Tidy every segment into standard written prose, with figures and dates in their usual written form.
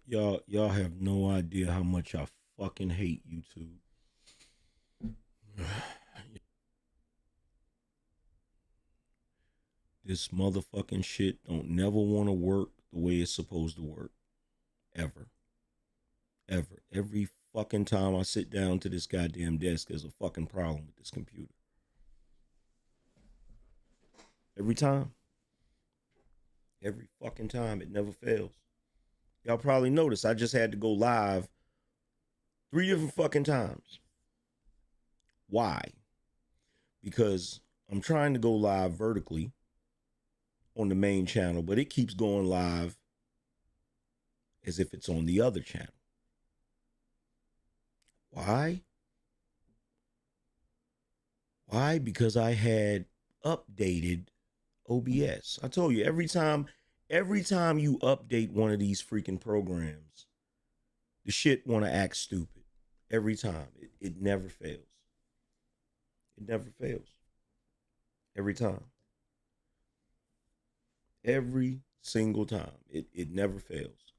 Y'all have no idea how much I fucking hate YouTube. This motherfucking shit don't never want to work the way it's supposed to work. Ever. Ever. Every fucking time I sit down to this goddamn desk, there's a fucking problem with this computer. Every time. Every fucking time. It never fails. Y'all probably noticed I just had to go live 3 different fucking times. Why? Because I'm trying to go live vertically on the main channel, but it keeps going live as if it's on the other channel. Why? Why? Because I had updated OBS. I told you, every time you update one of these freaking programs, the shit want to act stupid. Every time. It never fails. It never fails. Every time. Every single time. It never fails.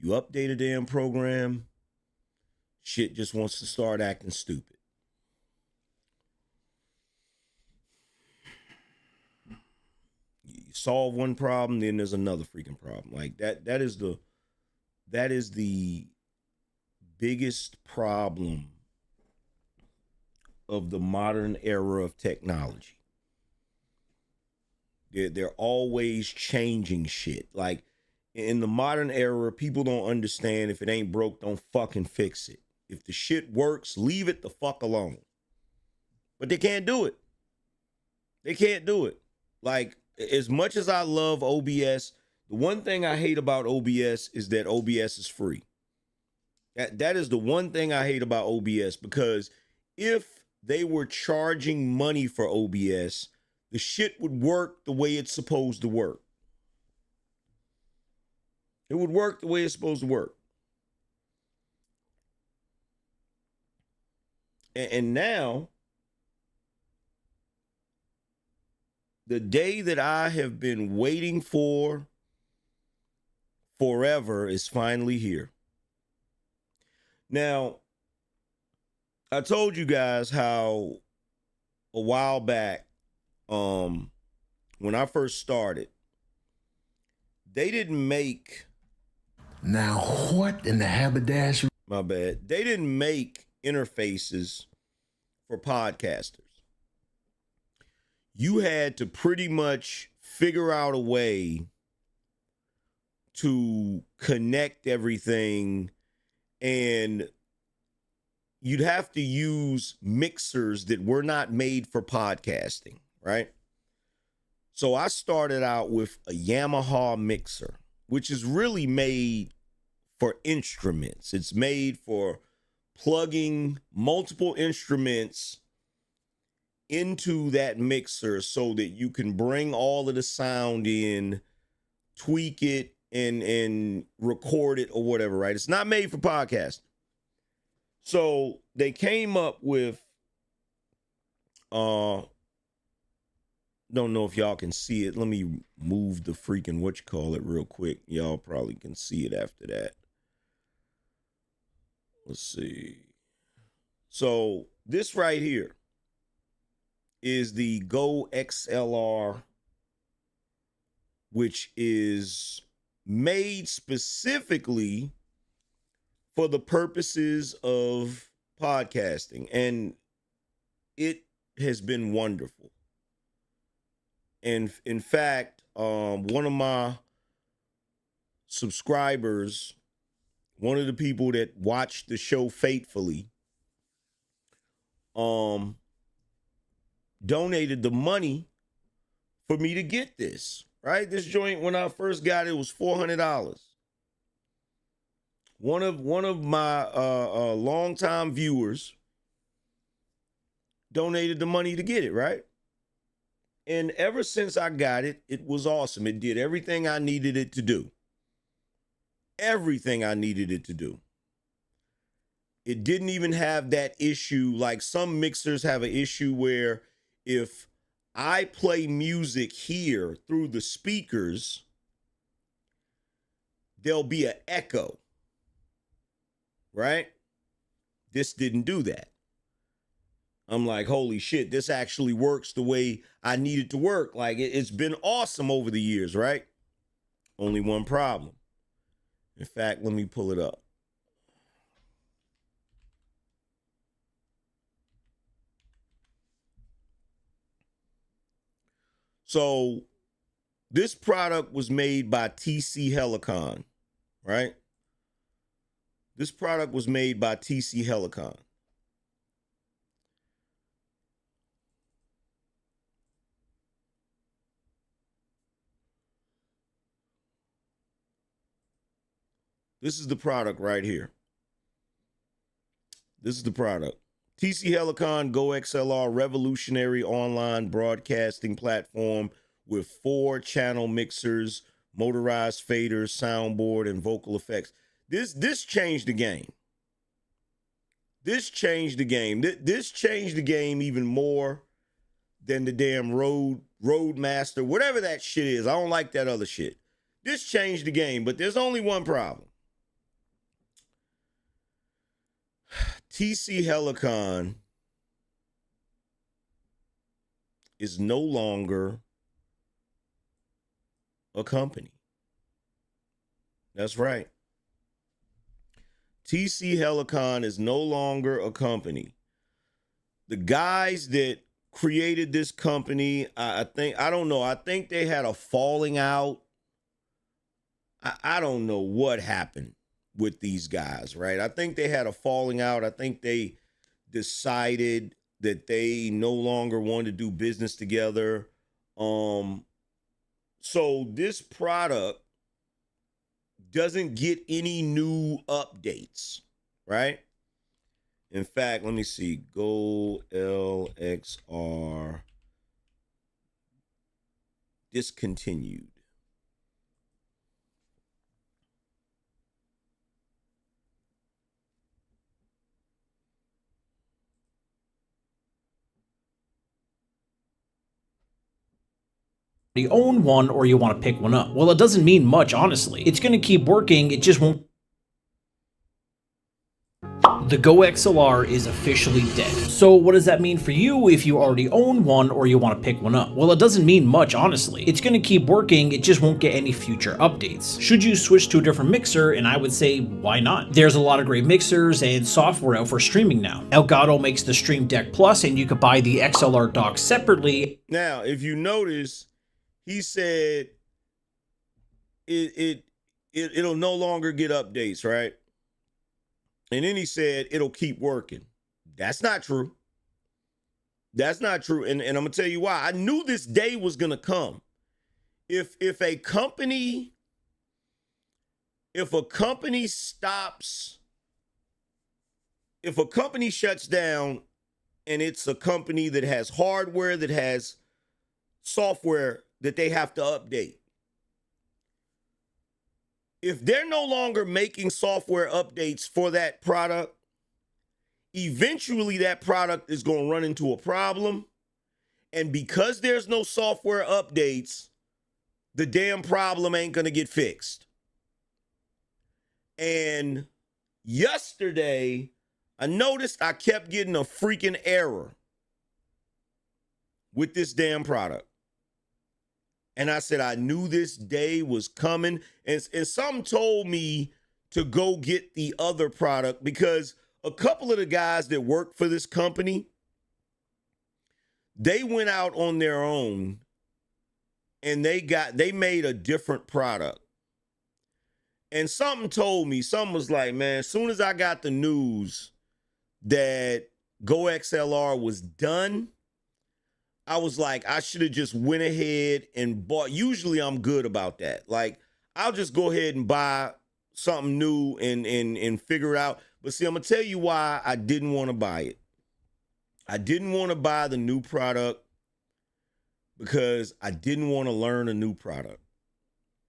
You update a damn program, shit just wants to start acting stupid. You solve one problem, then there's another freaking problem. Like that is the biggest problem of the modern era of technology. They're always changing shit. Like in the modern era, people don't understand if it ain't broke, don't fucking fix it. If the shit works, leave it the fuck alone. But they can't do it. They can't do it. Like, as much as I love OBS, the one thing I hate about OBS is that OBS is free. That is the one thing I hate about OBS, because if they were charging money for OBS, the shit would work the way it's supposed to work. It would work the way it's supposed to work. And now, the day that I have been waiting for forever is finally here. Now, I told you guys how a while back, when I first started, they didn't make... Now, what in the haberdashery? My bad. They didn't make interfaces for podcasters. You had to pretty much figure out a way to connect everything, and you'd have to use mixers that were not made for podcasting, right? So I started out with a Yamaha mixer, which is really made for instruments. It's made for plugging multiple instruments into that mixer so that you can bring all of the sound in, tweak it, and record it or whatever, right? It's not made for podcasting. So they came up with, don't know if y'all can see it. Let me move the freaking whatchamacallit real quick. Y'all probably can see it after that. Let's see. So this right here is the Go XLR, which is made specifically for the purposes of podcasting. And it has been wonderful. And in fact, one of my subscribers, one of the people that watched the show faithfully, donated the money for me to get this, right? This joint, when I first got it, was $400. One of my longtime viewers donated the money to get it, right? And ever since I got it, it was awesome. It did everything I needed it to do. Everything I needed it to do. It didn't even have that issue. Like some mixers have an issue where if I play music here through the speakers, there'll be an echo, right? This didn't do that. I'm like, holy shit, this actually works the way I need it to work. Like, it's been awesome over the years, right? Only one problem. In fact, let me pull it up. So this product was made by TC Helicon, right? This product was made by TC Helicon. This is the product right here. This is the product. TC Helicon Go XLR revolutionary online broadcasting platform with 4-channel mixers, motorized faders, soundboard, and vocal effects. This changed the game. This changed the game. This changed the game even more than the damn Roadmaster, whatever that shit is. I don't like that other shit. This changed the game, but there's only one problem. TC Helicon is no longer a company. That's right. TC Helicon is no longer a company. The guys that created this company, I think they had a falling out. I don't know what happened with these guys, right? I think they had a falling out. I think they decided that they no longer wanted to do business together. So this product doesn't get any new updates, right? In fact, let me see. Go LXR discontinued. You own one or you want to pick one up. Well, it doesn't mean much, honestly. It's going to keep working, it just won't. The Go XLR is officially dead. So what does that mean for you if you already own one or you want to pick one up? Well, it doesn't mean much, honestly. It's going to keep working, it just won't get any future updates. Should you switch to a different mixer? And I would say, why not? There's a lot of great mixers and software out for streaming now. Elgato makes the Stream Deck Plus, and you could buy the XLR dock separately. Now, if you notice, he said it'll no longer get updates, right? And then he said it'll keep working. That's not true. That's not true. And I'm gonna tell you why. I knew this day was gonna come. If a company stops, if a company shuts down and it's a company that has hardware, that has software that they have to update. If they're no longer making software updates for that product, eventually that product is going to run into a problem. And because there's no software updates, the damn problem ain't going to get fixed. And yesterday, I noticed I kept getting a freaking error with this damn product. And I said, I knew this day was coming. And some told me to go get the other product because a couple of the guys that work for this company, they went out on their own and they made a different product. And something told me, something was like, man, as soon as I got the news that Go XLR was done, I was like, I should have just went ahead and bought. Usually I'm good about that. Like, I'll just go ahead and buy something new and figure it out. But see, I'm going to tell you why I didn't want to buy it. I didn't want to buy the new product because I didn't want to learn a new product.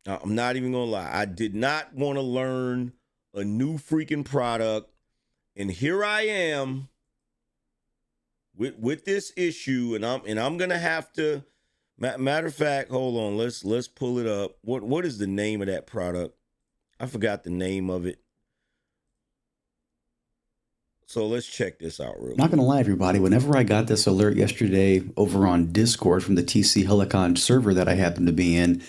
Now, I'm not even going to lie. I did not want to learn a new freaking product. And here I am with this issue, and I'm gonna have to. Matter of fact, hold on. Let's pull it up. What is the name of that product? I forgot the name of it. So let's check this out real quick. Not gonna lie, everybody, whenever I got this alert yesterday over on Discord from the TC Helicon server that I happened to be in,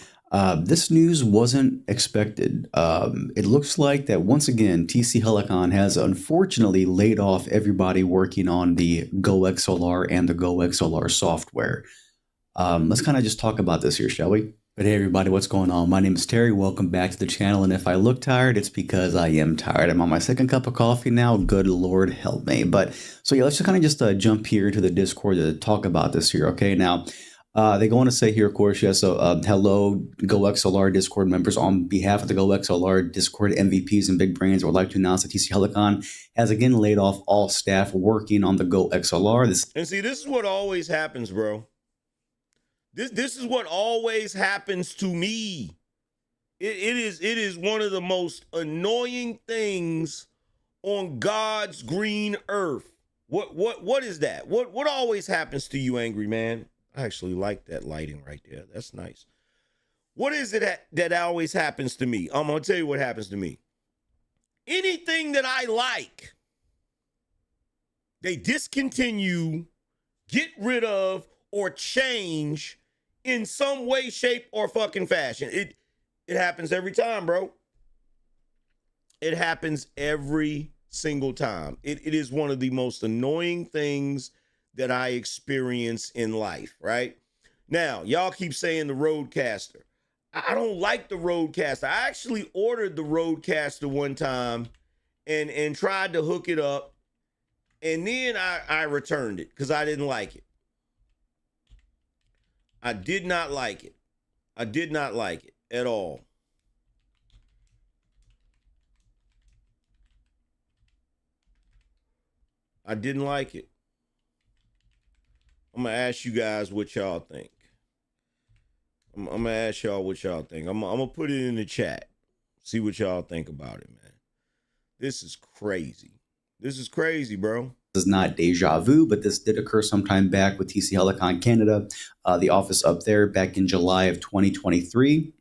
this news wasn't expected. It looks like that once again, TC Helicon has unfortunately laid off everybody working on the GoXLR and the GoXLR software. Let's kind of just talk about this here, shall we? But hey, everybody, what's going on? My name is Terry. Welcome back to the channel. And if I look tired, it's because I am tired. I'm on my second cup of coffee now. Good Lord help me. But so yeah, let's just kind of just jump here into the Discord to talk about this here. Okay, now they go on to say here, of course, yes. So hello, GoXLR Discord members. On behalf of the GoXLR Discord MVPs and big brains, I would like to announce that TC Helicon has again laid off all staff working on the GoXLR. And see, this is what always happens, bro. This is what always happens to me. It is one of the most annoying things on God's green earth. What is that? What always happens to you, Angryman? I actually like that lighting right there. That's nice. What is it that always happens to me? I'm gonna tell you what happens to me. Anything that I like, they discontinue, get rid of, or change in some way, shape, or fucking fashion. It happens every time, bro. It happens every single time. It is one of the most annoying things that I experience in life, right? Now, y'all keep saying the Rodecaster. I don't like the Rodecaster. I actually ordered the Rodecaster one time and tried to hook it up, and then I returned it because I didn't like it. I did not like it. I did not like it at all. I didn't like it. I'm going to ask you guys what y'all think. I'm going to ask y'all what y'all think. I'm going to put it in the chat. See what y'all think about it, man. This is crazy. This is crazy, bro. This is not deja vu, but this did occur sometime back with TC Helicon Canada, the office up there back in July of 2023.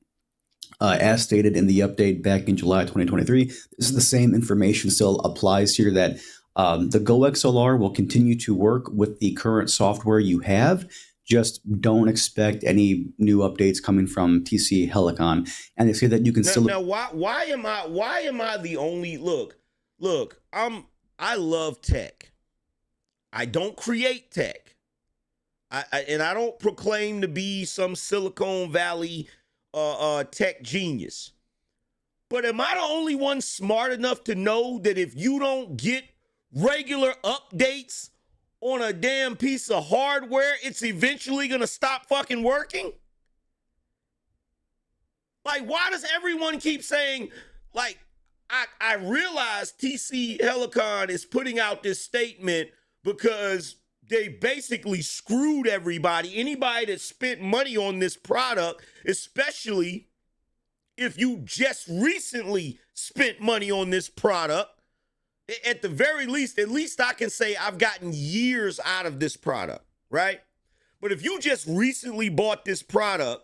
As stated in the update back in July 2023, this is the same information still applies here that the GoXLR will continue to work with the current software you have. Just don't expect any new updates coming from TC Helicon. And they say that you can still... Now, why am I the only... Look, I love tech. I don't create tech. And I don't proclaim to be some Silicon Valley tech genius. But am I the only one smart enough to know that if you don't get regular updates on a damn piece of hardware, it's eventually going to stop fucking working? Like, why does everyone keep saying, like, I realize TC Helicon is putting out this statement because they basically screwed everybody. Anybody that spent money on this product, especially if you just recently spent money on this product, at the very least, at least I can say I've gotten years out of this product, right? But if you just recently bought this product,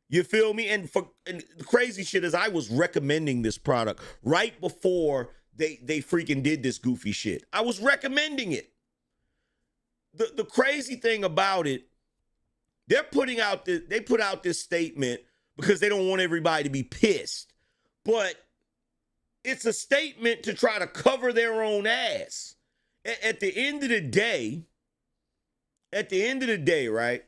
you feel me? And the crazy shit is I was recommending this product right before they freaking did this goofy shit. I was recommending it. The crazy thing about it, they put out this statement because they don't want everybody to be pissed. But it's a statement to try to cover their own ass. At the end of the day, right?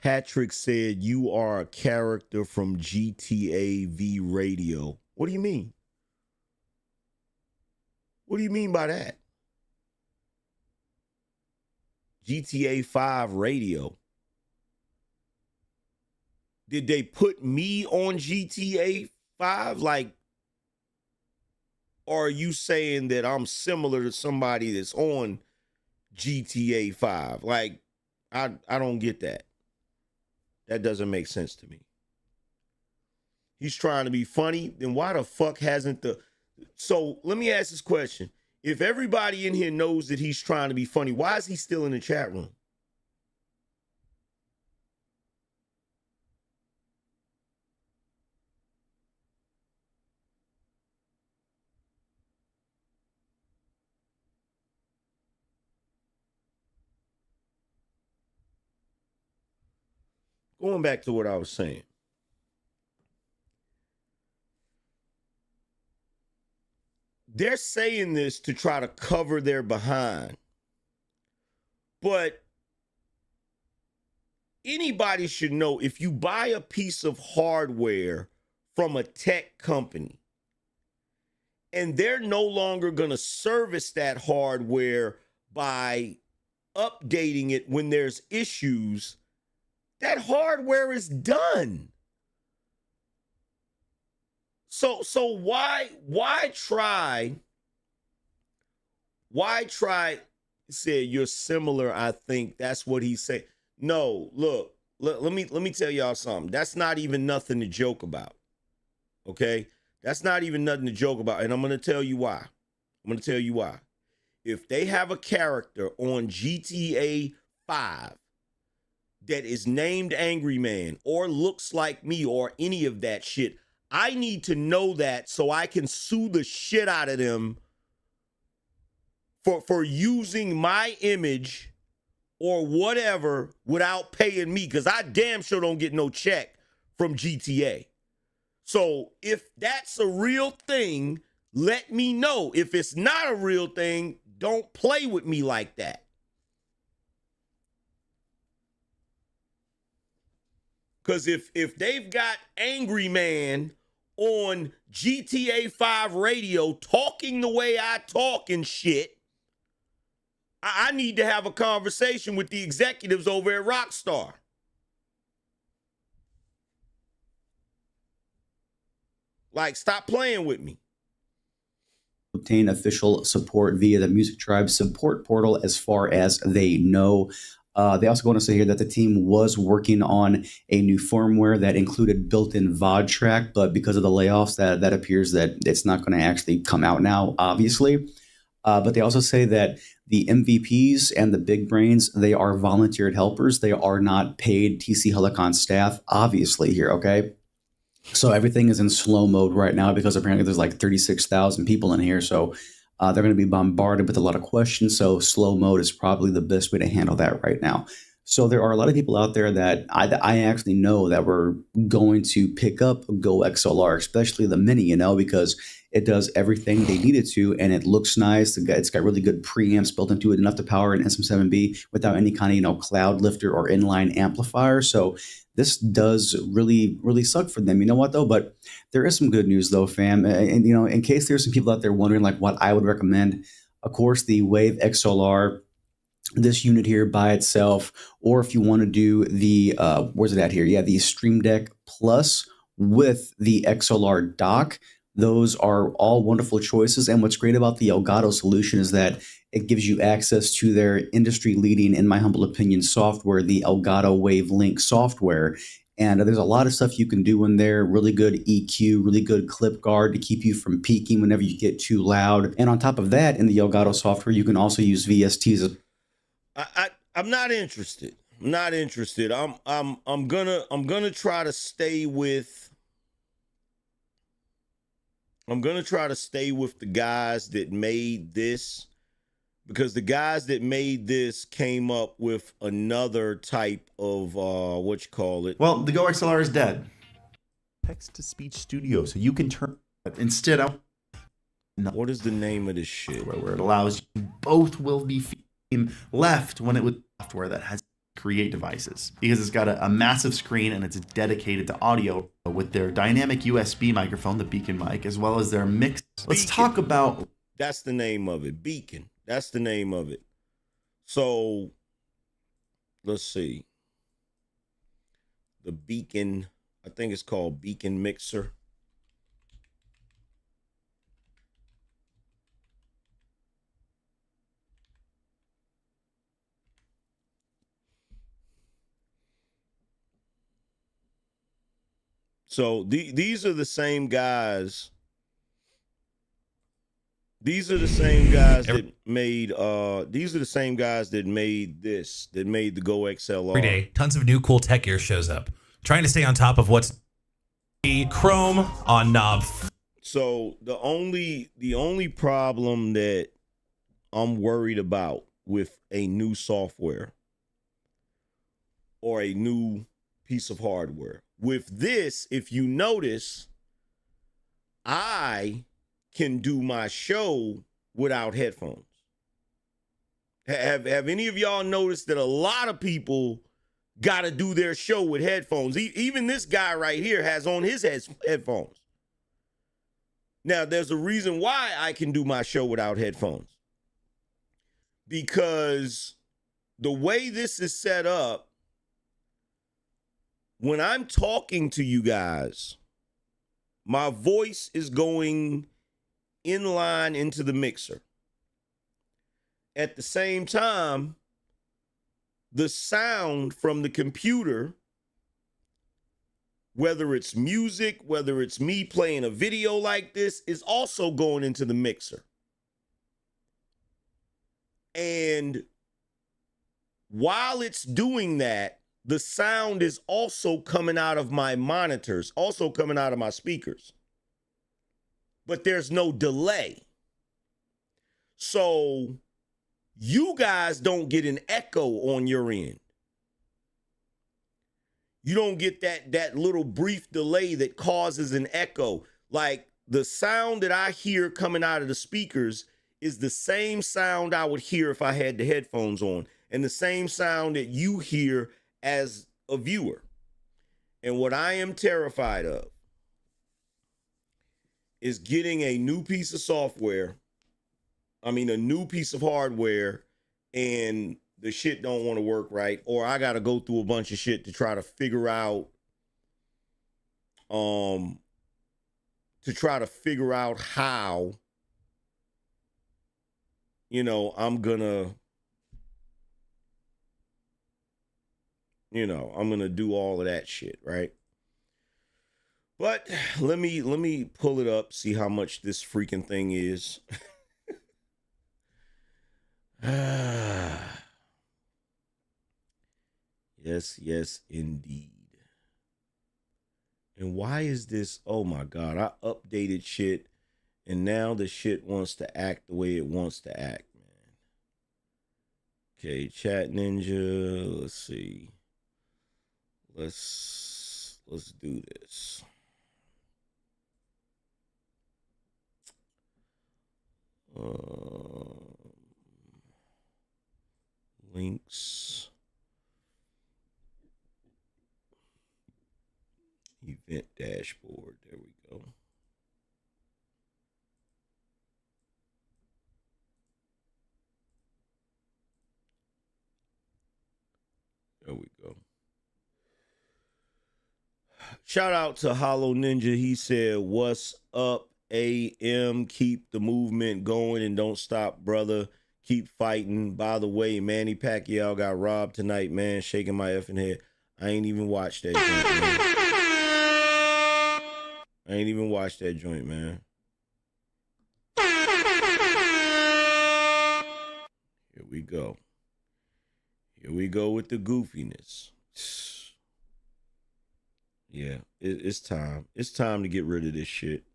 Patrick said, you are a character from GTA V Radio. What do you mean? What do you mean by that? GTA 5 Radio. Did they put me on GTA 5? Like, or are you saying that I'm similar to somebody that's on GTA 5? Like, I don't get that. That doesn't make sense to me. He's trying to be funny, then why the fuck hasn't the... So let me ask this question. If everybody in here knows that he's trying to be funny, why is he still in the chat room? going back to what I was saying. They're saying this to try to cover their behind. But anybody should know, if you buy a piece of hardware from a tech company and they're no longer going to service that hardware by updating it when there's issues, that hardware is done. So why try say you're similar? I think that's what he said. No, look, let me tell y'all something. That's not even nothing to joke about. Okay? That's not even nothing to joke about. And I'm going to tell you why. If they have a character on GTA 5 that is named Angryman or looks like me or any of that shit, I need to know that so I can sue the shit out of them for using my image or whatever without paying me, because I damn sure don't get no check from GTA. So if that's a real thing, let me know. If it's not a real thing, don't play with me like that. Because if they've got Angryman on GTA 5 radio talking the way I talk and shit, I need to have a conversation with the executives over at Rockstar. Like, stop playing with me. Obtain official support via the Music Tribe support portal as far as they know. They also go on to say here that the team was working on a new firmware that included built-in VOD track, but because of the layoffs, that appears that it's not going to actually come out now, obviously. But they also say that the MVPs and the big brains, they are volunteered helpers. They are not paid TC Helicon staff, obviously, here, okay? So everything is in slow mode right now because apparently there's like 36,000 people in here. So they're going to be bombarded with a lot of questions. So slow mode is probably the best way to handle that right now. So there are a lot of people out there that I actually know that were going to pick up Go XLR, especially the Mini, because it does everything they need it to, and it looks nice. It's got really good preamps built into it, enough to power an SM7B without any kind of cloud lifter or inline amplifier. So this does really, really suck for them. You know what, though? But there is some good news, though, fam. And in case there's some people out there wondering, like, what I would recommend, of course, the Wave XLR, this unit here by itself, or if you want to do the, where's it at here? Yeah, the Stream Deck Plus with the XLR dock. Those are all wonderful choices. And what's great about the Elgato solution is that it gives you access to their industry-leading, in my humble opinion, software, the Elgato Wavelink software. And there's a lot of stuff you can do in there. Really good EQ, really good clip guard to keep you from peaking whenever you get too loud. And on top of that, in the Elgato software, you can also use VSTs. I'm not interested. I'm not interested. I'm gonna try to stay with. I'm gonna try to stay with the guys that made this, because the guys that made this came up with another type of what you call it. Well, the Go XLR is dead. Text-to-speech studio, so you can turn instead of. What is the name of this shit? Where it allows you, both will be left when it was software that has create devices, because it's got a massive screen and it's dedicated to audio with their dynamic USB microphone, the Beacon mic, as well as their mix. Let's talk about. That's the name of it. Beacon. That's the name of it. So let's see. The Beacon, I think it's called Beacon Mixer. So these are the same guys. These are the same guys that made these are the same guys that made this, that made the Go XLR. Every day, tons of new cool tech gear shows up. Trying to stay on top of what's Chrome on knob. So the only problem that I'm worried about with a new software or a new piece of hardware. With this, if you notice, I can do my show without headphones. Have any of y'all noticed that a lot of people got to do their show with headphones? Even this guy right here has on his headphones. Now, there's a reason why I can do my show without headphones. Because the way this is set up, when I'm talking to you guys, my voice is going in line into the mixer. At the same time, the sound from the computer, whether it's music, whether it's me playing a video like this, is also going into the mixer. And while it's doing that, the sound is also coming out of my monitors, also coming out of my speakers. But there's no delay. So you guys don't get an echo on your end. You don't get that little brief delay that causes an echo. Like the sound that I hear coming out of the speakers is the same sound I would hear if I had the headphones on, and the same sound that you hear as a viewer. And what I am terrified of is getting a new piece of software, a new piece of hardware, and the shit don't want to work right, or I got to go through a bunch of shit to try to figure out how, I'm gonna do all of that shit, right? But let me pull it up, see how much this freaking thing is. Yes, indeed. And why is this? Oh my God, I updated shit, and now the shit wants to act the way it wants to act, man. Okay, Chat Ninja, let's see. Let's do this. Links. Event dashboard. There we go. There we go. Shout out to Hollow Ninja. He said, "What's up, AM? Keep the movement going and don't stop, brother. Keep fighting. By the way, Manny Pacquiao got robbed tonight, man. Shaking my effing head. I ain't even watched that joint, man. Here we go. Here we go with the goofiness. Yeah, it's time. It's time to get rid of this shit.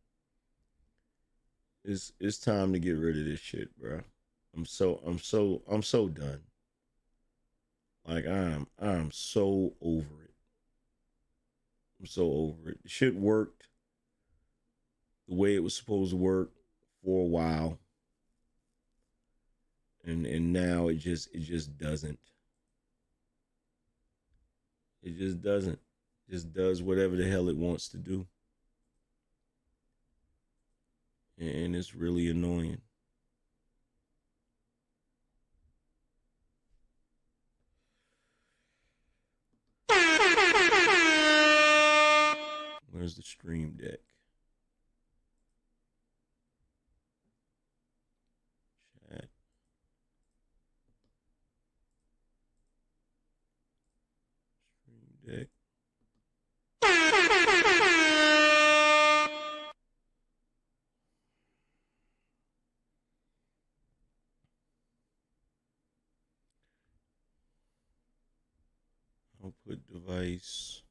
It's time to get rid of this shit, bro. I'm so done. Like I'm so over it. I'm so over it. The shit worked the way it was supposed to work for a while. And now it just doesn't. It just doesn't. It just does whatever the hell it wants to do. And it's really annoying. Where's the stream deck? Chat. Stream deck. Output device.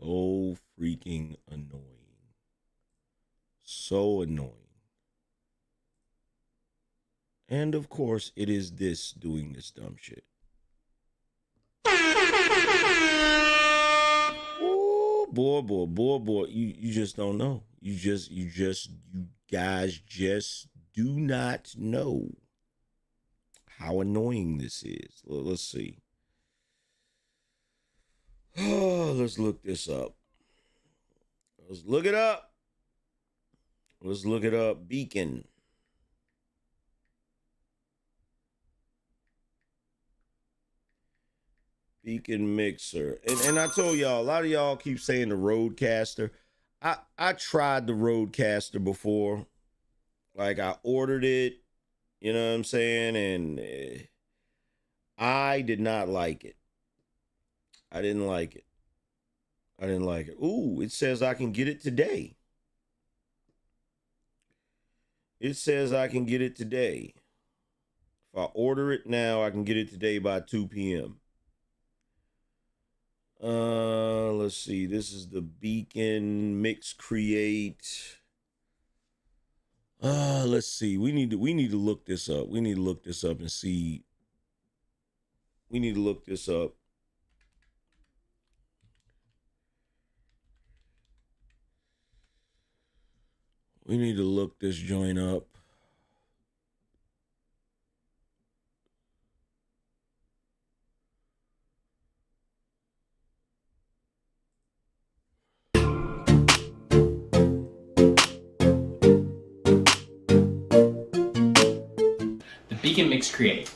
So freaking annoying. So annoying. And of course, it is this doing this dumb shit. Oh boy. You just don't know. You guys just do not know how annoying this is. Let's see. Oh, let's look this up. Let's look it up. Let's look it up. Beacon. Beacon mixer. And I told y'all, a lot of y'all keep saying the Rodecaster. I tried the Rodecaster before. Like I ordered it, you know what I'm saying? And I did not like it. I didn't like it. Ooh, it says I can get it today. It says I can get it today. If I order it now, I can get it today by 2 p.m. Let's see. This is the Beacon Mix Create. Let's see. We need to look this up. We need to look this up and see. We need to look this up. We need to look this joint up. The Beacon Mix Create.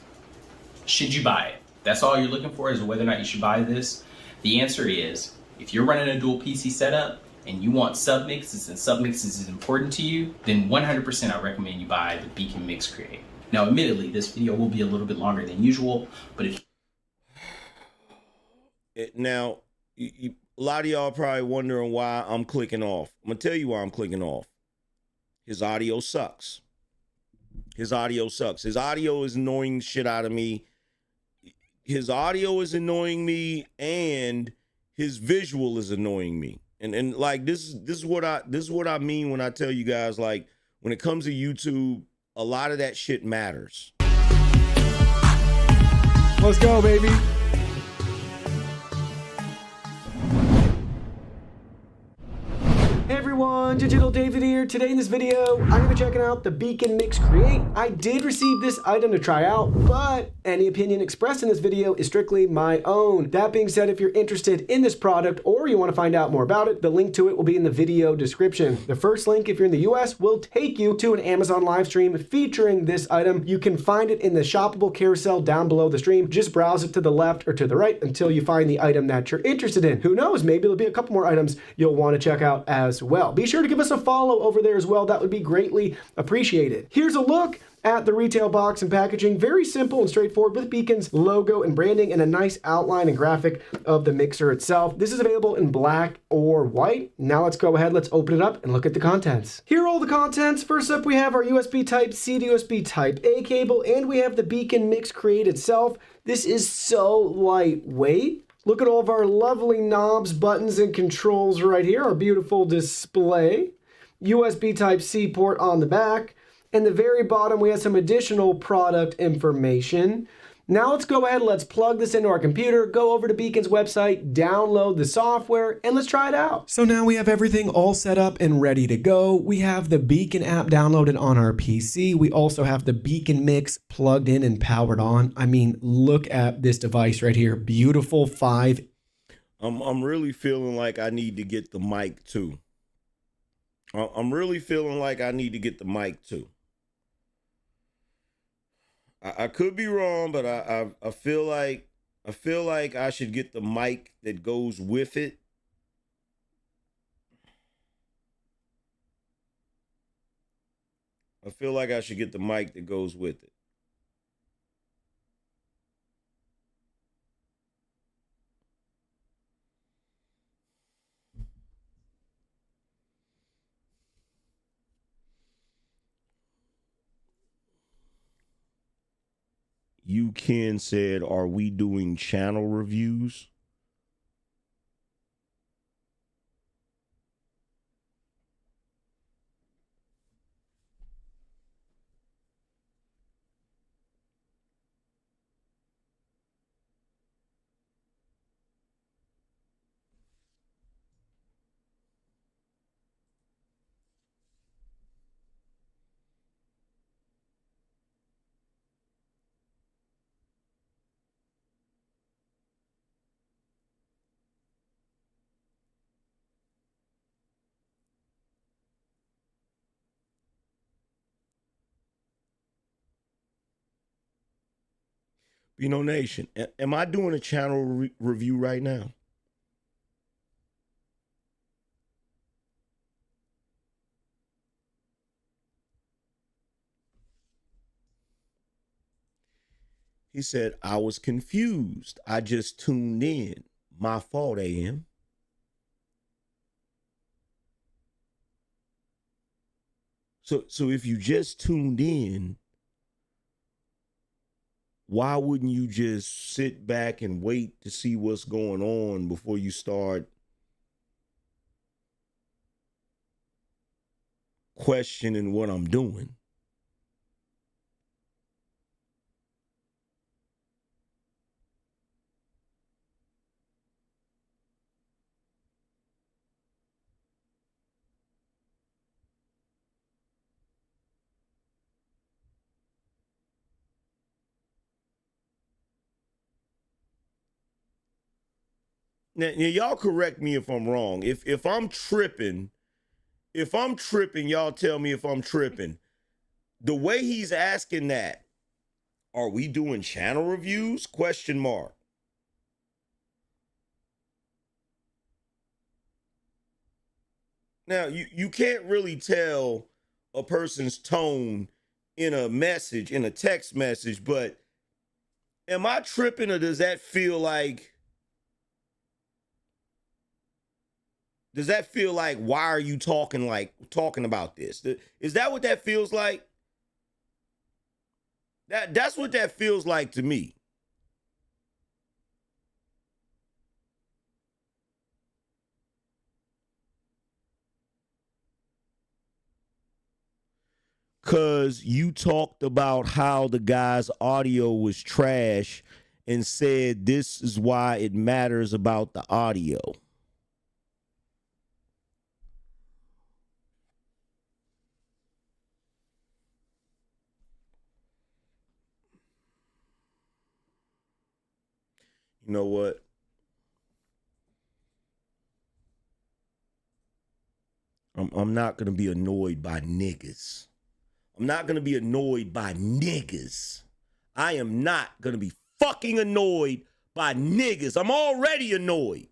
Should you buy it? That's all you're looking for, is whether or not you should buy this. The answer is, if you're running a dual PC setup and you want submixes and submixes is important to you, then 100% I recommend you buy the Beacon Mix Create. Now, admittedly, this video will be a little bit longer than usual, but if Now, a lot of y'all probably wondering why I'm clicking off. I'm gonna tell you why I'm clicking off. His audio sucks. His audio sucks. His audio is annoying the shit out of me. His audio is annoying me, and his visual is annoying me. And like this is what I mean when I tell you guys, like, when it comes to YouTube, a lot of that shit matters. Let's go, baby. Hey everyone, Digital David here. Today in this video, I'm going to be checking out the Beacon Mix Create. I did receive this item to try out, but any opinion expressed in this video is strictly my own. That being said, if you're interested in this product or you want to find out more about it, the link to it will be in the video description. The first link, if you're in the US, will take you to an Amazon live stream featuring this item. You can find it in the shoppable carousel down below the stream. Just browse it to the left or to the right until you find the item that you're interested in. Who knows, maybe there'll be a couple more items you'll want to check out as well. Be sure to give us a follow over there as well. That would be greatly appreciated. Here's a look at the retail box and packaging. Very simple and straightforward with Beacon's logo and branding and a nice outline and graphic of the mixer itself. This is available in black or white. Now let's go ahead, let's open it up and look at the contents. Here are all the contents. First up, we have our USB Type-C to USB Type-A cable, and we have the Beacon Mix Create itself. This is so lightweight. Look at all of our lovely knobs, buttons, and controls right here. Our beautiful display. USB Type-C port on the back. And the very bottom, we have some additional product information. Now let's go ahead, let's plug this into our computer, go over to Beacon's website, download the software, and let's try it out. So now we have everything all set up and ready to go. We have the Beacon app downloaded on our PC. We also have the Beacon Mix plugged in and powered on. I mean, look at this device right here. Beautiful 5. I'm really feeling like I need to get the mic too. I'm really feeling like I need to get the mic too. I could be wrong, but I feel like I should get the mic that goes with it. I feel like I should get the mic that goes with it. You Ken said, are we doing channel reviews? BINO Nation, am I doing a channel review right now? He said, I was confused. I just tuned in. My fault, AM. So if you just tuned in, why wouldn't you just sit back and wait to see what's going on before you start questioning what I'm doing? Now, y'all correct me if I'm wrong. If I'm tripping, y'all tell me if I'm tripping. The way he's asking that, are we doing channel reviews? Question mark. Now, you can't really tell a person's tone in a message, in a text message, but am I tripping, or does that feel like why are you talking about this? Is that what that feels like? That's what that feels like to me. Cause you talked about how the guy's audio was trash and said this is why it matters about the audio. You know what? I'm not gonna be annoyed by niggas. I'm not gonna be annoyed by niggas. I am not gonna be fucking annoyed by niggas. I'm already annoyed.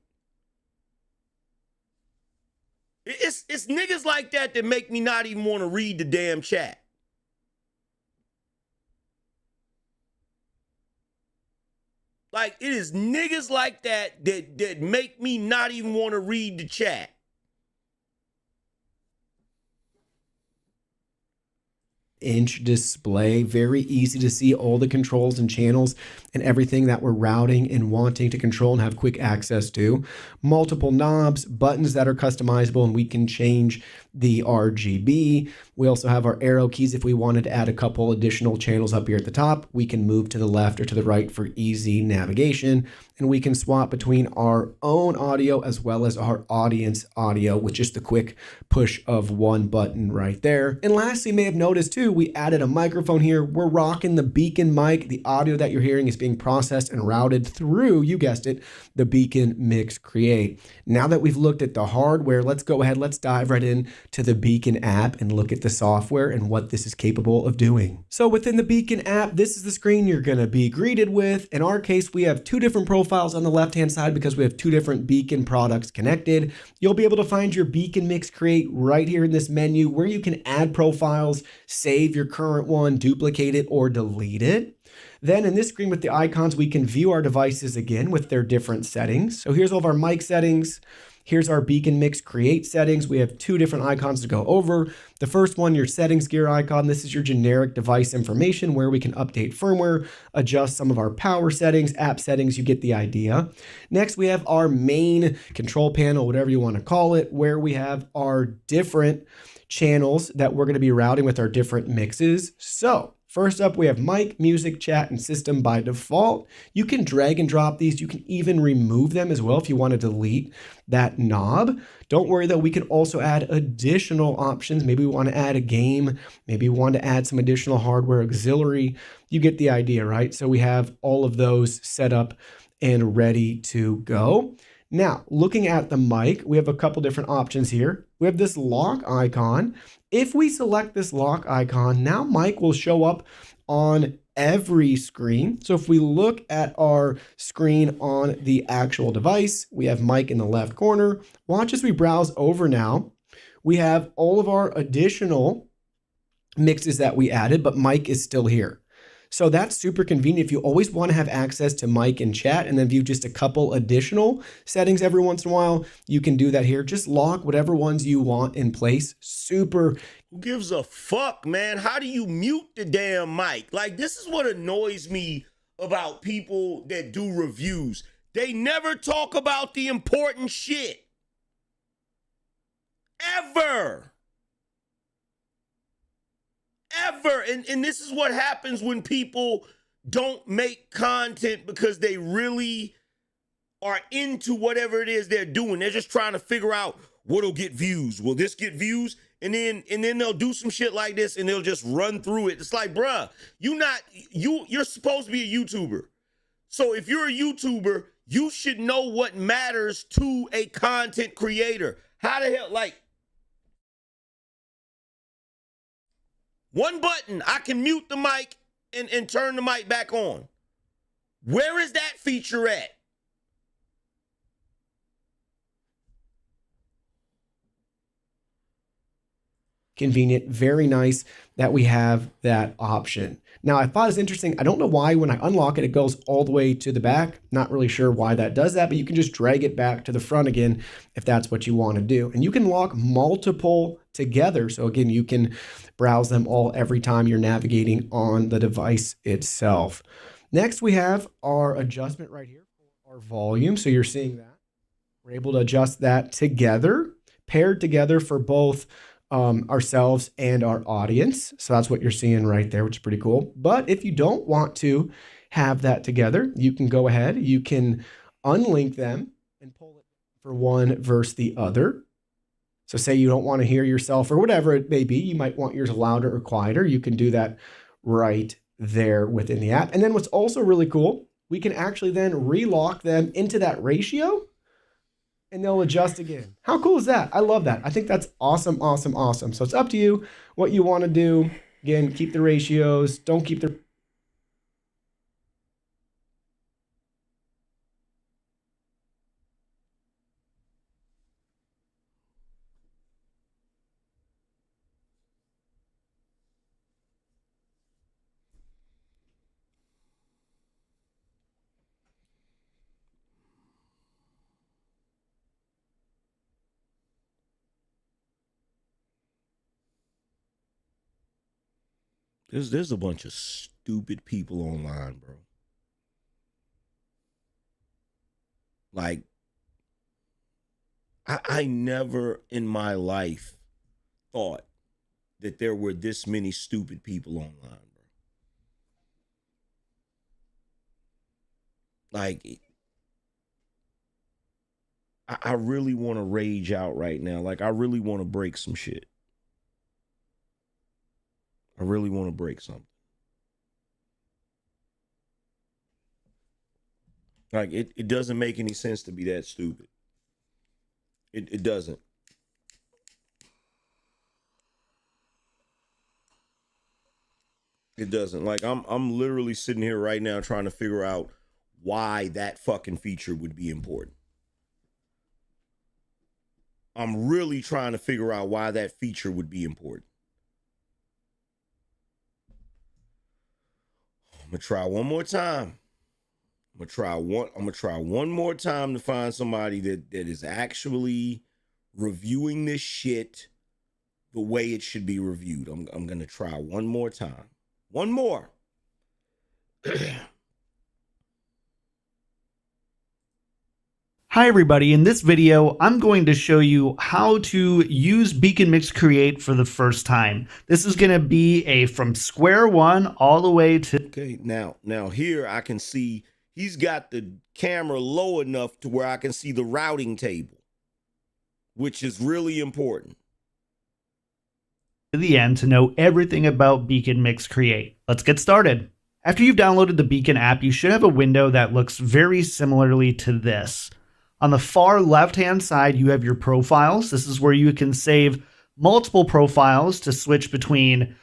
It's niggas like that make me not even want to read the damn chat. Like, it is niggas like that make me not even want to read the chat. Inch display, very easy to see all the controls and channels and everything that we're routing and wanting to control and have quick access to. Multiple knobs, buttons that are customizable, and we can change the RGB. We also have our arrow keys. If we wanted to add a couple additional channels up here at the top, we can move to the left or to the right for easy navigation. And we can swap between our own audio as well as our audience audio with just the quick push of one button right there. And lastly, you may have noticed too, we added a microphone here. We're rocking the Beacon mic. The audio that you're hearing is being processed and routed through, you guessed it, the Beacon Mix Create. Now that we've looked at the hardware, let's go ahead, let's dive right in to the Beacon app and look at the software and what this is capable of doing. So within the Beacon app, this is the screen you're gonna be greeted with. In our case, we have two different profiles on the left-hand side because we have two different Beacon products connected. You'll be able to find your Beacon Mix Create right here in this menu where you can add profiles, save your current one, duplicate it, or delete it. Then in this screen with the icons, we can view our devices again with their different settings. So here's all of our mic settings. Here's our Beacon Mix Create settings. We have two different icons to go over. The first one, your settings gear icon. This is your generic device information where we can update firmware, adjust some of our power settings, app settings, you get the idea. Next, we have our main control panel, whatever you want to call it, where we have our different channels that we're going to be routing with our different mixes. So first up, we have mic, music, chat, and system by default. You can drag and drop these. You can even remove them as well if you want to delete that knob. Don't worry though, we can also add additional options. Maybe we want to add a game. Maybe we want to add some additional hardware auxiliary. You get the idea, right? So we have all of those set up and ready to go. Now, looking at the mic, we have a couple different options here. We have this lock icon. If we select this lock icon, now mic will show up on every screen. So if we look at our screen on the actual device, we have mic in the left corner. Watch as we browse over now. We have all of our additional mixes that we added, but mic is still here. So that's super convenient if you always want to have access to mic and chat and then view just a couple additional settings every once in a while. You can do that here. Just lock whatever ones you want in place. Super. Who gives a fuck, man? How do you mute the damn mic? Like, this is what annoys me about people that do reviews. They never talk about the important shit. Ever. And this is what happens when people don't make content because they really are into whatever it is they're doing. They're just trying to figure out what'll get views. Will this get views? And then they'll do some shit like this and they'll just run through it. It's like, bruh, you're supposed to be a YouTuber. So if you're a YouTuber, you should know what matters to a content creator. How the hell, like, one button, I can mute the mic and turn the mic back on. Where is that feature at? Convenient, very nice that we have that option. Now, I thought it was interesting. I don't know why when I unlock it, it goes all the way to the back. Not really sure why that does that, but you can just drag it back to the front again if that's what you want to do. And you can lock multiple together. So again, you can browse them all every time you're navigating on the device itself. Next, we have our adjustment right here for our volume. So you're seeing that. We're able to adjust that together, paired together for both ourselves and our audience. So that's what you're seeing right there, which is pretty cool. But if you don't want to have that together, you can go ahead, you can unlink them and pull it for one versus the other. So say you don't want to hear yourself or whatever it may be, you might want yours louder or quieter. You can do that right there within the app. And then what's also really cool, we can actually then relock them into that ratio and they'll adjust again. How cool is that? I love that. I think that's awesome, awesome, awesome. So it's up to you what you want to do. Again, keep the ratios. Don't keep the... There's a bunch of stupid people online, bro. Like, I never in my life thought that there were this many stupid people online, bro. Like, I really want to rage out right now. Like, I really want to break some shit. I really want to break something. Like, it doesn't make any sense to be that stupid. It doesn't. It doesn't. Like, I'm literally sitting here right now trying to figure out why that fucking feature would be important. I'm really trying to figure out why that feature would be important. I'm gonna try one more time. I'm gonna try one more time to find somebody that is actually reviewing this shit the way it should be reviewed. I'm gonna try one more time. One more. Hi everybody, in this video, I'm going to show you how to use Beacon Mix Create for the first time. This is gonna be a from square one all the way to... Okay, now here I can see he's got the camera low enough to where I can see the routing table, which is really important. the end to know everything about Beacon Mix Create. Let's get started. After you've downloaded the Beacon app, you should have a window that looks very similarly to this. On the far left-hand side, you have your profiles. This is where you can save multiple profiles to switch between,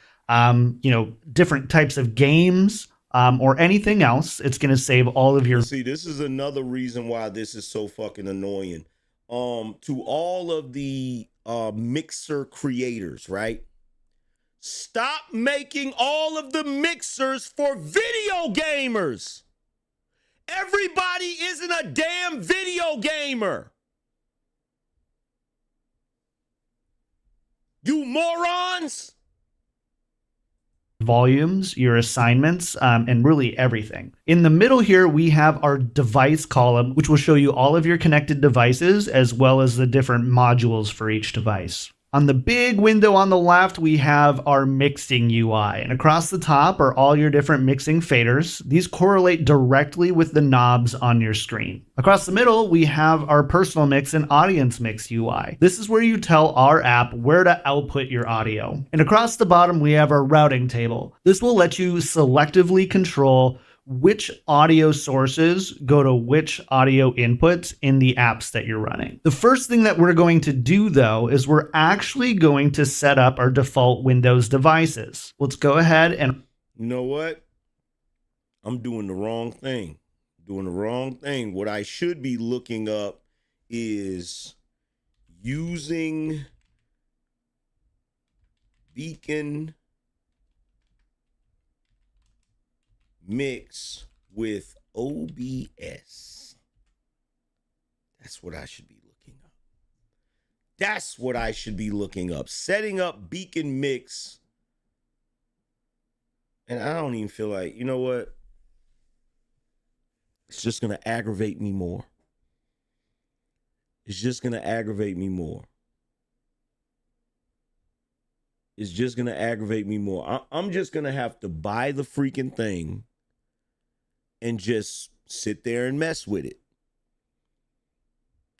different types of games, or anything else. It's going to save all of your... See, this is another reason why this is so fucking annoying. To all of the mixer creators, right? Stop making all of the mixers for video gamers. Everybody isn't a damn video gamer. You morons. Volumes, your assignments, and really everything. In the middle here, we have our device column, which will show you all of your connected devices as well as the different modules for each device. On the big window on the left, we have our mixing UI, and across the top are all your different mixing faders. These correlate directly with the knobs on your screen. Across the middle, we have our personal mix and audience mix UI. This is where you tell our app where to output your audio. And across the bottom, we have our routing table. This will let you selectively control which audio sources go to which audio inputs in the apps that you're running. The first thing that we're going to do, though, is we're actually going to set up our default Windows devices. Let's go ahead and... You know what? I'm doing the wrong thing. What I should be looking up is using Beacon Mix with OBS. That's what I should be looking up. Setting up Beacon Mix. And I don't even feel like, you know what? It's just going to aggravate me more. I'm just going to have to buy the freaking thing and just sit there and mess with it.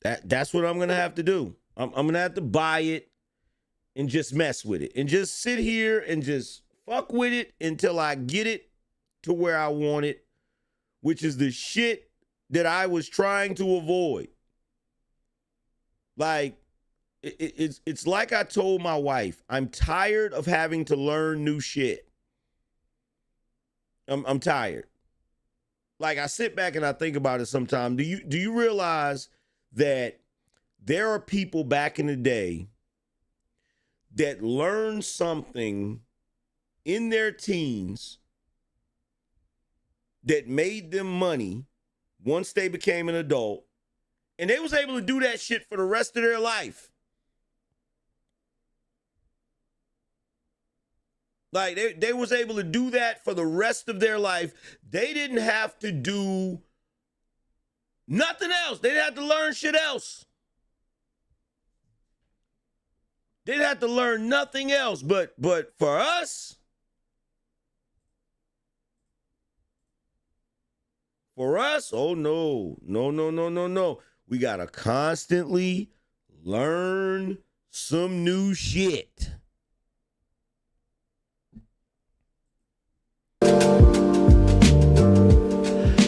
That's what I'm going to have to do. I'm going to have to buy it and just mess with it and just sit here and just fuck with it until I get it to where I want it, which is the shit that I was trying to avoid. Like, it's like I told my wife, I'm tired of having to learn new shit. I'm tired. Like, I sit back and I think about it sometimes. Do you realize that there are people back in the day that learned something in their teens that made them money once they became an adult, and they was able to do that shit for the rest of their life? Like, they was able to do that for the rest of their life. They didn't have to do nothing else. They didn't have to learn shit else. They didn't have to learn nothing else. But for us, oh no. We gotta constantly learn some new shit.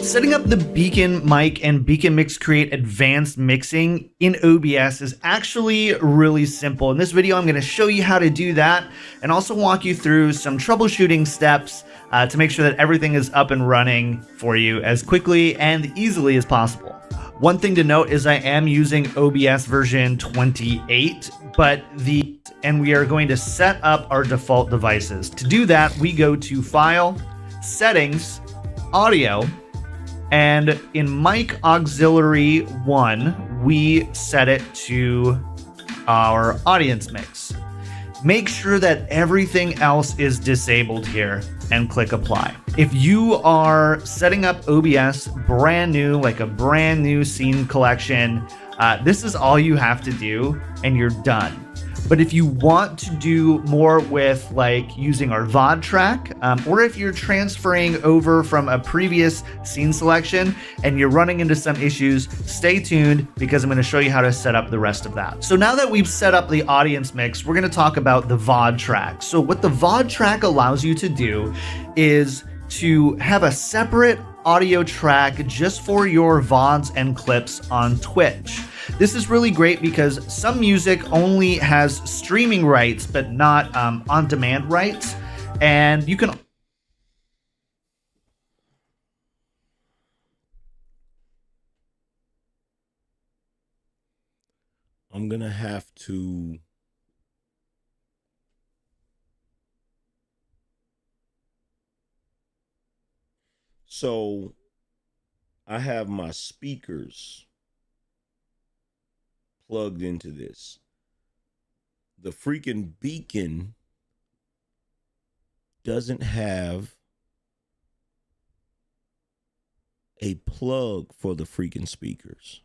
Setting up the Beacon mic and Beacon Mix Create advanced mixing in OBS is actually really simple. In this video, I'm going to show you how to do that and also walk you through some troubleshooting steps to make sure that everything is up and running for you as quickly and easily as possible. One thing to note is I am using OBS version 28, and we are going to set up our default devices. To do that, we go to File, Settings, Audio, and in Mic Auxiliary 1, we set it to our audience mix. Make sure that everything else is disabled here and click Apply. If you are setting up OBS brand new, like a brand new scene collection, this is all you have to do and you're done. But if you want to do more with like using our VOD track, or if you're transferring over from a previous scene selection and you're running into some issues, stay tuned because I'm going to show you how to set up the rest of that. So now that we've set up the audience mix, we're going to talk about the VOD track. So what the VOD track allows you to do is to have a separate audio track just for your VODs and clips on Twitch. This is really great because some music only has streaming rights but not on-demand rights, and you can I'm gonna have to so I have my speakers plugged into this. The freaking beacon doesn't have a plug for the freaking speakers.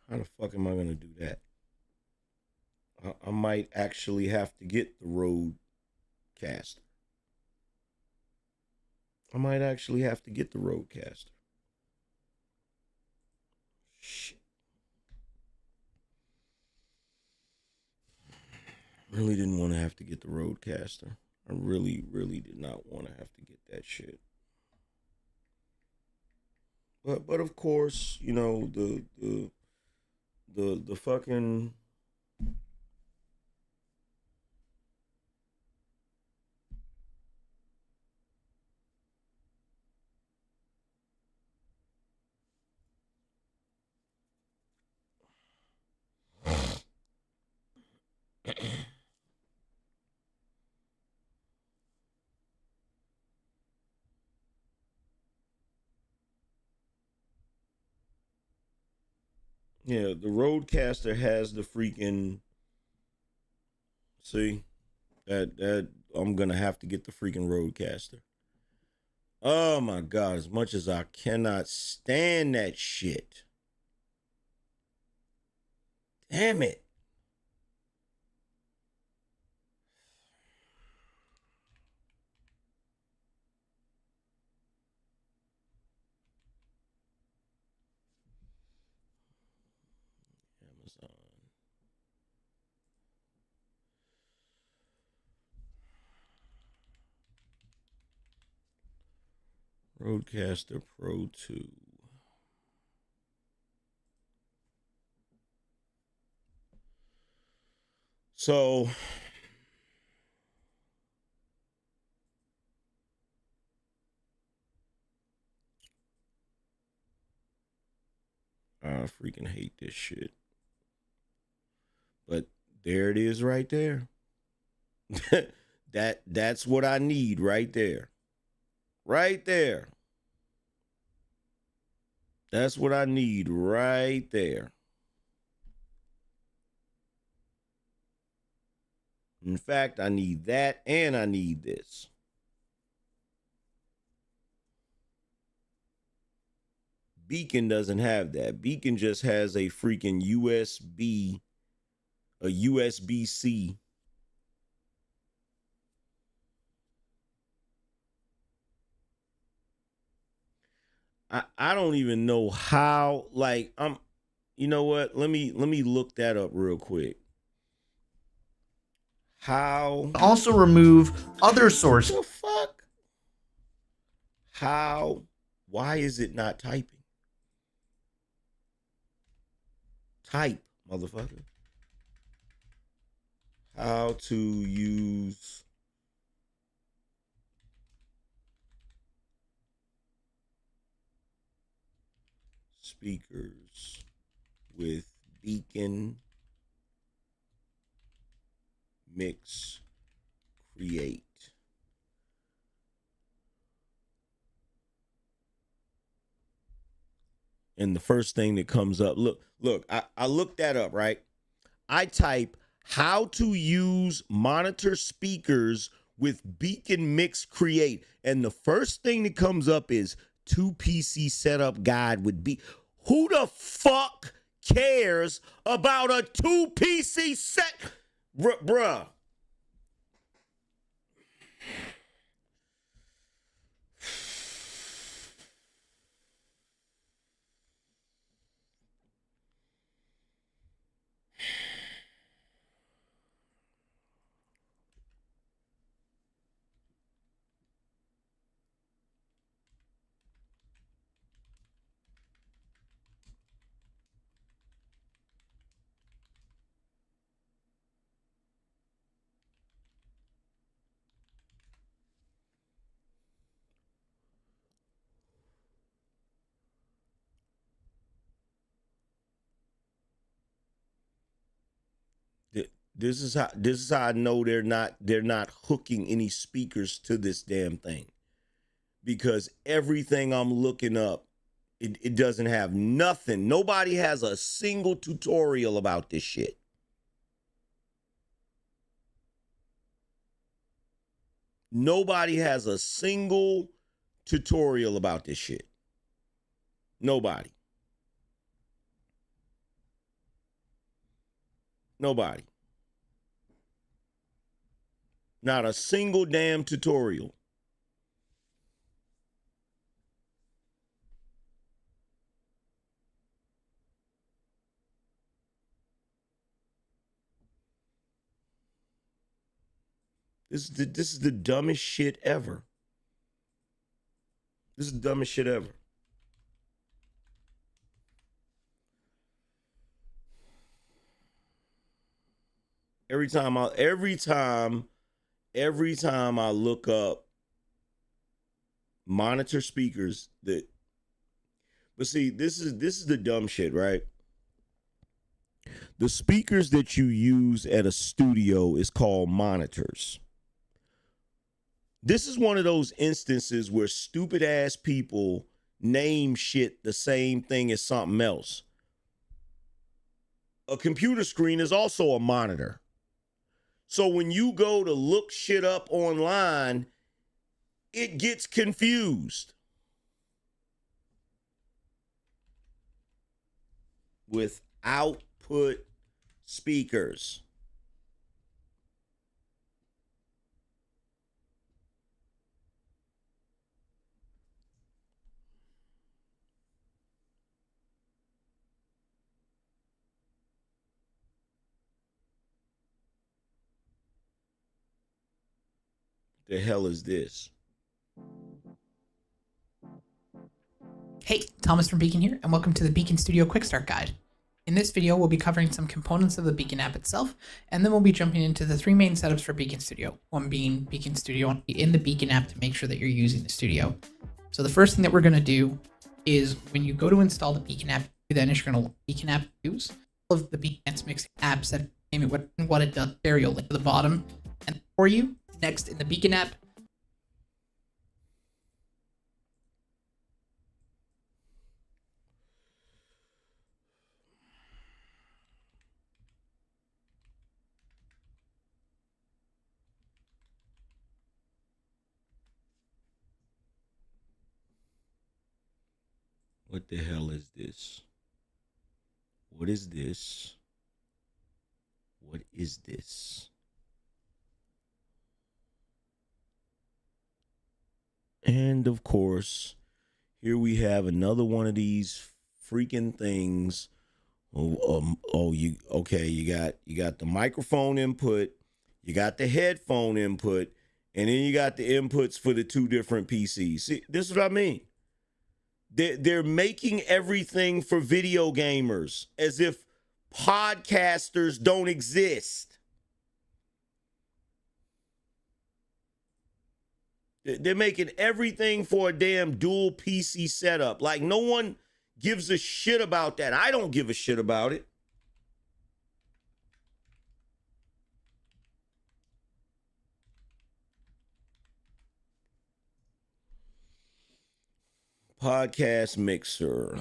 How the fuck am I gonna do that? I might actually have to get the Rodecaster. I might actually have to get the Rodecaster. Shit. Really didn't want to have to get the Rodecaster. I really, really did not want to have to get that shit. But of course, you know, the fucking yeah, the Rodecaster has the freaking see that I'm gonna have to get the freaking Rodecaster. Oh my god, as much as I cannot stand that shit. Damn it. Amazon. Rodecaster Pro 2. So I freaking hate this shit. But there it is right there. That's what I need right there. Right there. That's what I need right there. In fact, I need that and I need this. Beacon doesn't have that. Beacon just has a freaking USB, a USB-C. I don't even know how, like, you know what? Let me look that up real quick. How Also remove other sources. the fuck? How? Why is it not typing? Type, motherfucker. How to use speakers with Beacon Mix Create. And the first thing that comes up, look, I looked that up, right? I type how to use monitor speakers with Beacon Mix Create. And the first thing that comes up is 2 PC setup guide with Beacon. Who the fuck cares about a 2 PC set? Bruh. This is how I know they're not hooking any speakers to this damn thing. Because everything I'm looking up, it doesn't have nothing. Nobody has a single tutorial about this shit. Nobody has a single tutorial about this shit. Nobody. Nobody. Not a single damn tutorial. This is the dumbest shit ever. This is the dumbest shit ever. Every time I look up monitor speakers but see, this is the dumb shit, right? The speakers that you use at a studio is called monitors. This is one of those instances where stupid ass people name shit the same thing as something else. A computer screen is also a monitor. So when you go to look shit up online, it gets confused with output speakers. The hell is this? Hey, Thomas from Beacon here, and welcome to the Beacon Studio Quick Start Guide. In this video, we'll be covering some components of the Beacon app itself, and then we'll be jumping into the three main setups for Beacon Studio. One being Beacon Studio in the Beacon app to make sure that you're using the studio. So the first thing that we're going to do is when you go to install the Beacon app, then you're going to look Beacon app use all of the Beacon mixing apps that name it what it does. There you'll link to the bottom, and for you next in the Beacon app. What the hell is this? What is this? What is this? And of course, here we have another one of these freaking things. You got the microphone input, you got the headphone input, and then you got the inputs for the two different PCs. See, this is what I mean. They're making everything for video gamers as if podcasters don't exist. They're making everything for a damn dual PC setup. Like, no one gives a shit about that. I don't give a shit about it. Podcast mixer.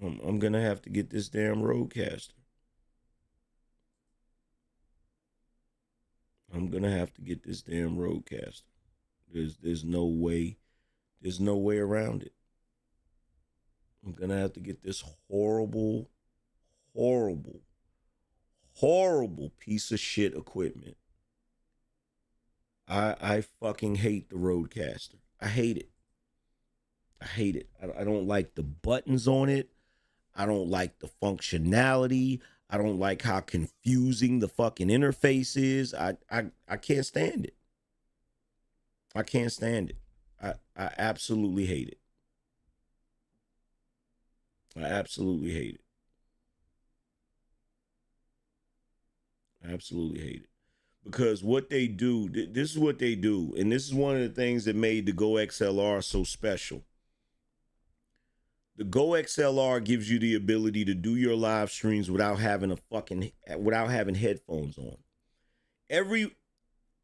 I'm gonna have to get this damn Rodecaster. I'm gonna have to get this damn Rodecaster. There's no way around it. I'm gonna have to get this horrible piece of shit equipment. I fucking hate the Rodecaster. I hate it. I don't like the buttons on it. I don't like the functionality. I don't like how confusing the fucking interface is. I can't stand it. I can't stand it. I absolutely hate it. I absolutely hate it. I absolutely hate it. because what they do, this is what they do, and this is one of the things that made the Go XLR so special. The Go XLR gives you the ability to do your live streams without having headphones on.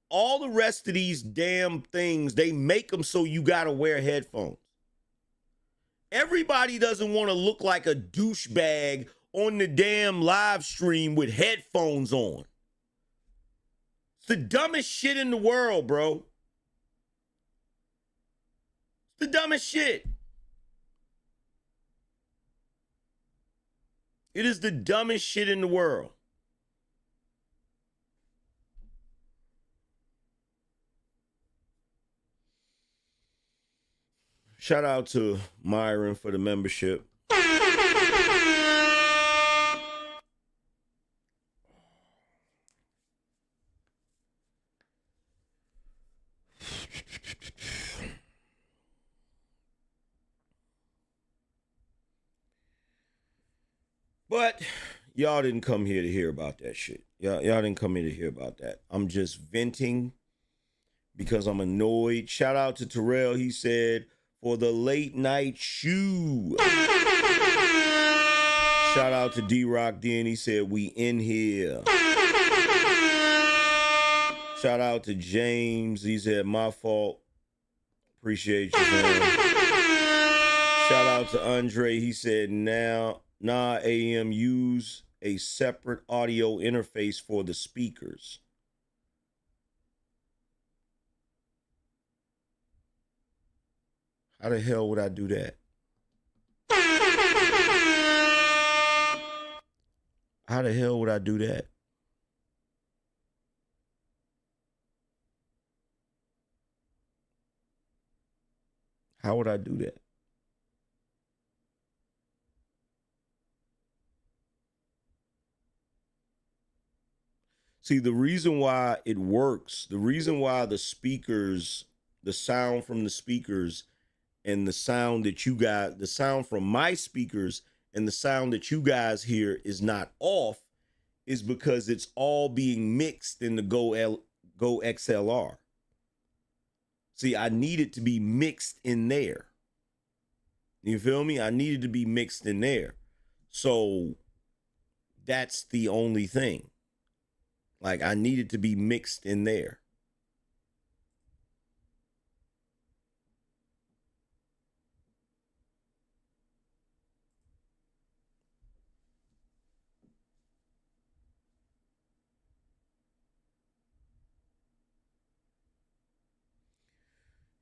All the rest of these damn things, they make them so you gotta wear headphones. Everybody doesn't want to look like a douchebag on the damn live stream with headphones on. It's the dumbest shit in the world, bro. It's the dumbest shit. It is the dumbest shit in the world. Shout out to Myron for the membership. But y'all didn't come here to hear about that shit. Y'all didn't come here to hear about that. I'm just venting because I'm annoyed. Shout out to Terrell. He said, for the late night shoe. Shout out to D-Rock Den. He said, we in here. Shout out to James. He said, my fault. Appreciate you, man. Shout out to Andre. He said, Nah, AM, use a separate audio interface for the speakers. How the hell would I do that? How the hell would I do that? How would I do that? See, the reason why it works, the reason why the speakers, the sound from the speakers and the sound that you got, the sound from my speakers and the sound that you guys hear is not off, is because it's all being mixed in the Go XLR. See, I need it to be mixed in there. You feel me? I need it to be mixed in there. So that's the only thing. Like, I need it to be mixed in there.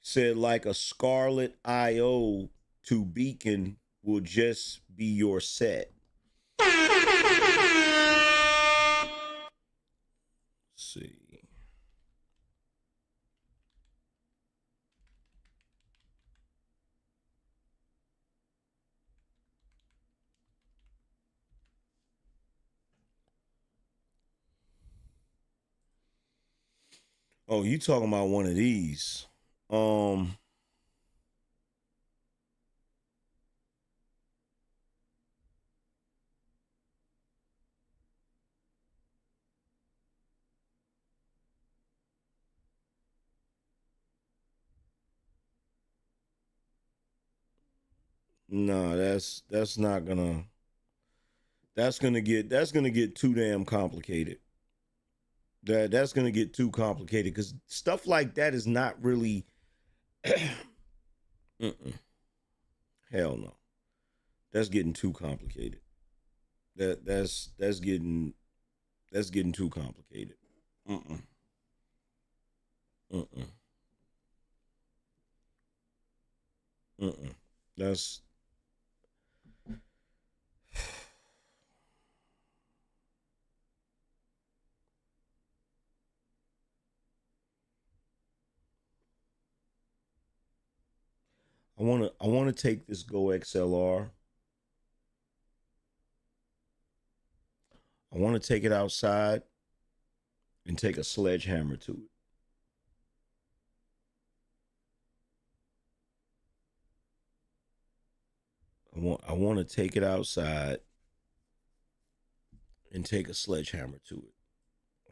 Said like a Scarlet IO to Beacon will just be your set. See. Oh, you talking about one of these? No, that's not gonna. That's gonna get too damn complicated. That's gonna get too complicated because stuff like that is not really. Hell no, that's getting too complicated. That's getting too complicated. That's. I want to take this Go XLR. I want to take it outside and take a sledgehammer to it. I want to take it outside and take a sledgehammer to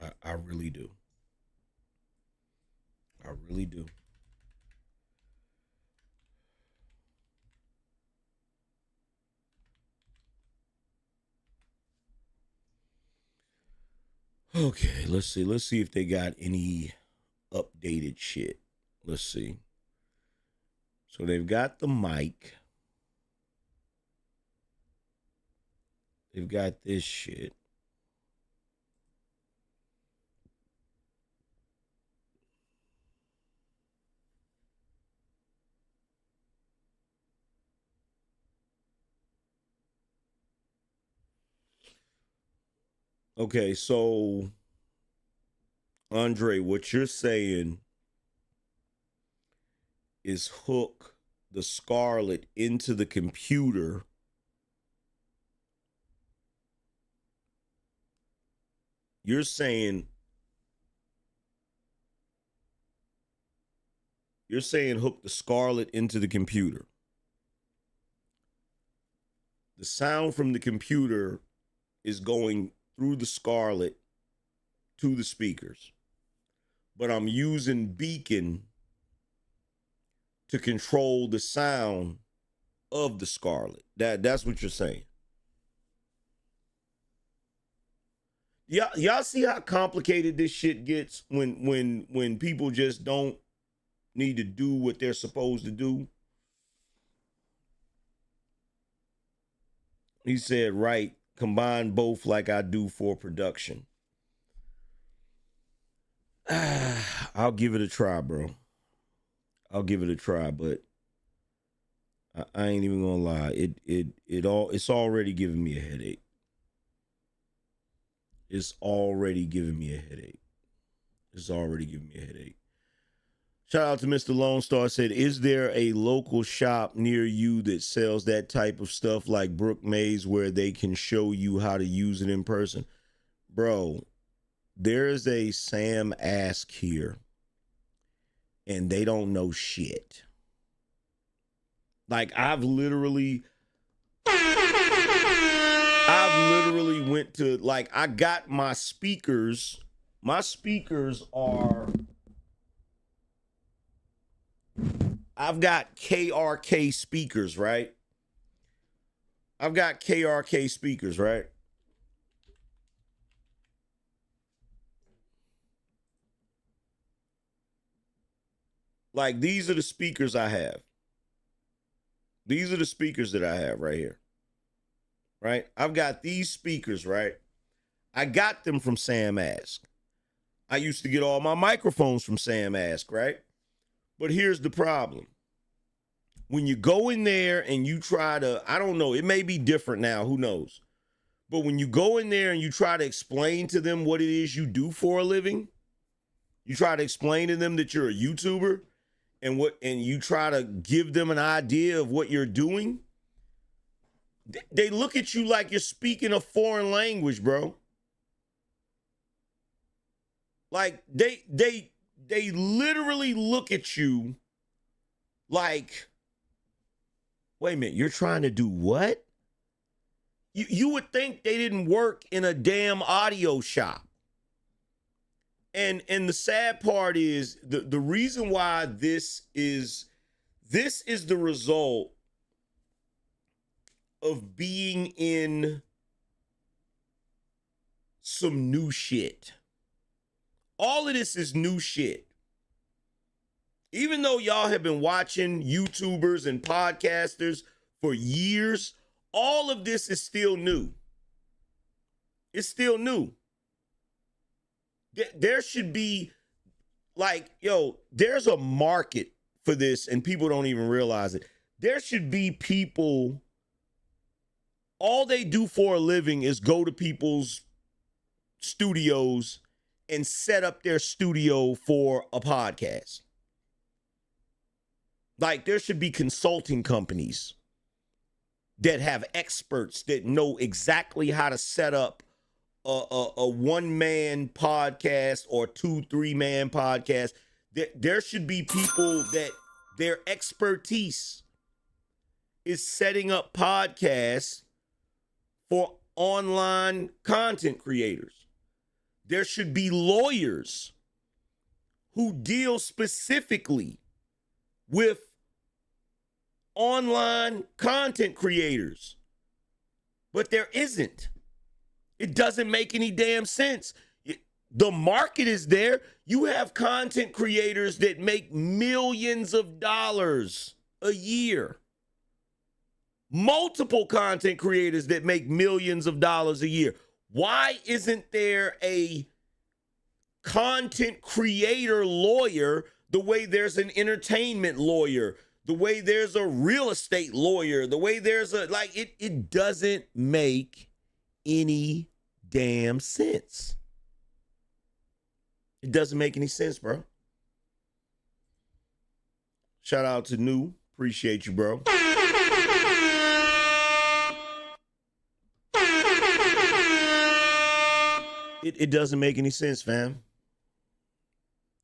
it. I really do. I really do. Okay, let's see. Let's see if they got any updated shit. Let's see. So they've got the mic. They've got this shit. Okay, so Andre, what you're saying is hook the Scarlett into the computer you're saying hook the Scarlett into the computer. The sound from the computer is going through the Scarlett to the speakers. But I'm using Beacon to control the sound of the Scarlett. That's what you're saying. Y'all see how complicated this shit gets when people just don't need to do what they're supposed to do? He said, right, combine both like I do for production. I'll give it a try, bro. I'll give it a try, but I ain't even gonna lie. It's already giving me a headache. It's already giving me a headache. It's already giving me a headache. Shout out to Mr. Lone Star, said, is there a local shop near you that sells that type of stuff like Brook Mays where they can show you how to use it in person? Bro, there's a Sam Ask here, and they don't know shit. Like, I've literally went to, like, I got my speakers. My speakers are, I've got KRK speakers, right? I've got KRK speakers, right? Like, these are the speakers I have. These are the speakers that I have right here. Right? I've got these speakers, right? I got them from Sam Ask. I used to get all my microphones from Sam Ask, right? But here's the problem. When you go in there and you try to, I don't know, it may be different now, who knows? But when you go in there and you try to explain to them what it is you do for a living, you try to explain to them that you're a YouTuber and you try to give them an idea of what you're doing, they look at you like you're speaking a foreign language, bro. Like they literally look at you like, wait a minute, you're trying to do what? You would think they didn't work in a damn audio shop. And the sad part is the reason why this is the result of being in some new shit. All of this is new shit. Even though y'all have been watching YouTubers and podcasters for years, all of this is still new. It's still new. There should be, like, yo, there's a market for this and people don't even realize it. There should be people, all they do for a living is go to people's studios and set up their studio for a podcast. Like, there should be consulting companies that have experts that know exactly how to set up a one-man podcast or 2-3-man podcast. There should be people that their expertise is setting up podcasts for online content creators. There should be lawyers who deal specifically with online content creators. But there isn't. It doesn't make any damn sense. The market is there. You have content creators that make millions of dollars a year. Multiple content creators that make millions of dollars a year. Why isn't there a content creator lawyer the way there's an entertainment lawyer, the way there's a real estate lawyer, the way there's a, like, it doesn't make any damn sense. It doesn't make any sense, bro. Shout out to New. Appreciate you, bro. It doesn't make any sense, fam.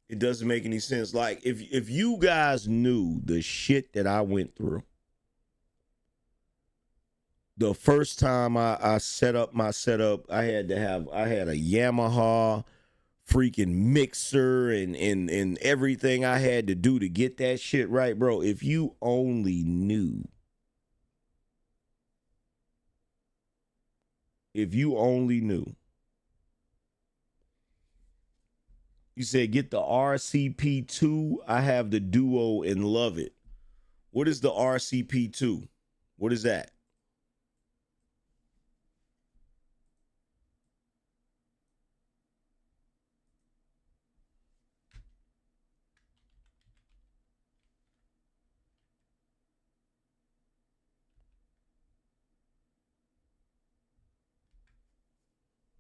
It doesn't make any sense. Like, if you guys knew the shit that I went through the first time I set up my setup, I had a Yamaha freaking mixer and everything I had to do to get that shit right, bro. If you only knew. If you only knew. You said get the RCP2. I have the Duo and love it. What is the RCP2? What is that?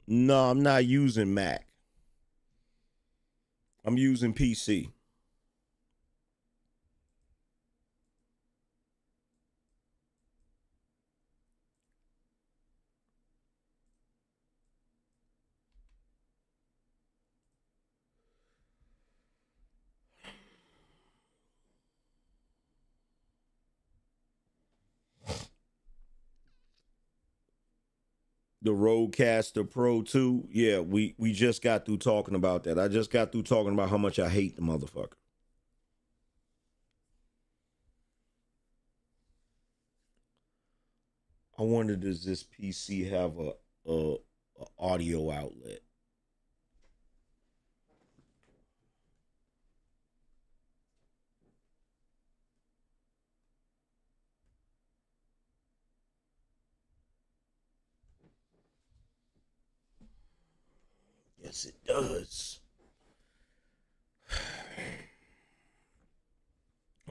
No, I'm not using Mac. I'm using PC. The Rodecaster Pro 2. Yeah, we just got through talking about that. I just got through talking about how much I hate the motherfucker. I wonder, does this PC have a audio outlet? Yes, it does.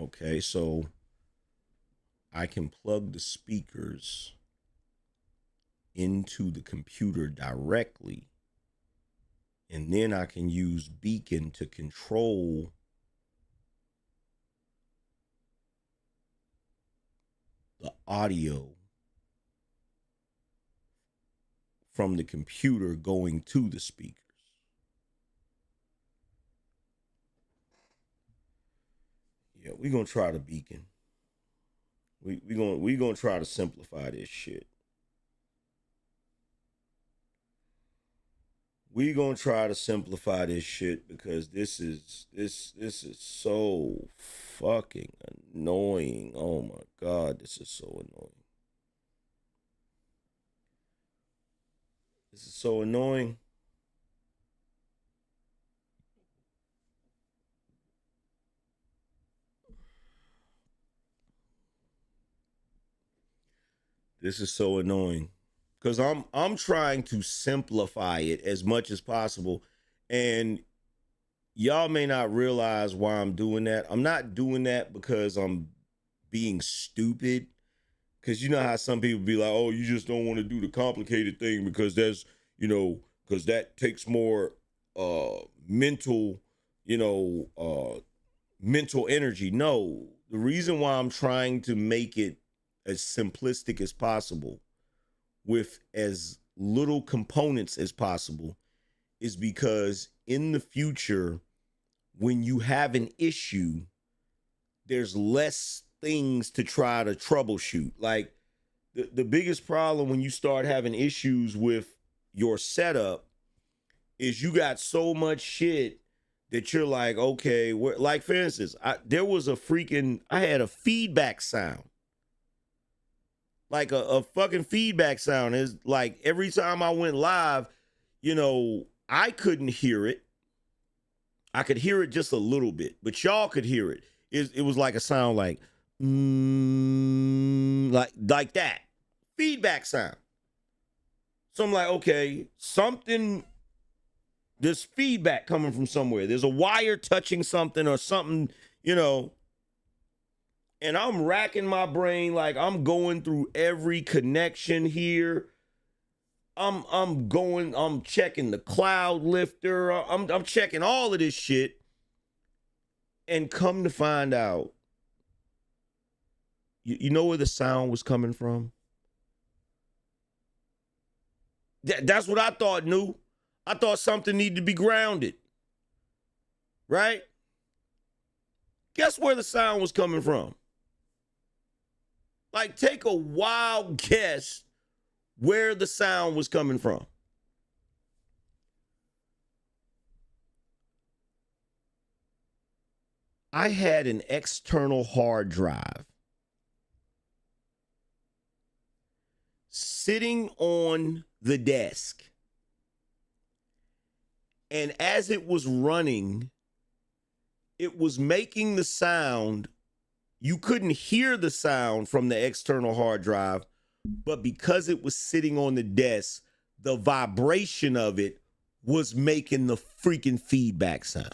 Okay, so I can plug the speakers into the computer directly, and then I can use Beacon to control the audio from the computer going to the speakers. Yeah, we're gonna try the Beacon. We're gonna try to simplify this shit. We're gonna try to simplify this shit because this is so fucking annoying. Oh my God, this is so annoying. This is so annoying. This is so annoying. Because I'm trying to simplify it as much as possible. And y'all may not realize why I'm doing that. I'm not doing that because I'm being stupid. Because you know how some people be like, oh, you just don't want to do the complicated thing because there's, because that takes more mental, mental energy. No, the reason why I'm trying to make it as simplistic as possible with as little components as possible is because in the future, when you have an issue, there's less things to try to troubleshoot. Like the biggest problem when you start having issues with your setup is you got so much shit that you're like, okay, like for instance, I had a feedback sound. Like a fucking feedback sound is like every time I went live, I couldn't hear it. I could hear it just a little bit, but y'all could hear it. It was like a sound like, like that. Feedback sound. So I'm like, okay, there's feedback coming from somewhere. There's a wire touching something or something, and I'm racking my brain like I'm going through every connection here. I'm checking the cloud lifter. I'm checking all of this shit. And come to find out, you know where the sound was coming from? That's what I thought, knew. I thought something needed to be grounded. Right? Guess where the sound was coming from? Like, take a wild guess where the sound was coming from. I had an external hard drive sitting on the desk. And as it was running, it was making the sound. You couldn't hear the sound from the external hard drive, but because it was sitting on the desk, the vibration of it was making the freaking feedback sound.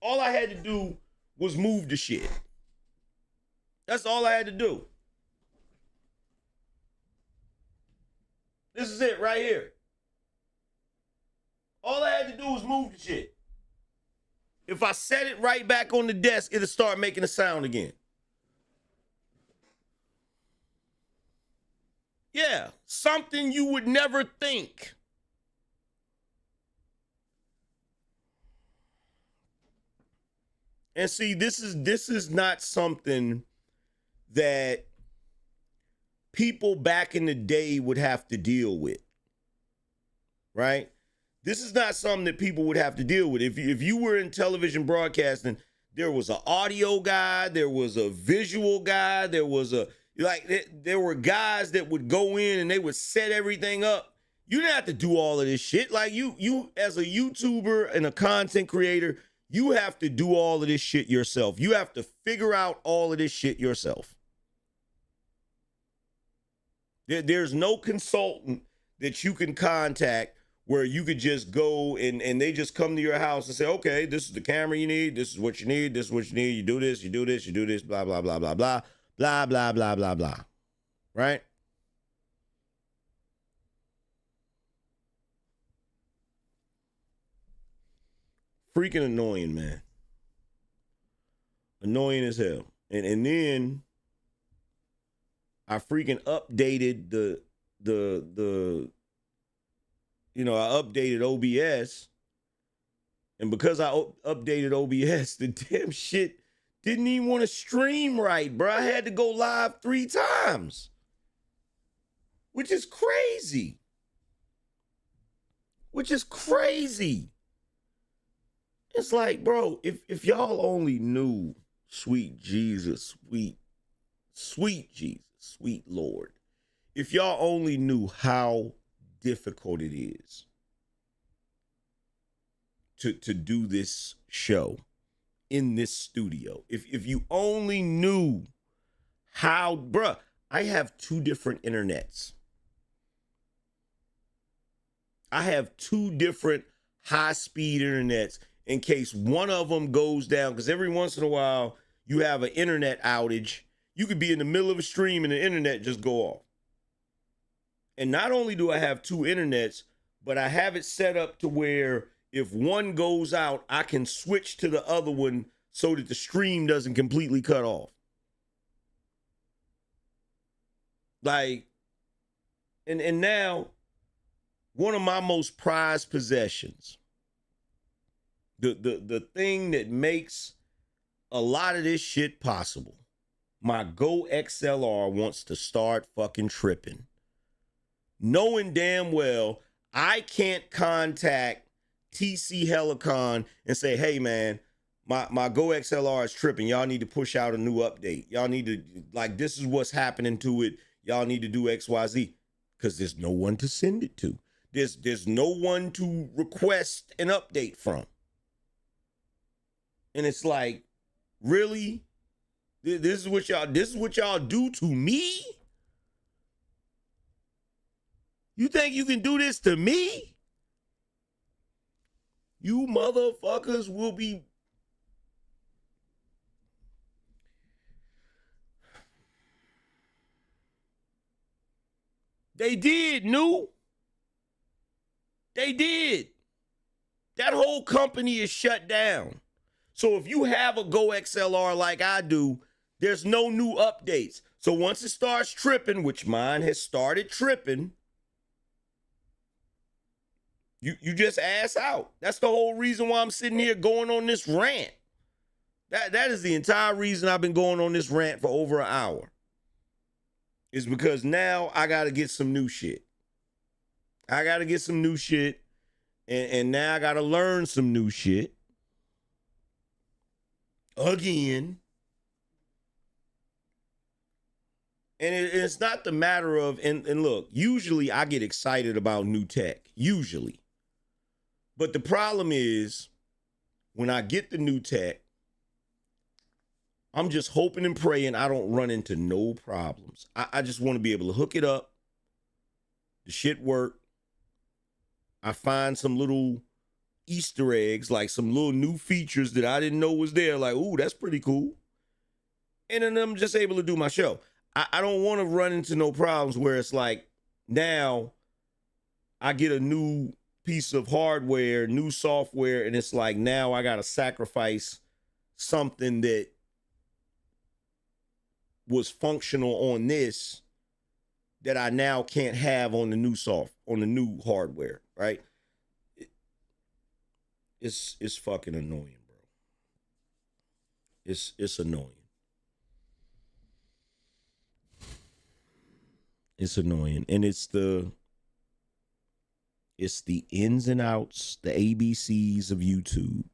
All I had to do was move the shit. That's all I had to do. This is it right here. All I had to do was move the shit. If I set it right back on the desk, it'll start making a sound again. Yeah, something you would never think. And see, this is not something that people back in the day would have to deal with, right? This is not something that people would have to deal with. If you were in television broadcasting, there was an audio guy, there was a visual guy, there were guys that would go in and they would set everything up. You didn't have to do all of this shit. Like you as a YouTuber and a content creator, you have to do all of this shit yourself. You have to figure out all of this shit yourself. There's no consultant that you can contact where you could just go and they just come to your house and say, okay, this is the camera you need. This is what you need. This is what you need. You do this, you do this, you do this, blah, blah, blah, blah, blah, blah, blah, blah, blah, blah. Right? Freaking annoying, man. Annoying as hell. And then I freaking updated I updated OBS. And because I updated OBS, the damn shit didn't even want to stream right, bro. I had to go live 3 times. Which is crazy. It's like, bro, if y'all only knew, sweet Jesus, sweet Jesus, sweet Lord, if y'all only knew how difficult it is to do this show in this studio, if you only knew how, bruh, I have 2 different internets. I have 2 different high-speed internets in case one of them goes down, because every once in a while you have an internet outage. You could be in the middle of a stream and the internet just go off. And not only do I have 2 internets, but I have it set up to where if one goes out, I can switch to the other one so that the stream doesn't completely cut off. Like, and now, one of my most prized possessions, the thing that makes a lot of this shit possible, my Go XLR wants to start fucking tripping. Knowing damn well I can't contact TC Helicon and say, hey man, my Go XLR is tripping. Y'all need to push out a new update. Y'all need to, like, this is what's happening to it. Y'all need to do XYZ. Because there's no one to send it to. There's no one to request an update from. And it's like, really? This is what y'all do to me? You think you can do this to me? You motherfuckers will be. They did, new. They did. That whole company is shut down. So if you have a Go XLR like I do, there's no new updates. So once it starts tripping, which mine has started tripping, you just ass out. That's the whole reason why I'm sitting here going on this rant. That is the entire reason I've been going on this rant for over an hour. Is because now I got to get some new shit. I got to get some new shit. And now I got to learn some new shit. Again. And it's not the matter of, and look, usually I get excited about new tech. Usually. But the problem is, when I get the new tech, I'm just hoping and praying I don't run into no problems. I just want to be able to hook it up. The shit work. I find some little Easter eggs, like some little new features that I didn't know was there. Like, ooh, that's pretty cool. And then I'm just able to do my show. I don't want to run into no problems where it's like, now I get a new piece of hardware, new software, and it's like, now I got to sacrifice something that was functional on this that I now can't have on the new on the new hardware, right? It's fucking annoying, bro. It's annoying. It's annoying. And it's the ins and outs, the ABCs of YouTube.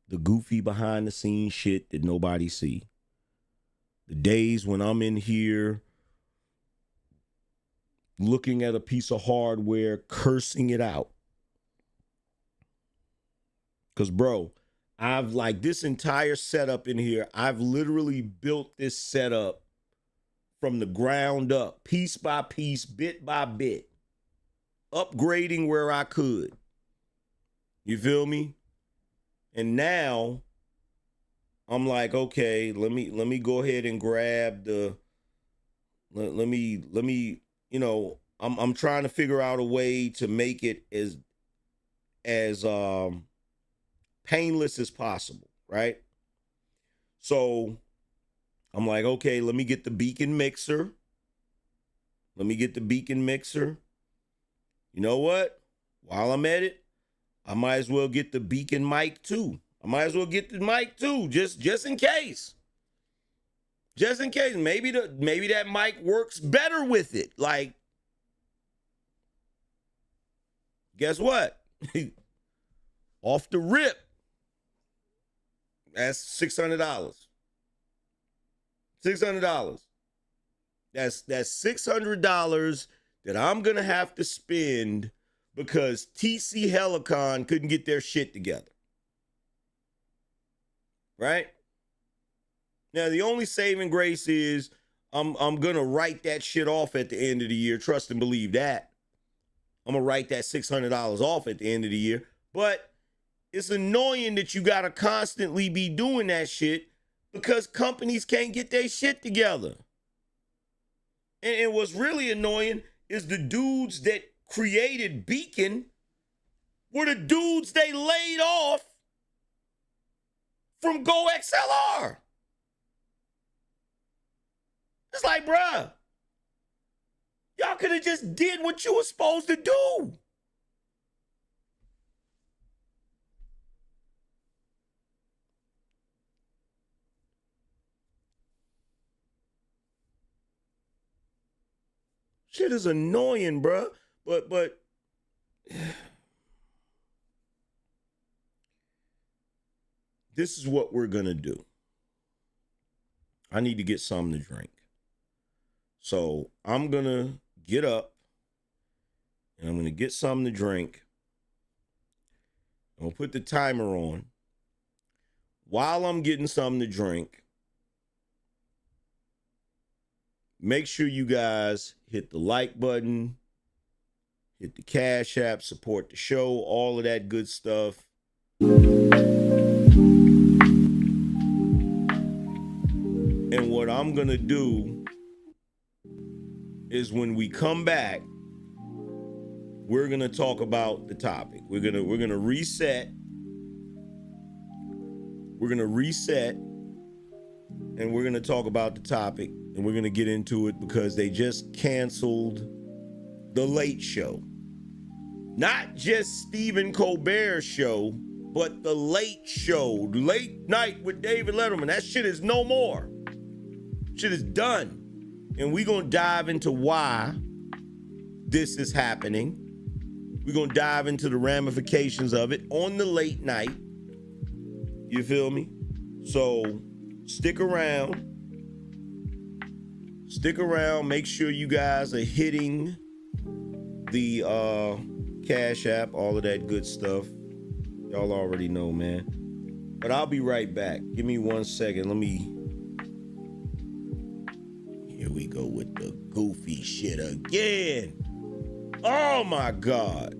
The goofy behind the scenes shit that nobody see. The days when I'm in here looking at a piece of hardware, cursing it out. Because, bro, I've like this entire setup in here, I've literally built this setup from the ground up, piece by piece, bit by bit, upgrading where I could. You feel me? And now I'm like, okay, let me go ahead and grab the, let me, you know, I'm trying to figure out a way to make it as painless as possible, right? So I'm like, okay, let me get the Beacon mixer. You know what? While I'm at it, I might as well get the Beacon mic too. Just in case. Just in case. Maybe that mic works better with it. Like, guess what? Off the rip. That's $600. $600. That's $600 that I'm gonna have to spend because TC Helicon couldn't get their shit together. Right? Now the only saving grace is I'm gonna write that shit off at the end of the year. Trust and believe that. I'm gonna write that $600 off at the end of the year. But it's annoying that you gotta constantly be doing that shit because companies can't get their shit together. And what's really annoying is the dudes that created Beacon were the dudes they laid off from Go XLR. It's like, bruh, y'all could have just did what you were supposed to do. Shit is annoying, bruh. But this is what we're gonna do. I need to get something to drink. So I'm gonna get up and I'm gonna get something to drink. I'm gonna put the timer on. While I'm getting something to drink, make sure you guys hit the like button, hit the Cash App, support the show, all of that good stuff. And what I'm gonna do is when we come back, we're gonna talk about the topic. We're gonna reset. We're gonna reset, and we're gonna talk about the topic, and we're gonna get into it because they just canceled The Late Show. Not just Stephen Colbert's show, but The Late Show, Late Night with David Letterman. That shit is no more. Shit is done. And we're gonna dive into why this is happening. We're gonna dive into the ramifications of it on the late night. You feel me? So stick around. Stick around. Make sure you guys are hitting the Cash App, all of that good stuff. Y'all already know, man. But I'll be right back. Give me 1 second. Here we go with the goofy shit again. Oh my God.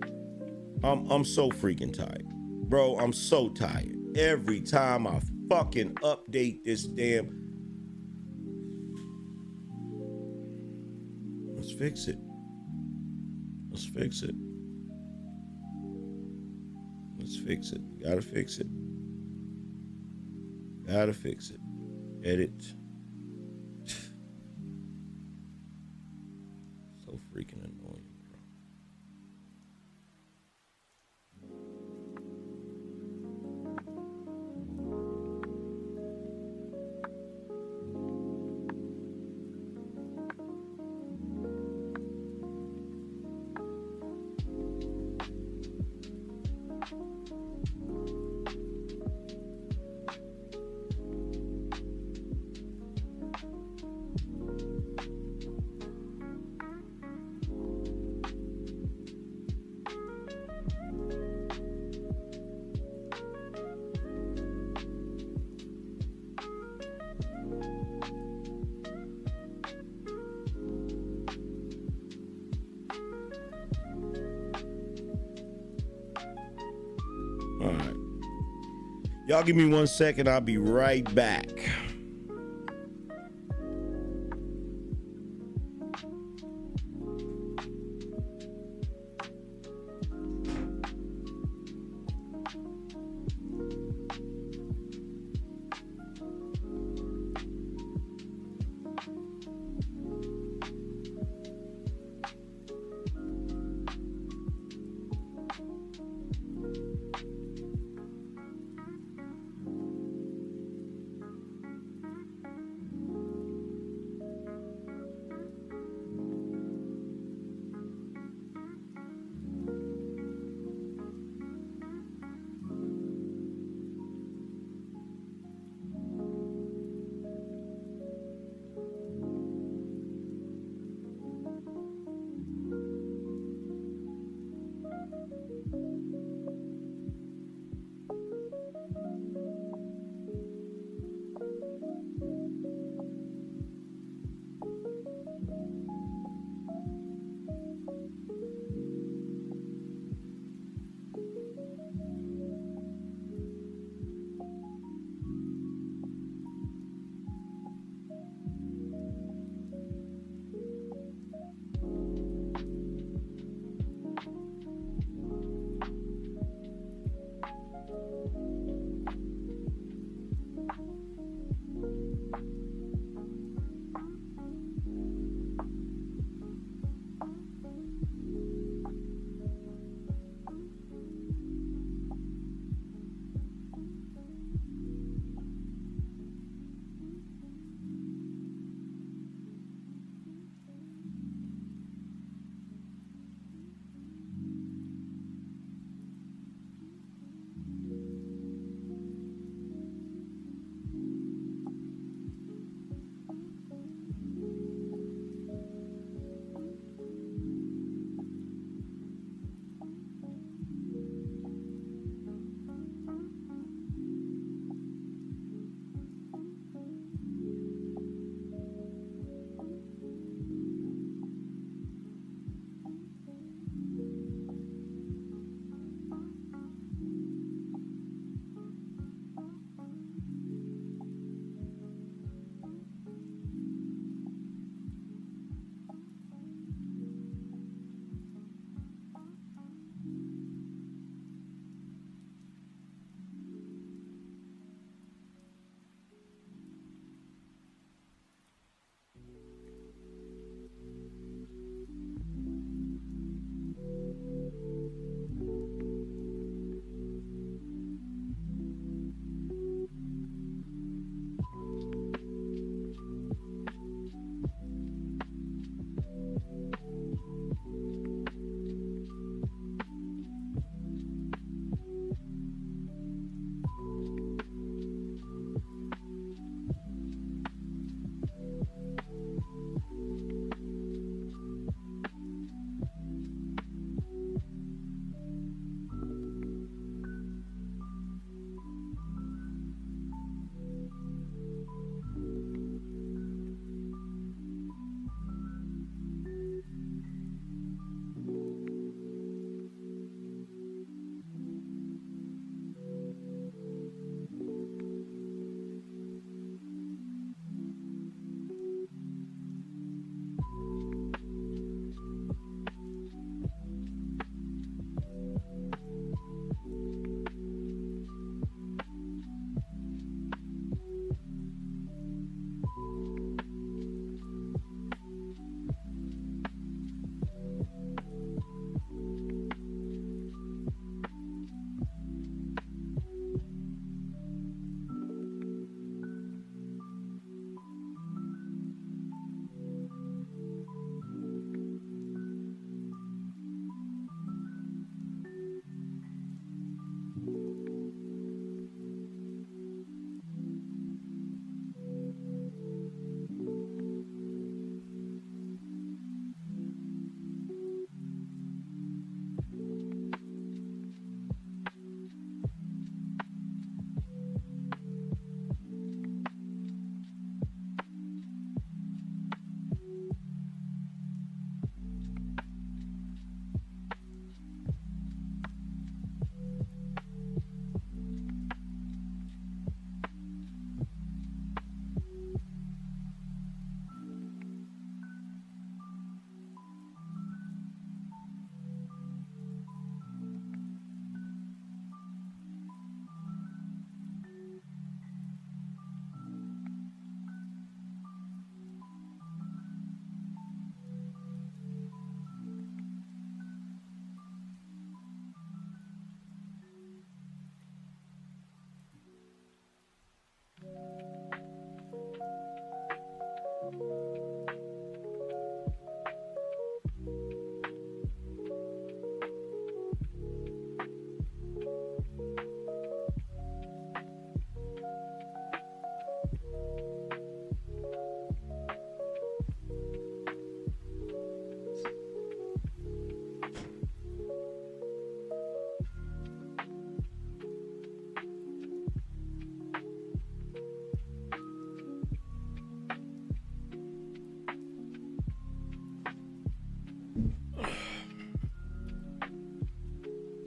I'm so freaking tired. Bro, I'm so tired. Every time I fucking update this damn... Let's fix it. Let's fix it. Let's fix it. Gotta fix it. Gotta fix it. Edit. So freaking annoying. All right. Y'all give me 1 second. I'll be right back.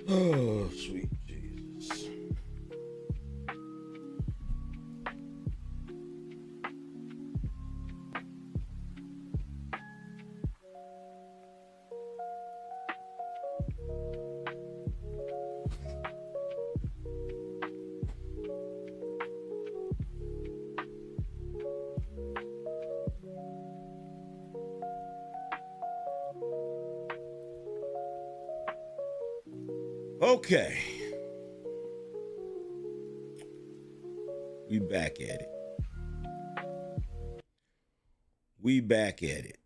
Oh, sweet Jesus. Okay. We back at it. We back at it.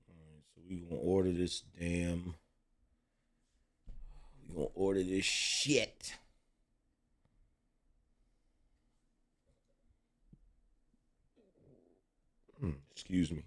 All right, so we gonna order this damn. We gonna order this shit. Excuse me.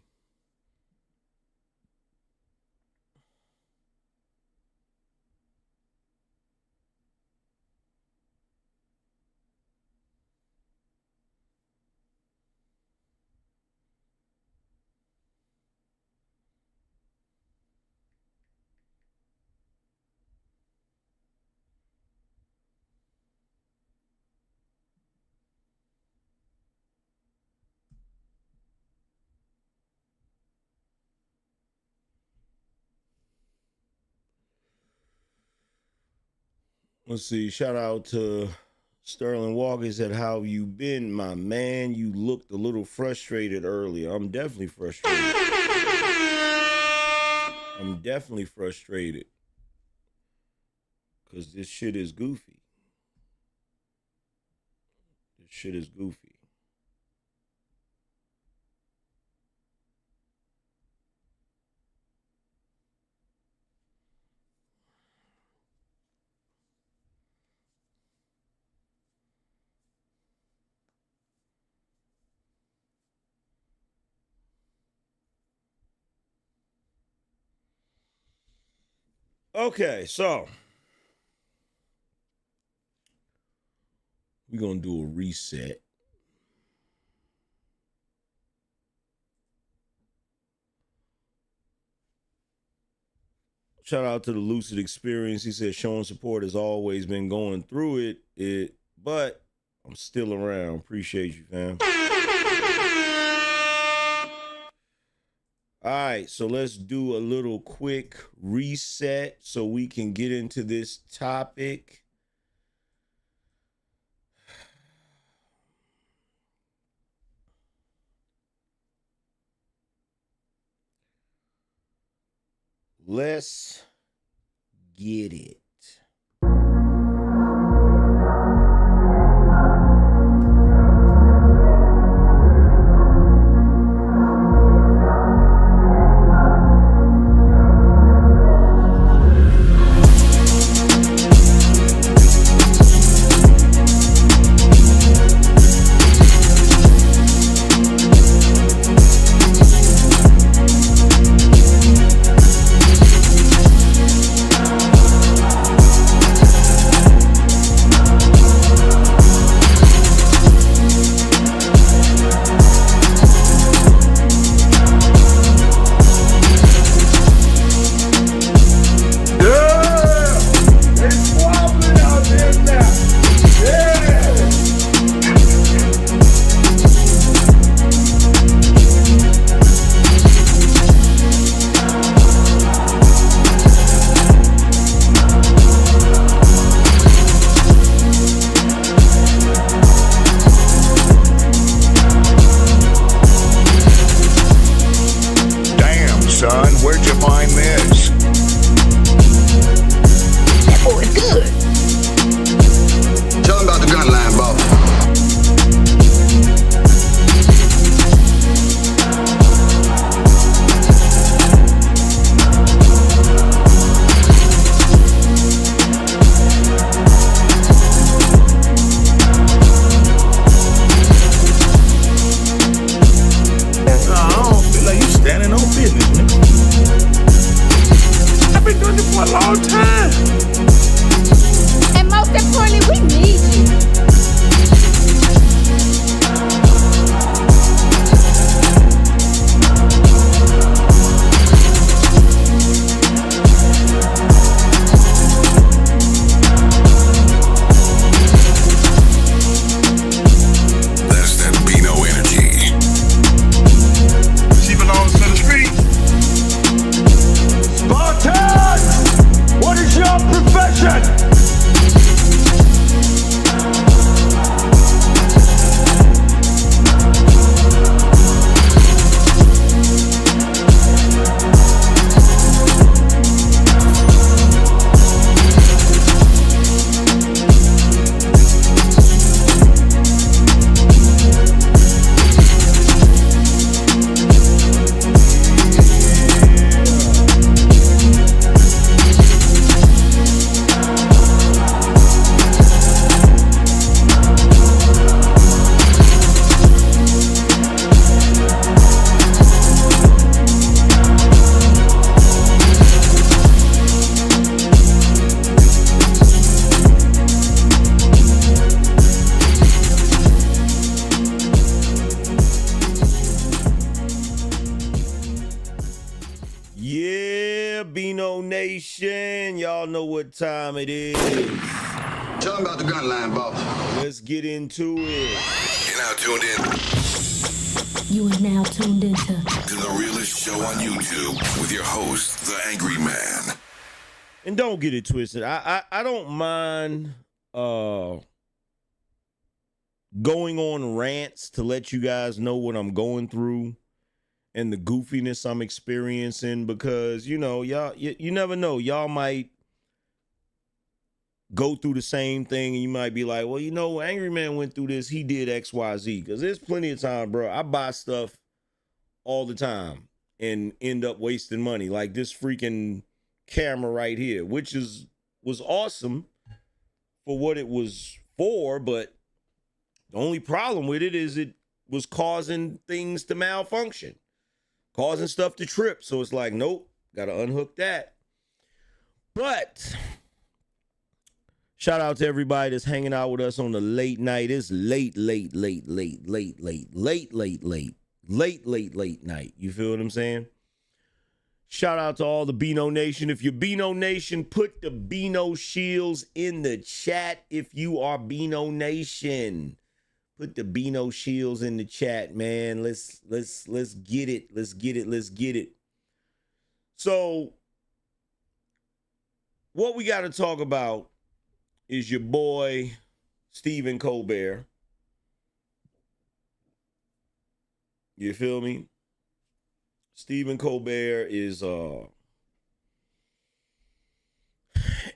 Let's see. Shout out to Sterling Walker. Said, "How you been, my man? You looked a little frustrated earlier." I'm definitely frustrated. I'm definitely frustrated because this shit is goofy. This shit is goofy. Okay, so we're going to do a reset. Shout out to the Lucid Experience. He said, showing support has always been going through it, but I'm still around. Appreciate you, fam. All right, so let's do a little quick reset so we can get into this topic. Let's get it. Yeah, BINO Nation. Y'all know what time it is. Tell them about the gun line, boss. Let's get into it. You're now tuned in. You are now tuned into to the realest show on YouTube with your host, the Angryman. And don't get it twisted. I don't mind going on rants to let you guys know what I'm going through and the goofiness I'm experiencing, because you never know, y'all might go through the same thing and you might be like, well, Angryman went through this, he did XYZ. Because there's plenty of time, bro, I buy stuff all the time and end up wasting money, like this freaking camera right here, which was awesome for what it was for, but the only problem with it is it was causing things to malfunction, causing stuff to trip. So it's like, nope, gotta unhook that. But shout out to everybody that's hanging out with us on the late night. It's late night. You feel what I'm saying? Shout out to all the BINO Nation. If you're BINO Nation, put the BINO shields in the chat. If you are BINO Nation, put the BINO shields in the chat, man. Let's get it. Let's get it. So what we got to talk about is your boy Stephen Colbert. You feel me? Stephen Colbert is an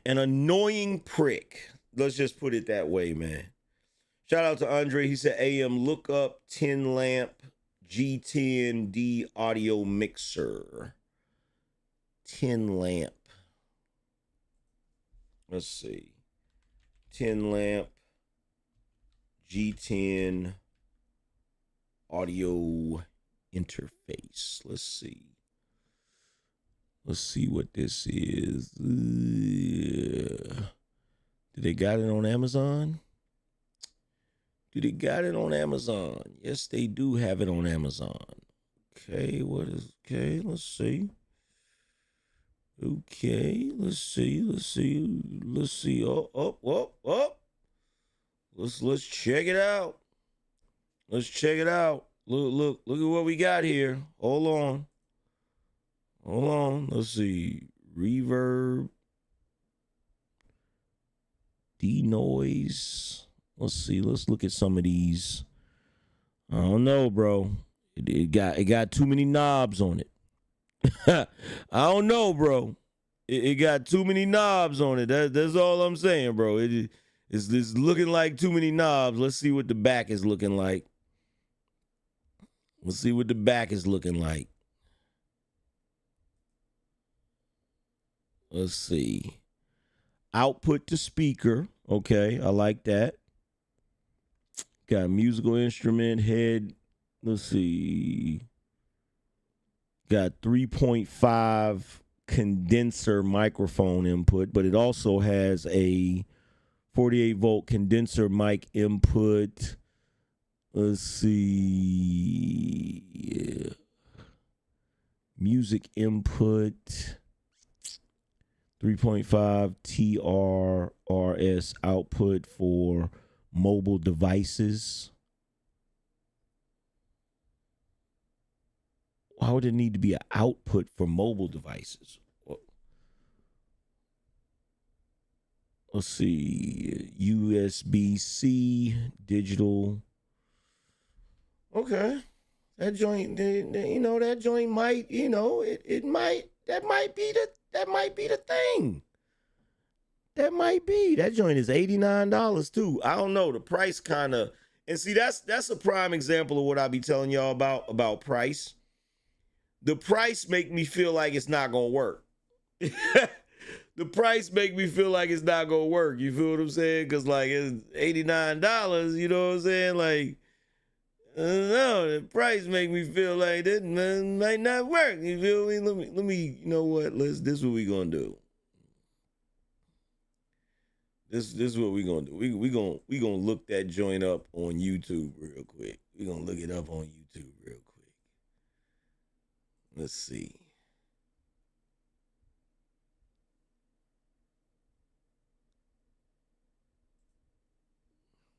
annoying prick. Let's just put it that way, man. Shout out to Andre. He said, AM, look up 10 lamp G10D audio mixer. 10 lamp. Let's see. 10 lamp G10 audio interface. Let's see what this is. Did they got it on Amazon? Yes, they do have it on Amazon. Okay, let's see. Okay, let's see. Oh. Let's check it out. Look at what we got here. Hold on. Let's see. Reverb. Denoise. Let's see. Let's look at some of these. I don't know, bro. It got too many knobs on it. I don't know, bro. It got too many knobs on it. That's all I'm saying, bro. It's looking like too many knobs. Let's see what the back is looking like. Let's see. Output to speaker. Okay, I like that. Got musical instrument head. Let's see. Got 3.5 condenser microphone input, but it also has a 48 volt condenser mic input. Let's see. Yeah. Music input. 3.5 TRRS output for mobile devices. Why would it need to be an output for mobile devices? Let's see. USB-C digital. Okay. That joint, that joint might, that might be the thing. That might be. That joint is $89 too. I don't know. The price kind of, and see, that's a prime example of what I be telling y'all about price. The price make me feel like it's not gonna work. The price make me feel like it's not gonna work. You feel what I'm saying? Because like it's $89. You know what I'm saying? Like, I don't know. The price make me feel like that might not work. You feel me? Let me. You know what? This is what we gonna do. This is what we gonna do. We gonna look that joint up on YouTube real quick. We gonna look it up on YouTube real quick. Let's see.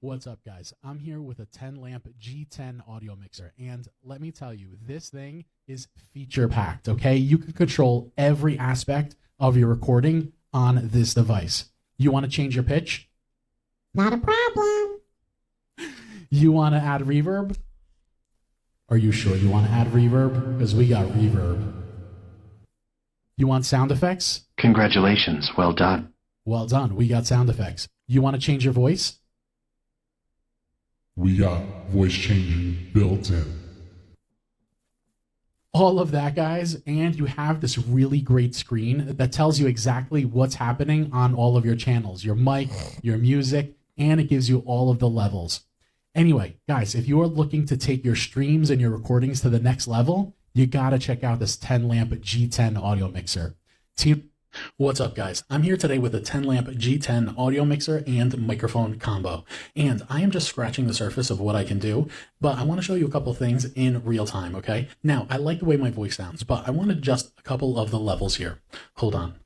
What's up, guys? I'm here with a 10 lamp G10 audio mixer, and let me tell you, this thing is feature packed, okay? You can control every aspect of your recording on this device. You want to change your pitch? Not a problem. You want to add reverb? Are you sure you want to add reverb? Because we got reverb. You want sound effects? Congratulations, well done. Well done, we got sound effects. You want to change your voice? We got voice changing built in. All of that, guys, and you have this really great screen that tells you exactly what's happening on all of your channels, your mic, your music, and it gives you all of the levels. Anyway, guys, if you are looking to take your streams and your recordings to the next level, you gotta check out this 10 lamp G10 audio mixer. What's up, guys? I'm here today with a 10 lamp G10 audio mixer and microphone combo, and I am just scratching the surface of what I can do, but I want to show you a couple things in real time, okay? Now, I like the way my voice sounds, but I want to adjust a couple of the levels here. Hold on.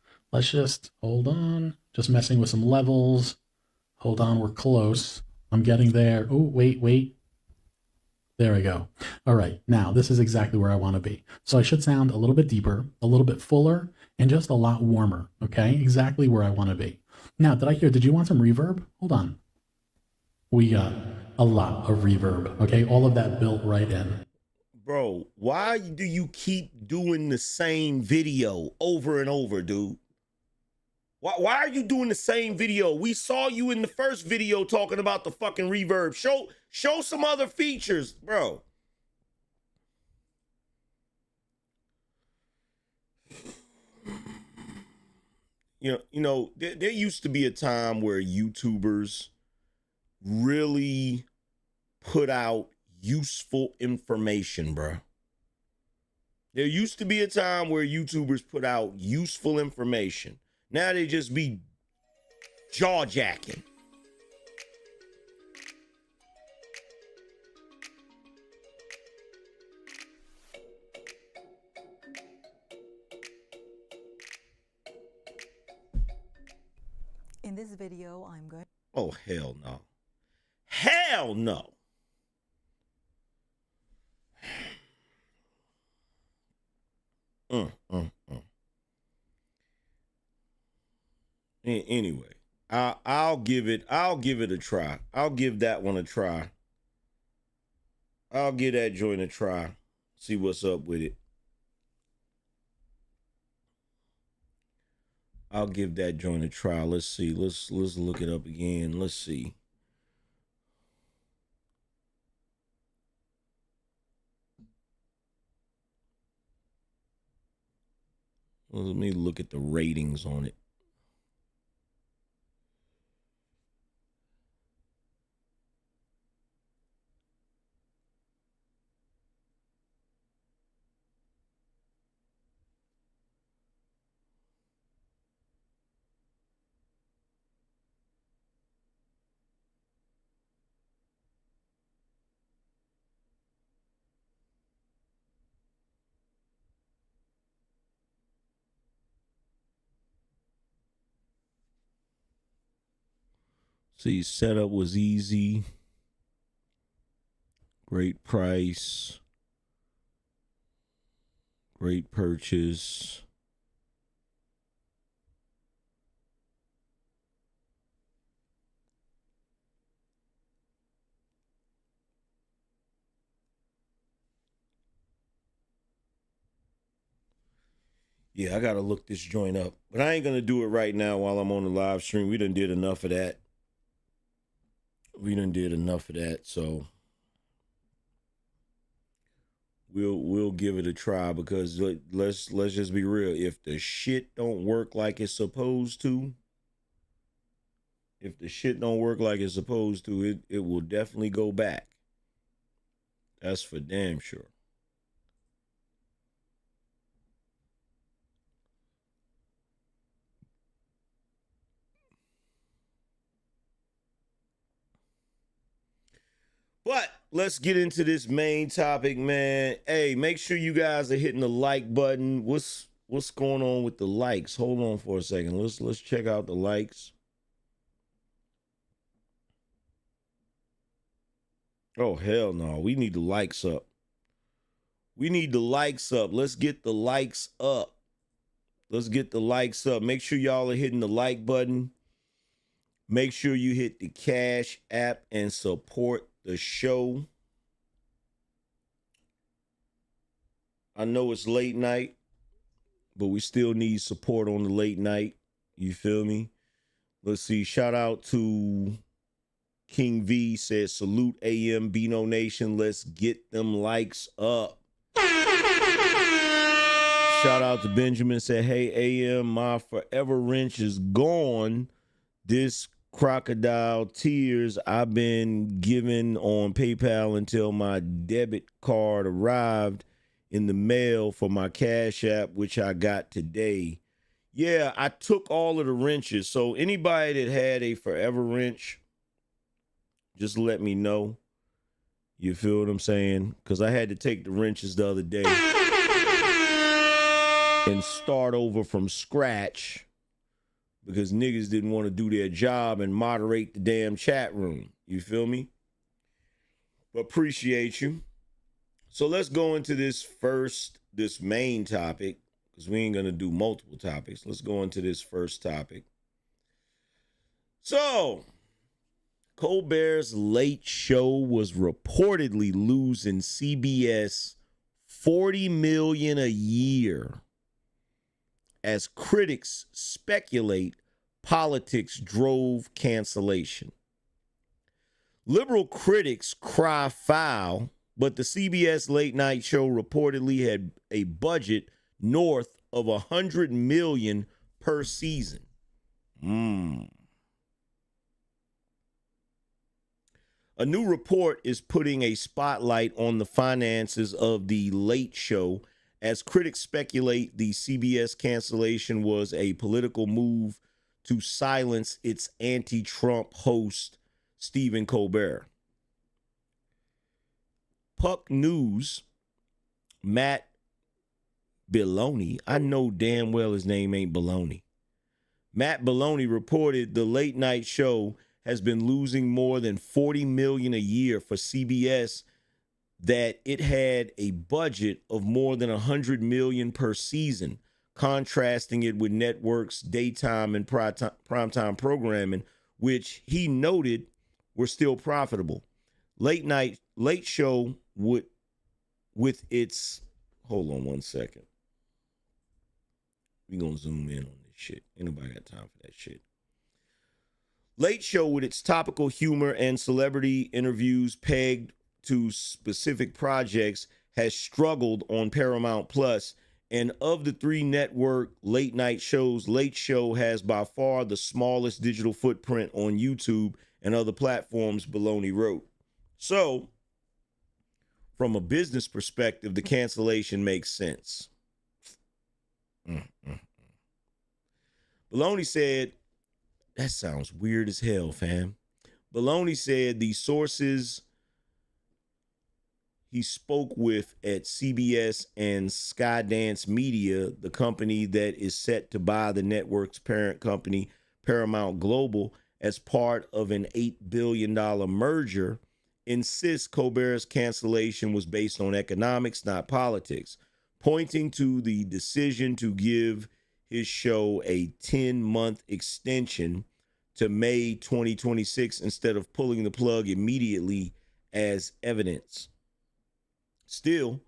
Hold on. Just messing with some levels. Hold on, we're close. I'm getting there. Oh, wait. There we go. All right, now this is exactly where I want to be. So I should sound a little bit deeper, a little bit fuller, and just a lot warmer, okay? Exactly where I want to be. Now, did you want some reverb? Hold on. We got a lot of reverb, okay? All of that built right in. Bro, why do you keep doing the same video over and over, dude? Why are you doing the same video? We saw you in the first video talking about the fucking reverb. Show some other features, bro. There used to be a time where YouTubers really put out useful information, bro. There used to be a time where YouTubers put out useful information. Now they just be jaw-jacking. In this video, I'm going... Oh, hell no. Hell no. Anyway, I'll give it a try. I'll give that one a try. I'll give that joint a try. See what's up with it. I'll give that joint a try. Let's see. Let's look it up again. Let's see. Let me look at the ratings on it. See, setup was easy. Great price. Great purchase. Yeah, I gotta look this joint up. But I ain't gonna do it right now while I'm on the live stream. We done did enough of that. So we'll give it a try, because let's just be real. If the shit don't work like it's supposed to, it will definitely go back. That's for damn sure. But let's get into this main topic, man. Hey, make sure you guys are hitting the like button. What's going on with the likes? Hold on for a second. Let's check out the likes. Oh, hell no. We need the likes up. We need the likes up. Let's get the likes up. Let's get the likes up. Make sure y'all are hitting the like button. Make sure you hit the Cash App and support the show. I know it's late night, but we still need support on the late night. You feel me? Let's see. Shout out to King V, said salute AM BINO Nation. Let's get them likes up. Shout out to Benjamin, said, hey AM, my forever wrench is gone. This crocodile tears I've been given on PayPal until my debit card arrived in the mail for my Cash App, which I got today. Yeah, I took all of the wrenches. So anybody that had a forever wrench, just let me know. You feel what I'm saying? Because I had to take the wrenches the other day and start over from scratch because niggas didn't want to do their job and moderate the damn chat room. You feel me? But appreciate you. So let's go into this main topic, because we ain't going to do multiple topics. Let's go into this first topic. So, Colbert's Late Show was reportedly losing CBS $40 million a year as critics speculate politics drove cancellation. Liberal critics cry foul, but the CBS late night show reportedly had a budget north of $100 million per season. A new report is putting a spotlight on the finances of the Late Show as critics speculate the CBS cancellation was a political move to silence its anti-Trump host, Stephen Colbert. Puck News, Matt Belloni, I know damn well his name ain't Belloni. Matt Belloni reported the late night show has been losing more than $40 million a year for CBS, that it had a budget of more than $100 million per season, contrasting it with networks' daytime and primetime programming, which he noted were still profitable. Late show with its, hold on one second. We're going to zoom in on this shit. Ain't nobody got time for that shit. Late Show with its topical humor and celebrity interviews pegged to specific projects has struggled on Paramount Plus, and of the three network late night shows, Late Show has by far the smallest digital footprint on YouTube and other platforms, Belloni wrote. So, from a business perspective, the cancellation makes sense. Belloni said, that sounds weird as hell, fam. Belloni said the sources he spoke with at CBS and Skydance Media, the company that is set to buy the network's parent company, Paramount Global, as part of an $8 billion merger, insists Colbert's cancellation was based on economics, not politics, pointing to the decision to give his show a 10-month extension to May 2026 instead of pulling the plug immediately as evidence. Still,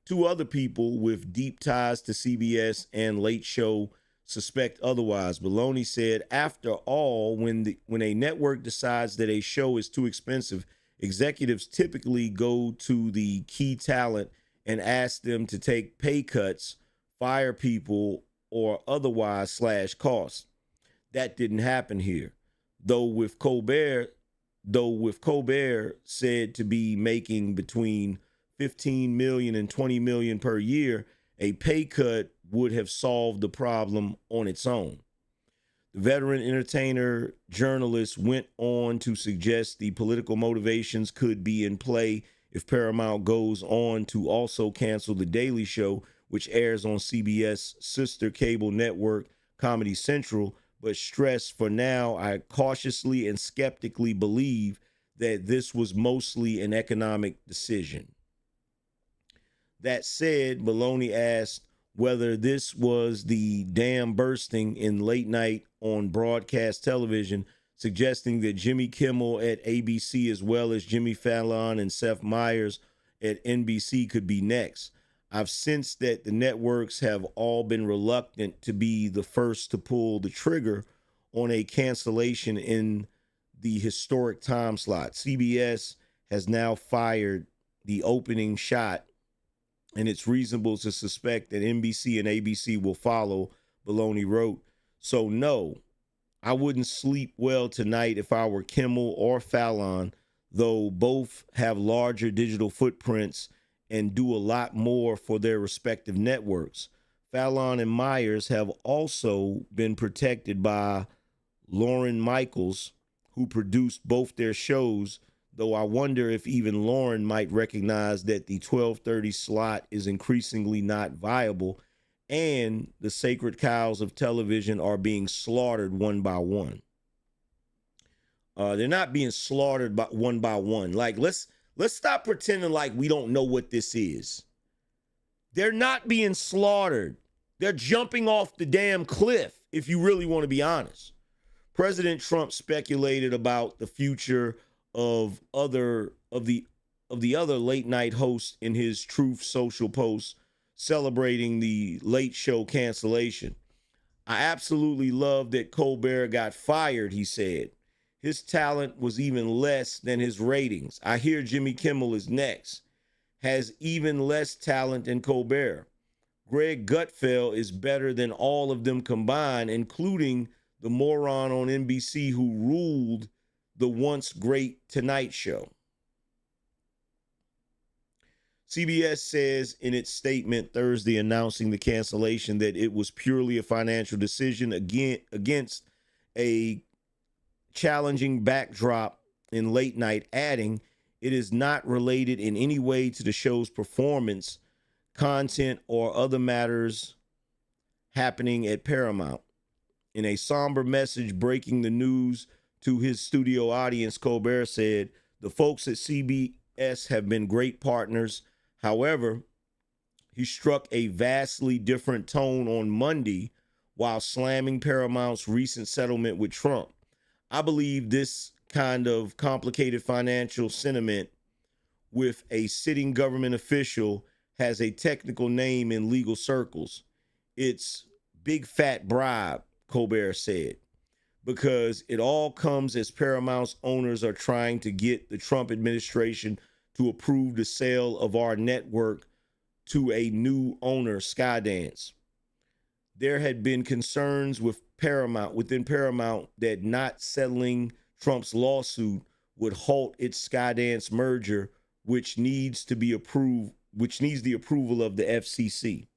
two other people with deep ties to CBS and Late Show suspect otherwise. Belloni said, after all, when a network decides that a show is too expensive, executives typically go to the key talent and ask them to take pay cuts, fire people, or otherwise slash costs. That didn't happen here. Though with Colbert said to be making between $15 million and $20 million per year, a pay cut would have solved the problem on its own. The veteran entertainer journalist went on to suggest the political motivations could be in play if Paramount goes on to also cancel The Daily Show, which airs on CBS' sister cable network, Comedy Central, but stressed, for now, I cautiously and skeptically believe that this was mostly an economic decision. That said, Maloney asked whether this was the dam bursting in late night on broadcast television, suggesting that Jimmy Kimmel at ABC as well as Jimmy Fallon and Seth Meyers at NBC could be next. I've sensed that the networks have all been reluctant to be the first to pull the trigger on a cancellation in the historic time slot. CBS has now fired the opening shot, and it's reasonable to suspect that NBC and ABC will follow, Maloney wrote. So no, I wouldn't sleep well tonight if I were Kimmel or Fallon, though both have larger digital footprints and do a lot more for their respective networks. Fallon and Myers have also been protected by Lauren Michaels, who produced both their shows, though I wonder if even Lauren might recognize that the 12:30 slot is increasingly not viable and the sacred cows of television are being slaughtered one by one. They're not being slaughtered by one. Like, let's stop pretending like we don't know what this is. They're not being slaughtered. They're jumping off the damn cliff, if you really want to be honest. President Trump speculated about the future of the other late night hosts in his Truth Social post celebrating the Late Show cancellation. I absolutely love that Colbert got fired, he said. His talent was even less than his ratings. I hear Jimmy Kimmel is next. Has even less talent than Colbert. Greg Gutfeld is better than all of them combined, including the moron on NBC who ruled the once great Tonight Show. CBS says in its statement Thursday announcing the cancellation that it was purely a financial decision against a challenging backdrop in late night, adding it is not related in any way to the show's performance, content, or other matters happening at Paramount. In a somber message breaking the news to his studio audience, Colbert said, the folks at CBS have been great partners. However, he struck a vastly different tone on Monday while slamming Paramount's recent settlement with Trump. I believe this kind of complicated financial sentiment with a sitting government official has a technical name in legal circles. It's big fat bribe, Colbert said, because it all comes as Paramount's owners are trying to get the Trump administration to approve the sale of our network to a new owner, Skydance. There had been concerns within Paramount that not settling Trump's lawsuit would halt its Skydance merger, which needs the approval of the FCC.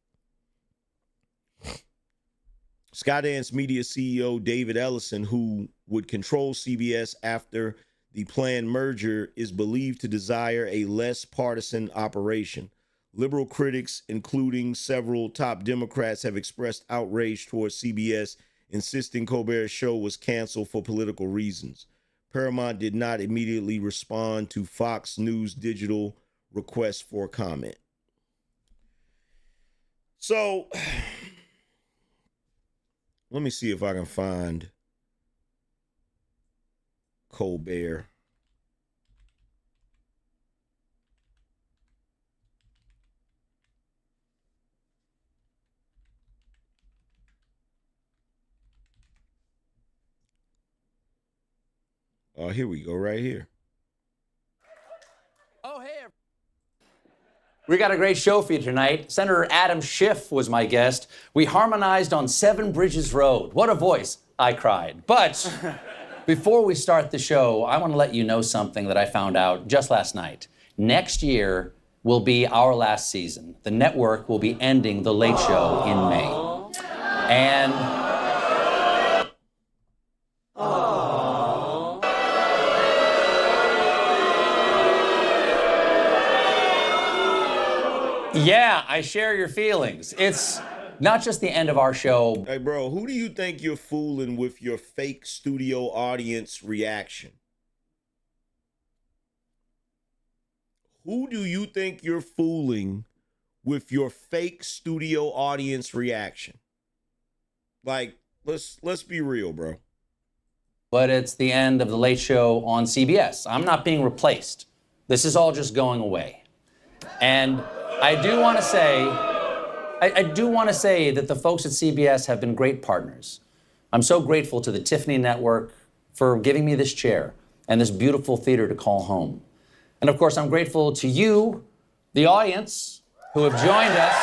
Skydance Media CEO David Ellison, who would control CBS after the planned merger, is believed to desire a less partisan operation. Liberal critics, including several top Democrats, have expressed outrage towards CBS, insisting Colbert's show was canceled for political reasons. Paramount did not immediately respond to Fox News Digital request for comment. So, let me see if I can find Colbert. Oh, here we go, right here. Oh, hey. We got a great show for you tonight. Senator Adam Schiff was my guest. We harmonized on 7 Bridges Road. What a voice, I cried. But before we start the show, I want to let you know something that I found out just last night. Next year will be our last season. The network will be ending The Late Show in May. And yeah, I share your feelings. It's not just the end of our show. Hey, bro, who do you think you're fooling with your fake studio audience reaction? who do you think you're fooling with your fake studio audience reaction? Like, let's be real, bro. But it's the end of the Late Show on CBS. I'm not being replaced. This is all just going away. And I do want to say, that the folks at CBS have been great partners. I'm so grateful to the Tiffany Network for giving me this chair and this beautiful theater to call home. And of course, I'm grateful to you, the audience, who have joined us.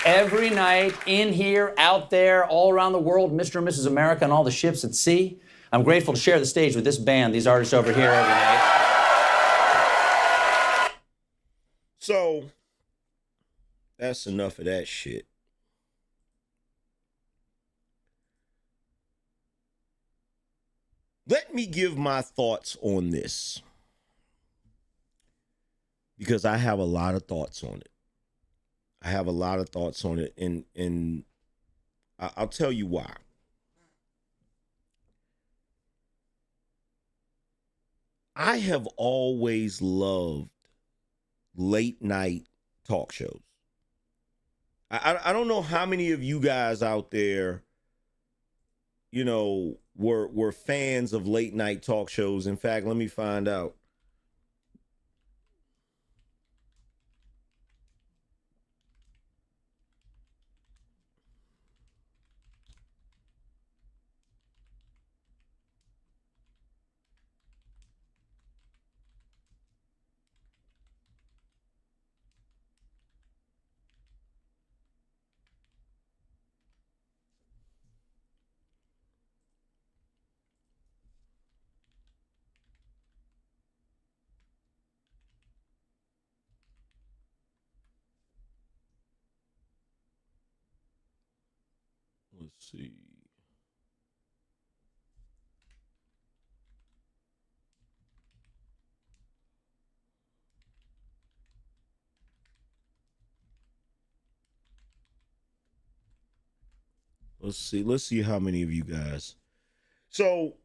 Every night, in here, out there, all around the world, Mr. and Mrs. America and all the ships at sea. I'm grateful to share the stage with this band, these artists over here every night. So, that's enough of that shit. Let me give my thoughts on this, because I have a lot of thoughts on it. And I'll tell you why. I have always loved late night talk shows. I don't know how many of you guys out there, you know, were fans of late night talk shows. In fact, let me find out. Let's see. Let's see how many of you guys. So,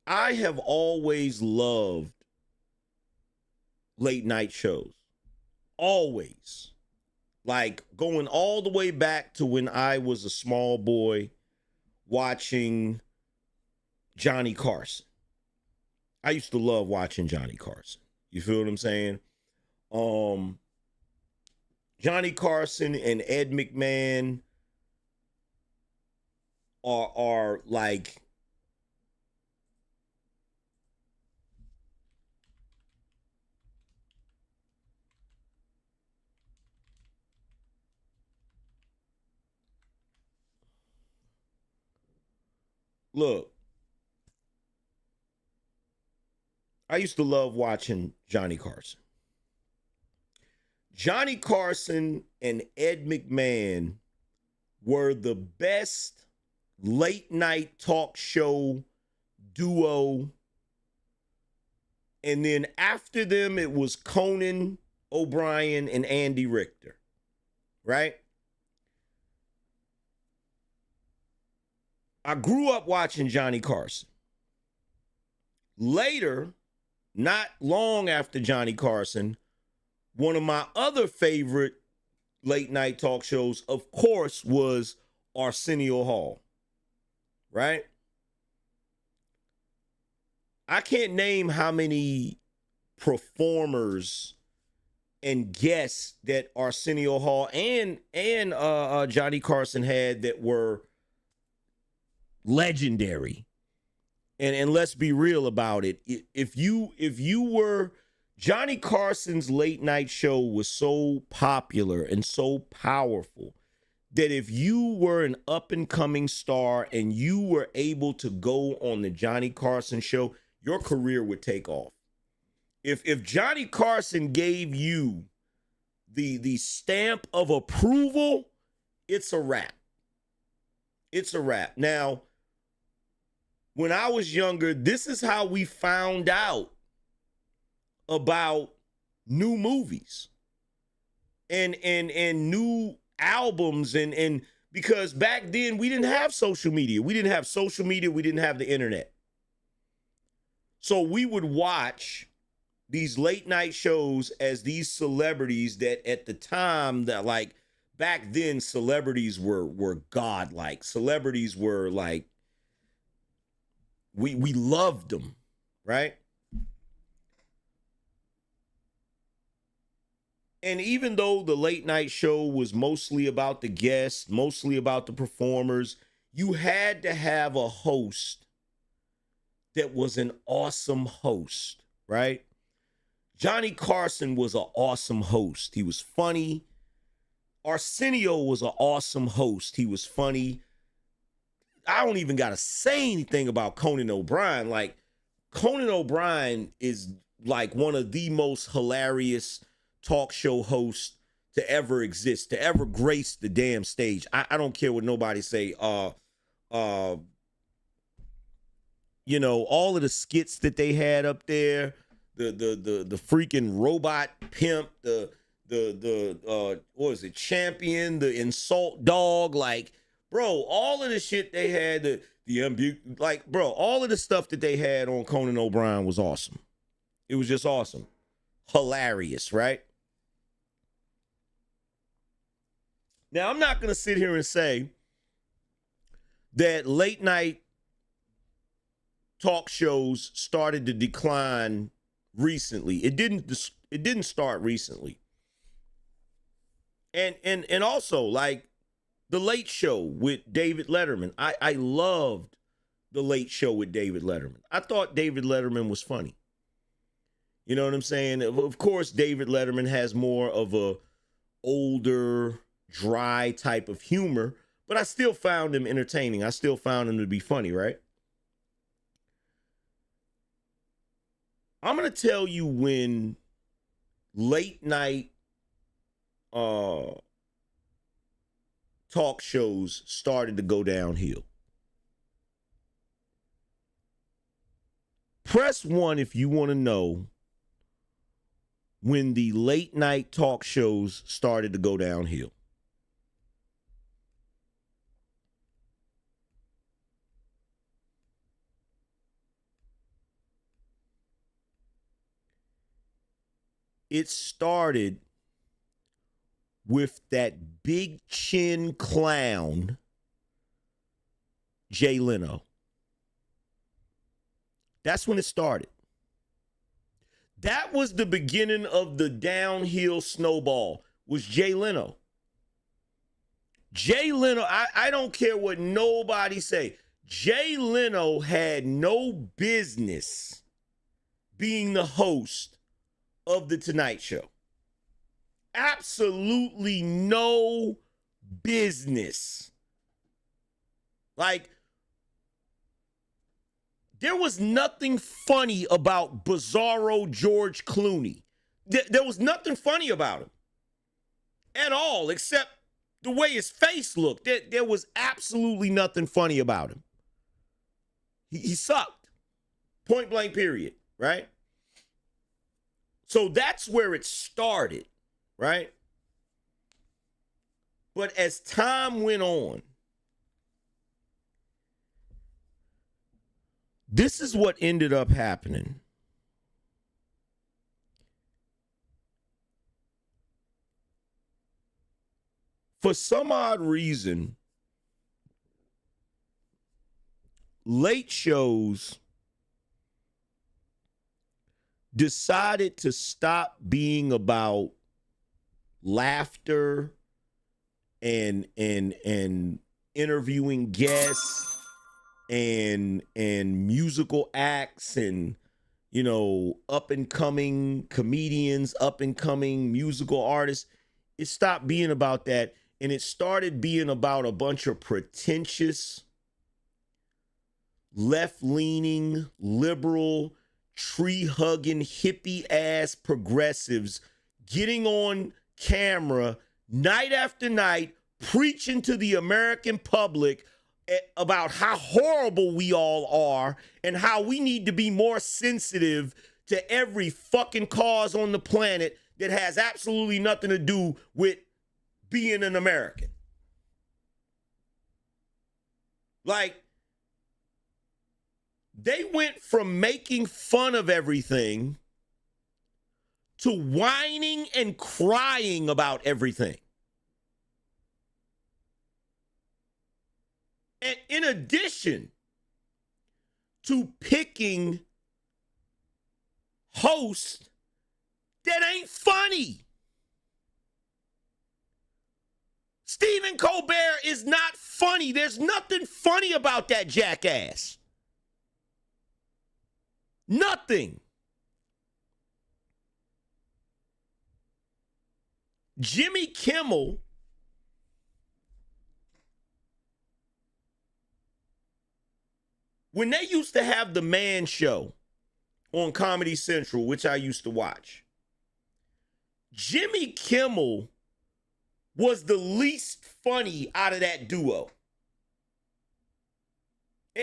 I have always loved late night shows. Always. Like, going all the way back to when I was a small boy watching Johnny Carson. I used to love watching Johnny Carson. You feel what I'm saying? Johnny Carson and Ed McMahon are like, look, I used to love watching Johnny Carson. Johnny Carson and Ed McMahon were the best late night talk show duo. And then after them, it was Conan O'Brien and Andy Richter, right? I grew up watching Johnny Carson. Later, not long after Johnny Carson, one of my other favorite late night talk shows, of course, was Arsenio Hall, right? I can't name how many performers and guests that Arsenio Hall and Johnny Carson had that were legendary. And let's be real about it. If you were, Johnny Carson's late night show was so popular and so powerful that if you were an up and coming star and you were able to go on the Johnny Carson show, your career would take off. If Johnny Carson gave you the stamp of approval, it's a wrap. It's a wrap. Now, when I was younger, this is how we found out about new movies and new albums and Because back then we didn't have social media. We didn't have social media. We didn't have the internet. So we would watch these late night shows as these celebrities that at the time that like back then celebrities were godlike. Celebrities were like, we loved them, right? And even though the late night show was mostly about the guests, mostly about the performers, you had to have a host that was an awesome host, right? Johnny Carson was an awesome host. He was funny. Arsenio was an awesome host. He was funny. I don't even got to say anything about Conan O'Brien. Like, Conan O'Brien is like one of the most hilarious talk show hosts to ever exist, to ever grace the damn stage. I don't care what nobody say. You know, all of the skits that they had up there, the freaking robot pimp, the what was it, champion, the insult dog, like, bro, all of the shit they had, like, bro, all of the stuff that they had on Conan O'Brien was awesome. It was just awesome. Hilarious, right? Now, I'm not going to sit here and say that late night talk shows started to decline recently. It didn't start recently. And also, like, the Late Show with David Letterman. I loved the Late Show with David Letterman. I thought David Letterman was funny. You know what I'm saying? Of course, David Letterman has more of a older, dry type of humor, but I still found him entertaining. I still found him to be funny, right? I'm going to tell you when late night talk shows started to go downhill. Press 1 if you want to know when the late night talk shows started to go downhill. It started with that big chin clown, Jay Leno. That's when it started. That was the beginning of the downhill snowball, was Jay Leno. Jay Leno, I don't care what nobody say. Jay Leno had no business being the host of The Tonight Show. Absolutely no business. Like, there was nothing funny about Bizarro George Clooney. There was nothing funny about him at all, except the way his face looked. There was absolutely nothing funny about him. He sucked. Point blank, period, right? So that's where it started, right? But as time went on, this is what ended up happening. For some odd reason, late shows decided to stop being about laughter and interviewing guests and musical acts and, you know, up and coming comedians, up and coming musical artists. It stopped being about that, and it started being about a bunch of pretentious, left-leaning, liberal, tree-hugging, hippie-ass progressives getting on camera night after night, preaching to the American public about how horrible we all are and how we need to be more sensitive to every fucking cause on the planet that has absolutely nothing to do with being an American. Like, they went from making fun of everything to whining and crying about everything. And in addition to picking hosts that ain't funny. Stephen Colbert is not funny. There's nothing funny about that jackass. Nothing. Jimmy Kimmel when they used to have the Man Show on Comedy Central, which I used to watch, Jimmy Kimmel was the least funny out of that duo.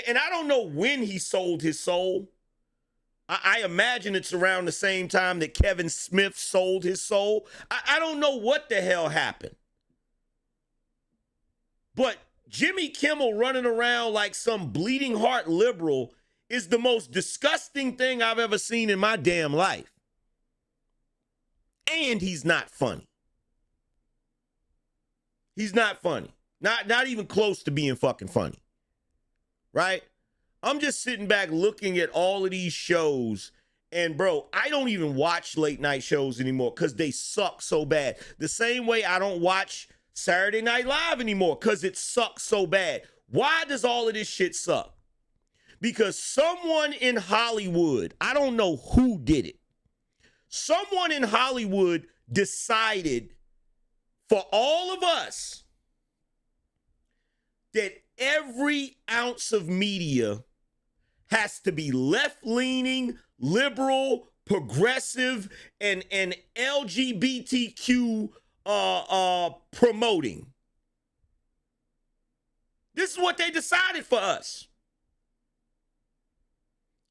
And I don't know when he sold his soul. I imagine it's around the same time that Kevin Smith sold his soul. I don't know what the hell happened. But Jimmy Kimmel running around like some bleeding heart liberal is the most disgusting thing I've ever seen in my damn life. And he's not funny. He's not funny. Not even close to being fucking funny. Right? I'm just sitting back looking at all of these shows, and bro, I don't even watch late night shows anymore because they suck so bad. The same way I don't watch Saturday Night Live anymore because it sucks so bad. Why does all of this shit suck? Because someone in Hollywood, I don't know who did it, someone in Hollywood decided for all of us that every ounce of media has to be left-leaning, liberal, progressive, and LGBTQ promoting. This is what they decided for us.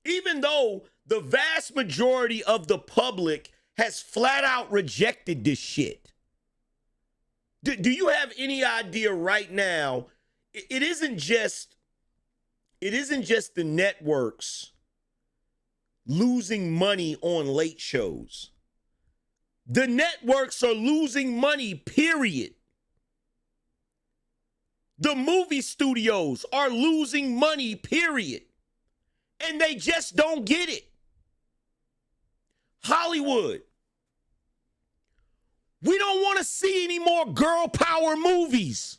Even though the vast majority of the public has flat out rejected this shit. Do you have any idea right now? It isn't just the networks losing money on late shows. The networks are losing money, period. The movie studios are losing money, period. And they just don't get it. Hollywood. We don't want to see any more girl power movies.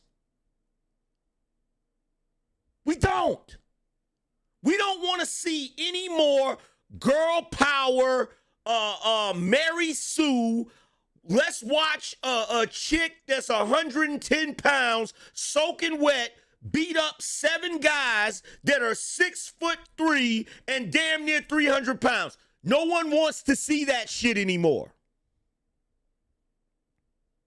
We don't. We don't want to see any more girl power, Mary Sue. Let's watch a chick that's 110 pounds, soaking wet, beat up 7 guys that are 6'3" and damn near 300 pounds. No one wants to see that shit anymore.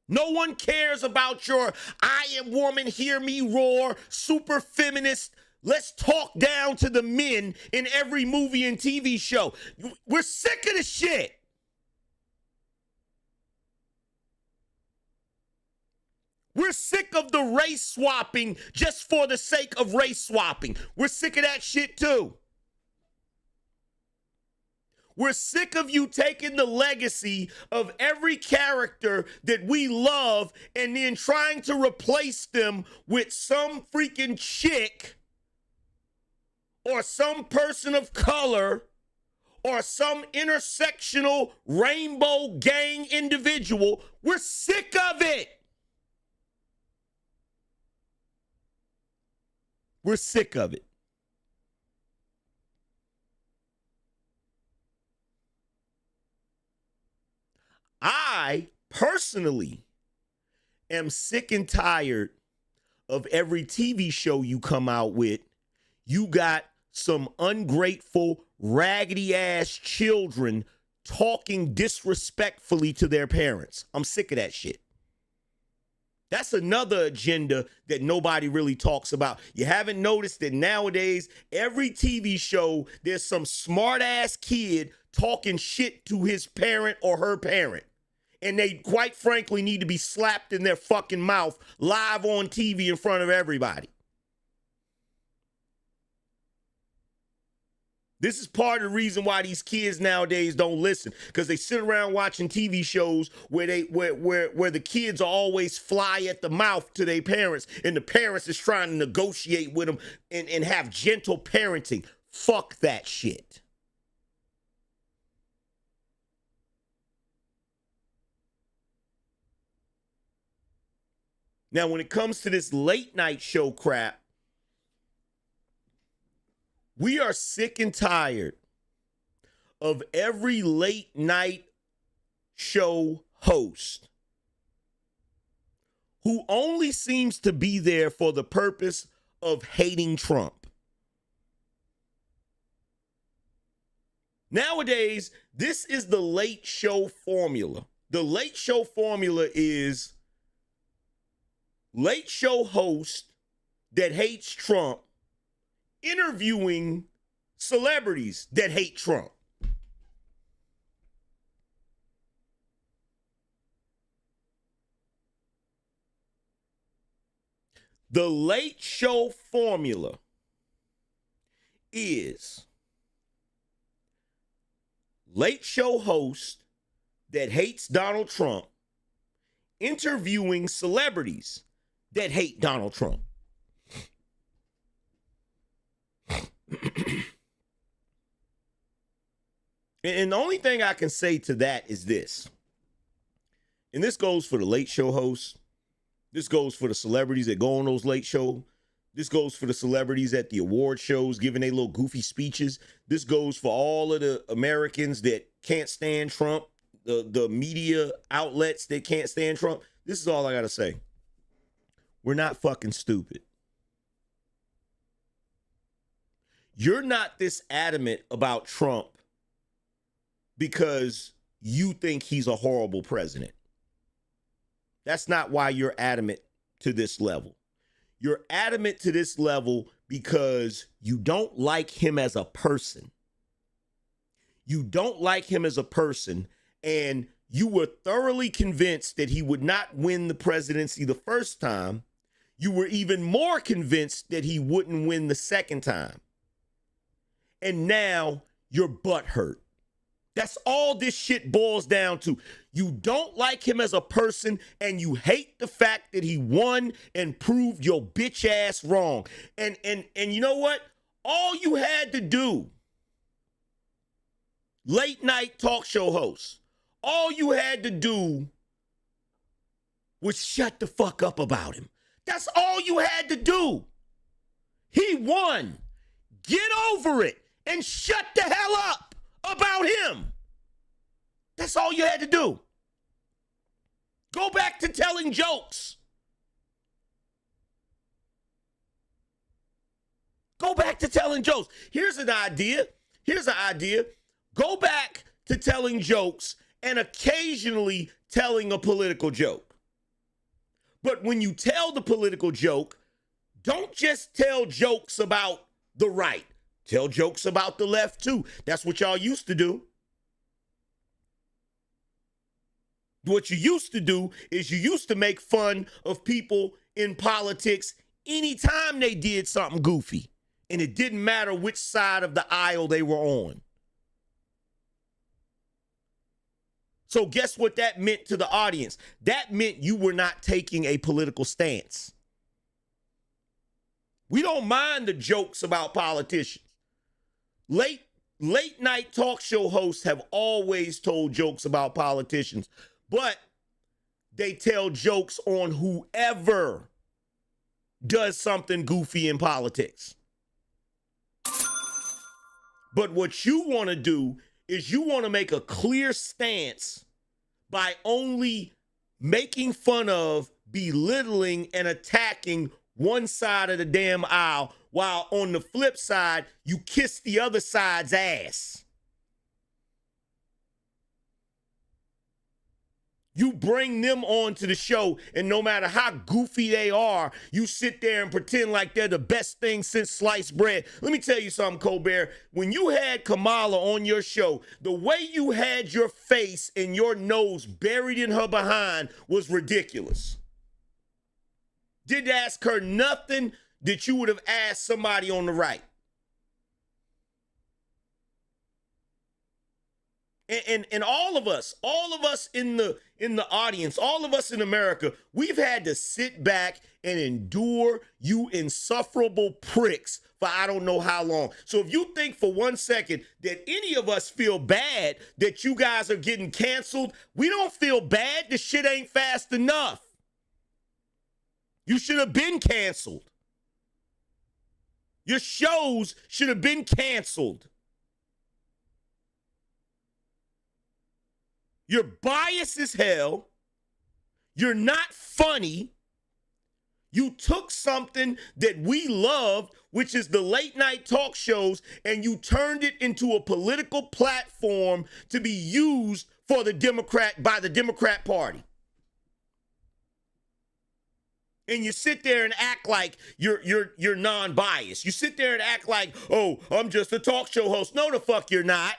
No one cares about your I am woman, hear me roar, super feminist. Let's talk down to the men in every movie and TV show. We're sick of the shit. We're sick of the race swapping just for the sake of race swapping. We're sick of that shit too. We're sick of you taking the legacy of every character that we love and then trying to replace them with some freaking chick or some person of color or some intersectional rainbow gang individual. We're sick of it. We're sick of it. I personally am sick and tired of every TV show you come out with. You got some ungrateful, raggedy ass children talking disrespectfully to their parents. I'm sick of that shit. That's another agenda that nobody really talks about. You haven't noticed that nowadays, every TV show, there's some smart ass kid talking shit to his parent or her parent. And they, quite frankly, need to be slapped in their fucking mouth live on TV in front of everybody. This is part of the reason why these kids nowadays don't listen, because they sit around watching TV shows where the kids are always fly at the mouth to their parents, and the parents is trying to negotiate with them and have gentle parenting. Fuck that shit. Now, when it comes to this late night show crap, we are sick and tired of every late night show host who only seems to be there for the purpose of hating Trump. Nowadays, this is the late show formula. The late show formula is late show host that hates Trump interviewing celebrities that hate Trump. The late show formula is late show host that hates Donald Trump interviewing celebrities that hate Donald Trump. And the only thing I can say to that is this, and this goes for the late show hosts, this goes for the celebrities that go on those late shows, this goes for the celebrities at the award shows giving their little goofy speeches, this goes for all of the Americans that can't stand Trump, the media outlets that can't stand Trump. This is all I gotta say. We're not fucking stupid. You're not this adamant about Trump because you think he's a horrible president. That's not why you're adamant to this level. You're adamant to this level because you don't like him as a person. You don't like him as a person, and you were thoroughly convinced that he would not win the presidency the first time. You were even more convinced that he wouldn't win the second time. And now you're butthurt. That's all this shit boils down to. You don't like him as a person, and you hate the fact that he won and proved your bitch ass wrong. And you know what? All you had to do, late night talk show hosts, all you had to do was shut the fuck up about him. That's all you had to do. He won. Get over it and shut the hell up about him. That's all you had to do. Go back to telling jokes. Go back to telling jokes. Here's an idea. Go back to telling jokes and occasionally telling a political joke. But when you tell the political joke, don't just tell jokes about the right. Tell jokes about the left too. That's what y'all used to do. What you used to do is you used to make fun of people in politics anytime they did something goofy. And it didn't matter which side of the aisle they were on. So guess what that meant to the audience? That meant you were not taking a political stance. We don't mind the jokes about politicians. Late night talk show hosts have always told jokes about politicians, but they tell jokes on whoever does something goofy in politics. But what you want to do is you want to make a clear stance by only making fun of, belittling, and attacking one side of the damn aisle, while on the flip side, you kiss the other side's ass. You bring them on to the show, and no matter how goofy they are, you sit there and pretend like they're the best thing since sliced bread. Let me tell you something, Colbert. When you had Kamala on your show, the way you had your face and your nose buried in her behind was ridiculous. Didn't ask her nothing that you would have asked somebody on the right. And all of us in the audience, all of us in America, we've had to sit back and endure you insufferable pricks for I don't know how long. So if you think for 1 second that any of us feel bad that you guys are getting canceled, we don't feel bad. The shit ain't fast enough. You should have been canceled. Your shows should have been canceled. You're biased as hell. You're not funny. You took something that we loved, which is the late night talk shows, and you turned it into a political platform to be used for the Democrat Party. And you sit there and act like you're non-biased. You sit there and act like, oh, I'm just a talk show host. No, the fuck you're not.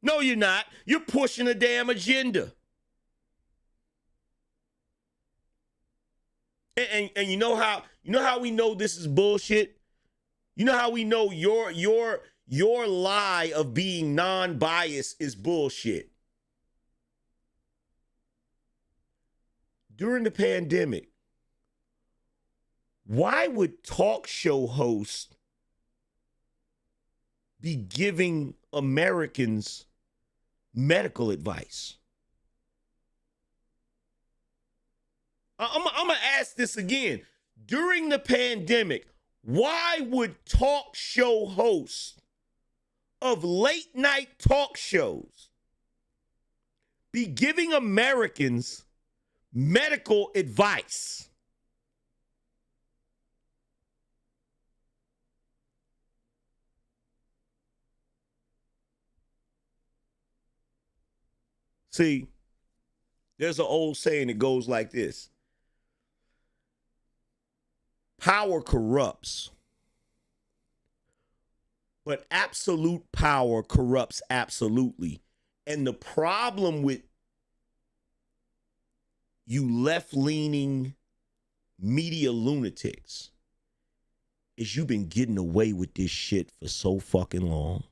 No, you're not. You're pushing a damn agenda. And you know how we know this is bullshit? You know how we know your lie of being non-biased is bullshit? During the pandemic, why would talk show hosts be giving Americans medical advice? I'm going to ask this again. During the pandemic, why would talk show hosts of late night talk shows be giving Americans medical advice? See, there's an old saying that goes like this: power corrupts, but absolute power corrupts absolutely. And the problem with you left-leaning media lunatics is you've been getting away with this shit for so fucking long.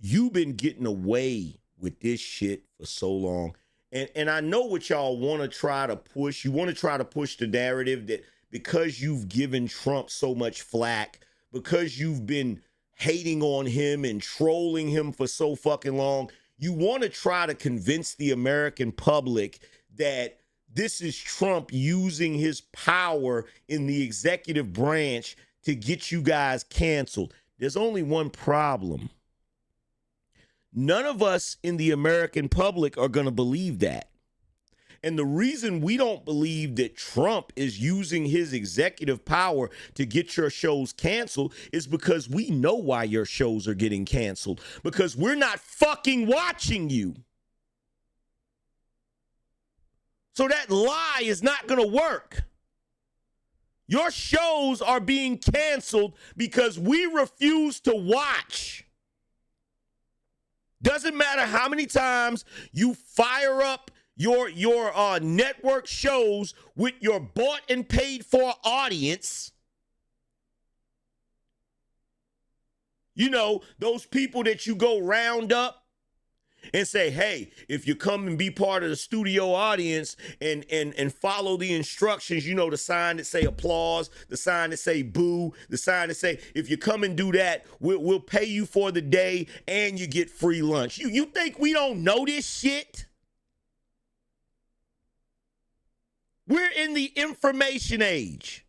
You've been getting away with this shit for so long. And I know what y'all want to try to push. You want to try to push the narrative that because you've given Trump so much flack, because you've been hating on him and trolling him for so fucking long, you want to try to convince the American public that this is Trump using his power in the executive branch to get you guys canceled. There's only one problem. None of us in the American public are going to believe that. And the reason we don't believe that Trump is using his executive power to get your shows canceled is because we know why your shows are getting canceled. Because we're not fucking watching you. So that lie is not going to work. Your shows are being canceled because we refuse to watch. Doesn't matter how many times you fire up your network shows with your bought and paid for audience. You know, those people that you go round up and say, hey, if you come and be part of the studio audience and follow the instructions, you know, the sign that say applause, the sign that say boo, the sign that say, if you come and do that, we'll pay you for the day and you get free lunch. You think we don't know this shit? We're in the information age.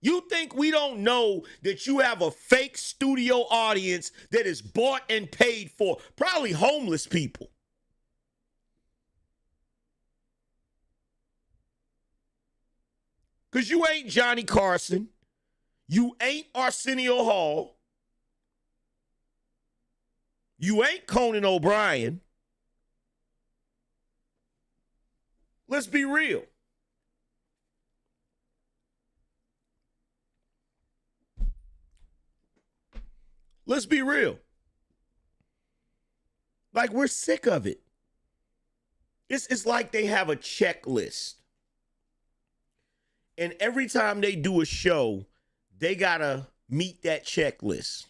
You think we don't know that you have a fake studio audience that is bought and paid for? Probably homeless people. Because you ain't Johnny Carson. You ain't Arsenio Hall. You ain't Conan O'Brien. Let's be real. Let's be real. Like, we're sick of it. It's like they have a checklist. And every time they do a show, they got to meet that checklist.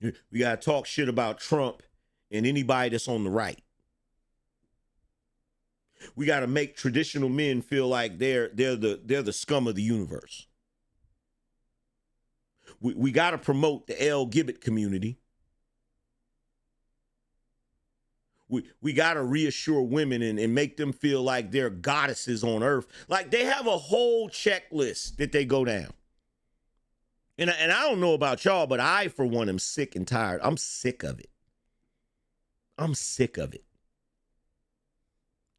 We got to talk shit about Trump and anybody that's on the right. We got to make traditional men feel like they're the scum of the universe. We got to promote the LGBT community. We got to reassure women and make them feel like they're goddesses on earth. Like they have a whole checklist that they go down. And I don't know about y'all, but I, for one, am sick and tired. I'm sick of it. I'm sick of it.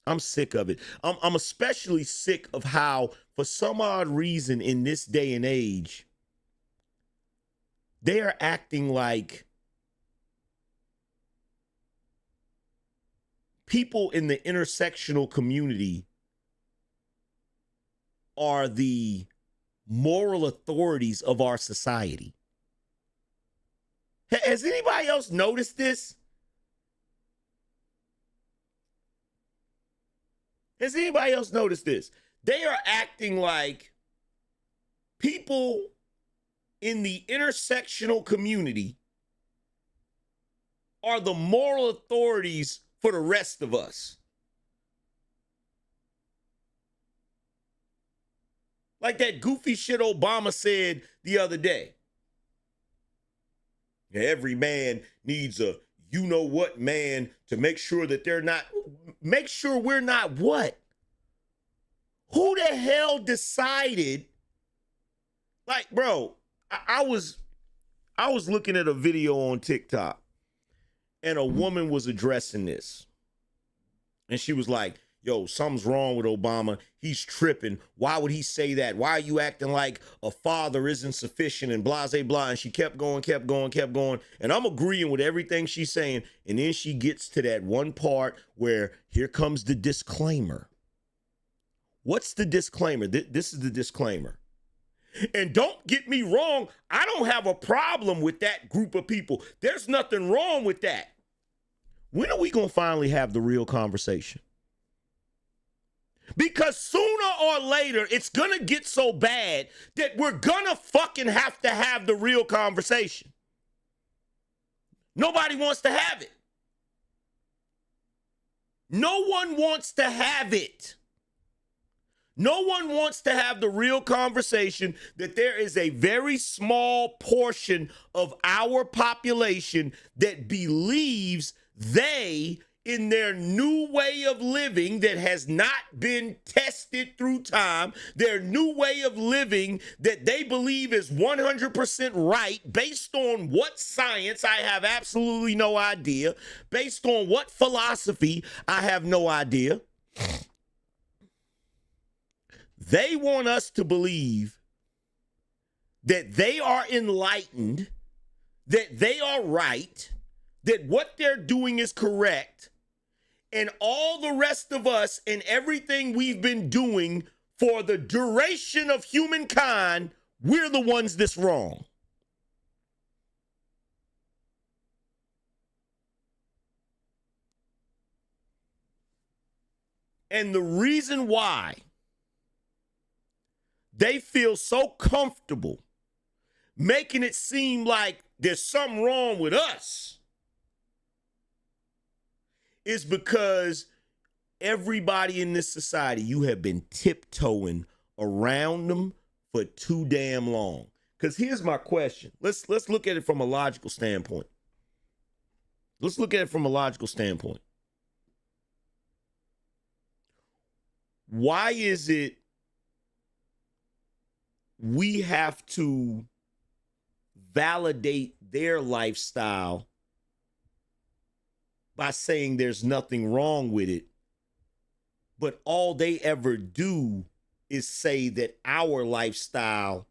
I'm sick of it. I'm especially sick of how, for some odd reason in this day and age, they are acting like people in the intersectional community are the moral authorities of our society. Has anybody else noticed this? Has anybody else noticed this? They are acting like people in the intersectional community are the moral authorities for the rest of us. Like that goofy shit Obama said the other day. Every man needs a you-know-what man to make sure that they're not, make sure we're not what? Who the hell decided? Like, bro, I was looking at a video on TikTok and a woman was addressing this. And she was like, yo, something's wrong with Obama. He's tripping. Why would he say that? Why are you acting like a father isn't sufficient and blah, blah, blah. And she kept going. And I'm agreeing with everything she's saying. And then she gets to that one part where here comes the disclaimer. What's the disclaimer? This is the disclaimer. And don't get me wrong, I don't have a problem with that group of people. There's nothing wrong with that. When are we going to finally have the real conversation? Because sooner or later, it's going to get so bad that we're going to fucking have to have the real conversation. Nobody wants to have it. No one wants to have it. No one wants to have the real conversation that there is a very small portion of our population that believes they, in their new way of living that has not been tested through time, their new way of living that they believe is 100% right, based on what science, I have absolutely no idea, based on what philosophy, I have no idea. They want us to believe that they are enlightened, that they are right, that what they're doing is correct, and all the rest of us and everything we've been doing for the duration of humankind, we're the ones that's wrong. And the reason why they feel so comfortable making it seem like there's something wrong with us is because everybody in this society, you have been tiptoeing around them for too damn long. Because here's my question. Let's look at it from a logical standpoint. Let's look at it from a logical standpoint. Why is it we have to validate their lifestyle by saying there's nothing wrong with it, but all they ever do is say that our lifestyle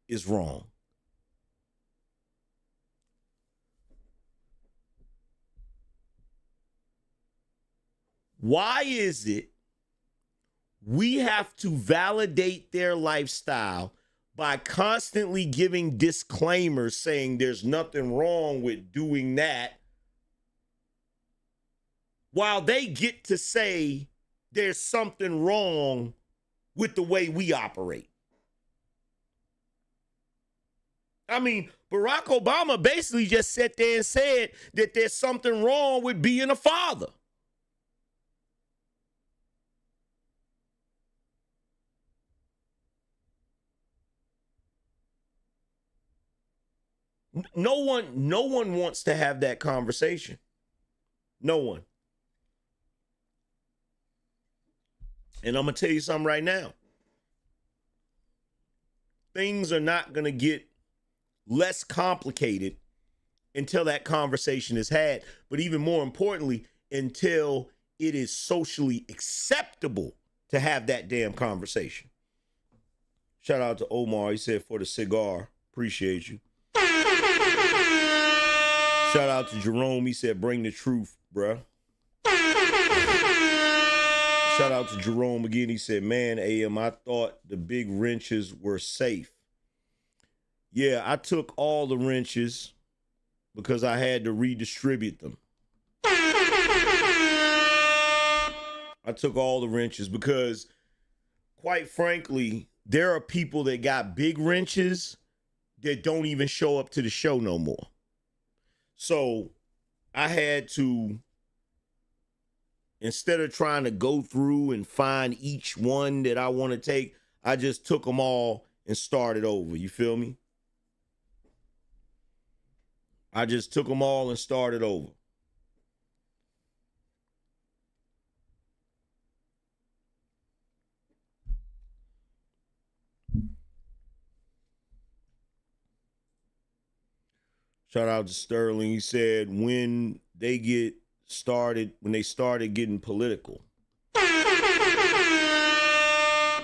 is wrong? Why is it we have to validate their lifestyle by constantly giving disclaimers saying there's nothing wrong with doing that, while they get to say there's something wrong with the way we operate? I mean, Barack Obama basically just sat there and said that there's something wrong with being a father. No one wants to have that conversation. No one. And I'm going to tell you something right now. Things are not going to get less complicated until that conversation is had. But even more importantly, until it is socially acceptable to have that damn conversation. Shout out to Omar. He said, for the cigar. Appreciate you. Shout out to Jerome. He said, bring the truth, bruh. Shout out to Jerome again. He said, man, AM, I thought the big wrenches were safe. Yeah, I took all the wrenches because I had to redistribute them. I took all the wrenches because, quite frankly, there are people that got big wrenches that don't even show up to the show no more. So I had to, instead of trying to go through and find each one that I want to take, I just took them all and started over. You feel me? I just took them all and started over. Shout out to Sterling. He said when they started getting political.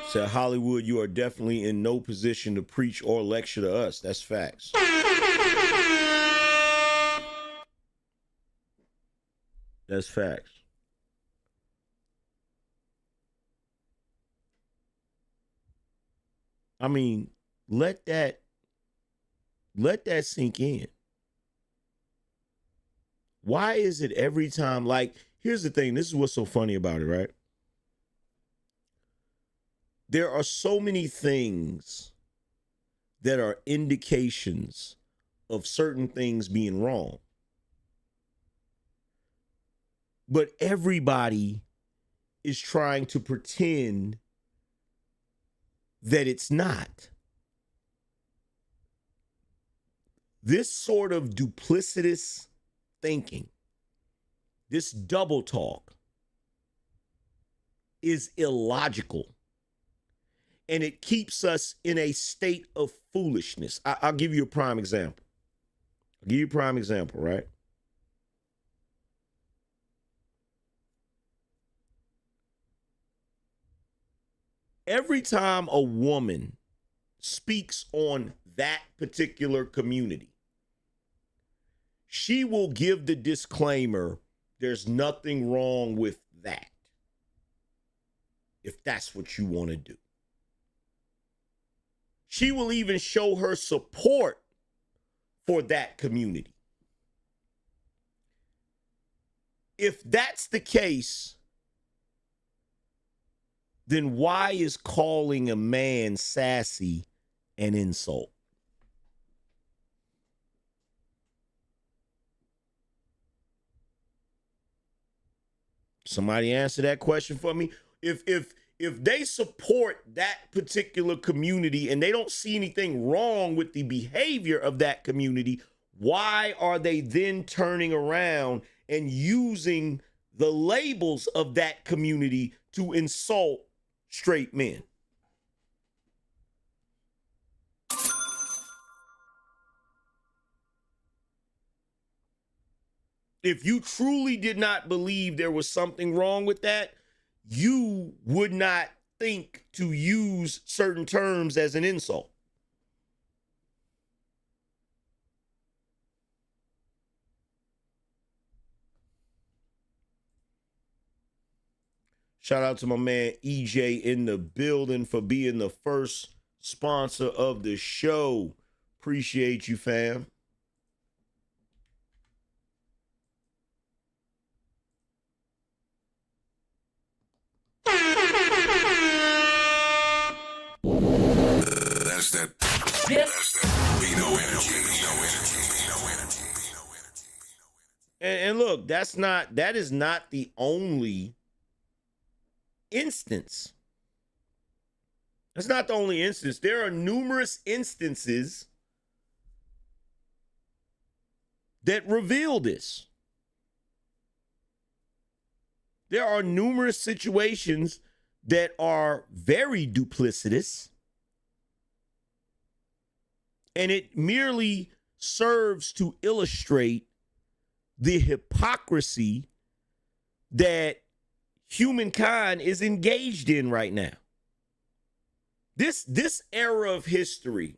Said Hollywood, you are definitely in no position to preach or lecture to us. That's facts. That's facts. I mean, let that sink in. Why is it every time, like, here's the thing, this is what's so funny about it, right? There are so many things that are indications of certain things being wrong. But everybody is trying to pretend that it's not. This sort of duplicitous thinking, this double talk, is illogical. And it keeps us in a state of foolishness. I'll give you a prime example. Right? Every time a woman speaks on that particular community, she will give the disclaimer, there's nothing wrong with that, if that's what you want to do. She will even show her support for that community. If that's the case, then why is calling a man sassy an insult? Somebody answer that question for me. If they support that particular community and they don't see anything wrong with the behavior of that community, why are they then turning around and using the labels of that community to insult straight men? If you truly did not believe there was something wrong with that, you would not think to use certain terms as an insult. Shout out to my man EJ in the building for being the first sponsor of the show. Appreciate you, fam. That's that BINO energy. And look, that is not the only instance. That's not the only instance. There are numerous instances that reveal this. There are numerous situations that are very duplicitous, and it merely serves to illustrate the hypocrisy that humankind is engaged in right now. This era of history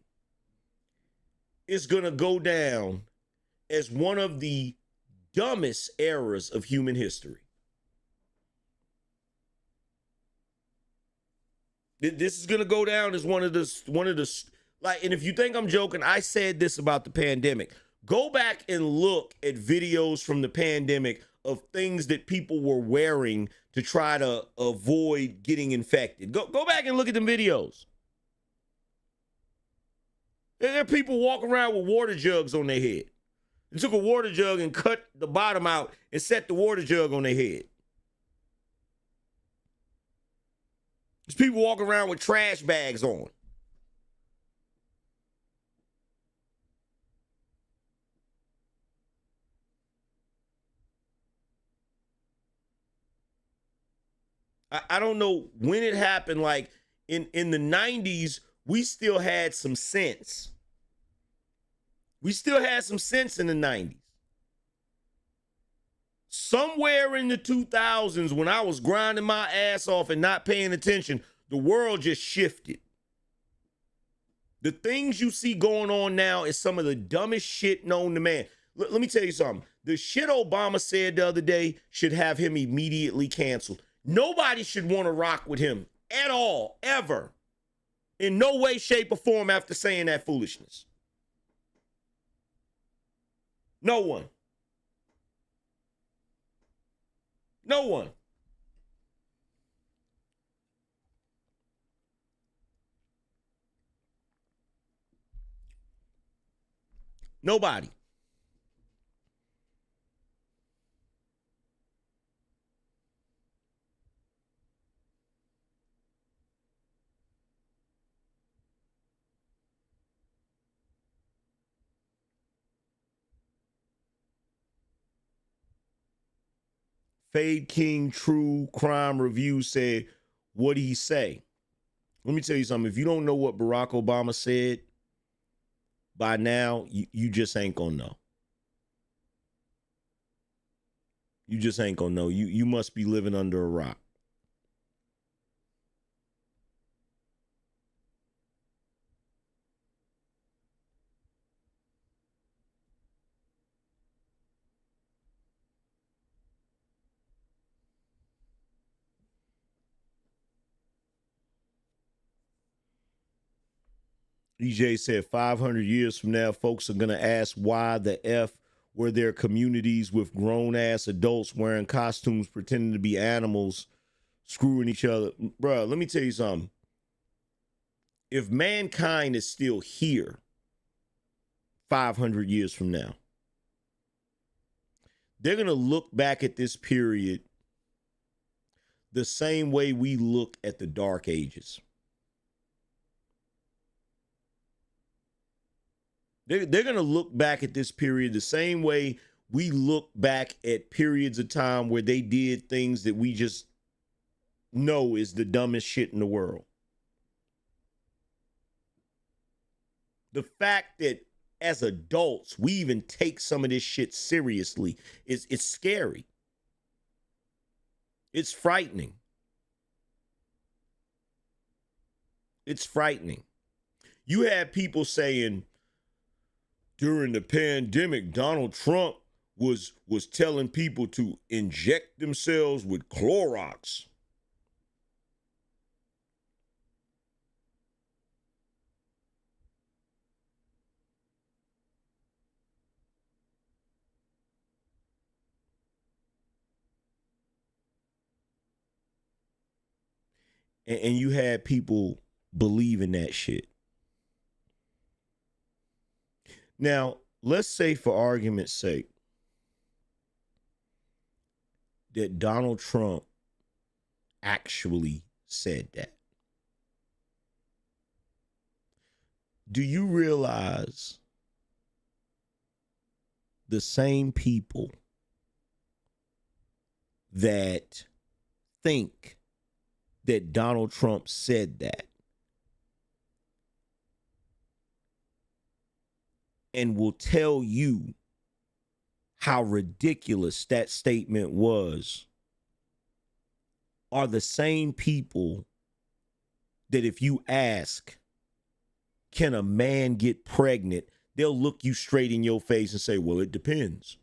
is going to go down as one of the dumbest eras of human history. This is going to go down as one of the like, and if you think I'm joking, I said this about the pandemic. Go back and look at videos from the pandemic of things that people were wearing to try to avoid getting infected. Go back and look at them videos. There are people walking around with water jugs on their head. They took a water jug and cut the bottom out and set the water jug on their head. There's people walking around with trash bags on. I don't know when it happened. Like in the 90s, we still had some sense. We still had some sense in the 90s. Somewhere in the 2000s, when I was grinding my ass off and not paying attention, the world just shifted. The things you see going on now is some of the dumbest shit known to man. Let me tell you something. The shit Obama said the other day should have him immediately canceled. Nobody should want to rock with him at all, ever. In no way, shape, or form after saying that foolishness. No one. No one. Nobody. Fade King True Crime Review said, what did he say? Let me tell you something. If you don't know what Barack Obama said, by now, you just ain't gonna know. You just ain't gonna know. You must be living under a rock. EJ said 500 years from now, folks are going to ask why the F were there communities with grown-ass adults wearing costumes pretending to be animals, screwing each other. Bruh, let me tell you something. If mankind is still here 500 years from now, they're going to look back at this period the same way we look at the Dark Ages. They're going to look back at this period the same way we look back at periods of time where they did things that we just know is the dumbest shit in the world. The fact that as adults, we even take some of this shit seriously it's scary. It's frightening. It's frightening. You had people saying, during the pandemic, Donald Trump was telling people to inject themselves with Clorox. And you had people believe in that shit. Now, let's say for argument's sake, that Donald Trump actually said that. Do you realize the same people that think that Donald Trump said that and will tell you how ridiculous that statement was are the same people that if you ask, can a man get pregnant, they'll look you straight in your face and say, well, it depends.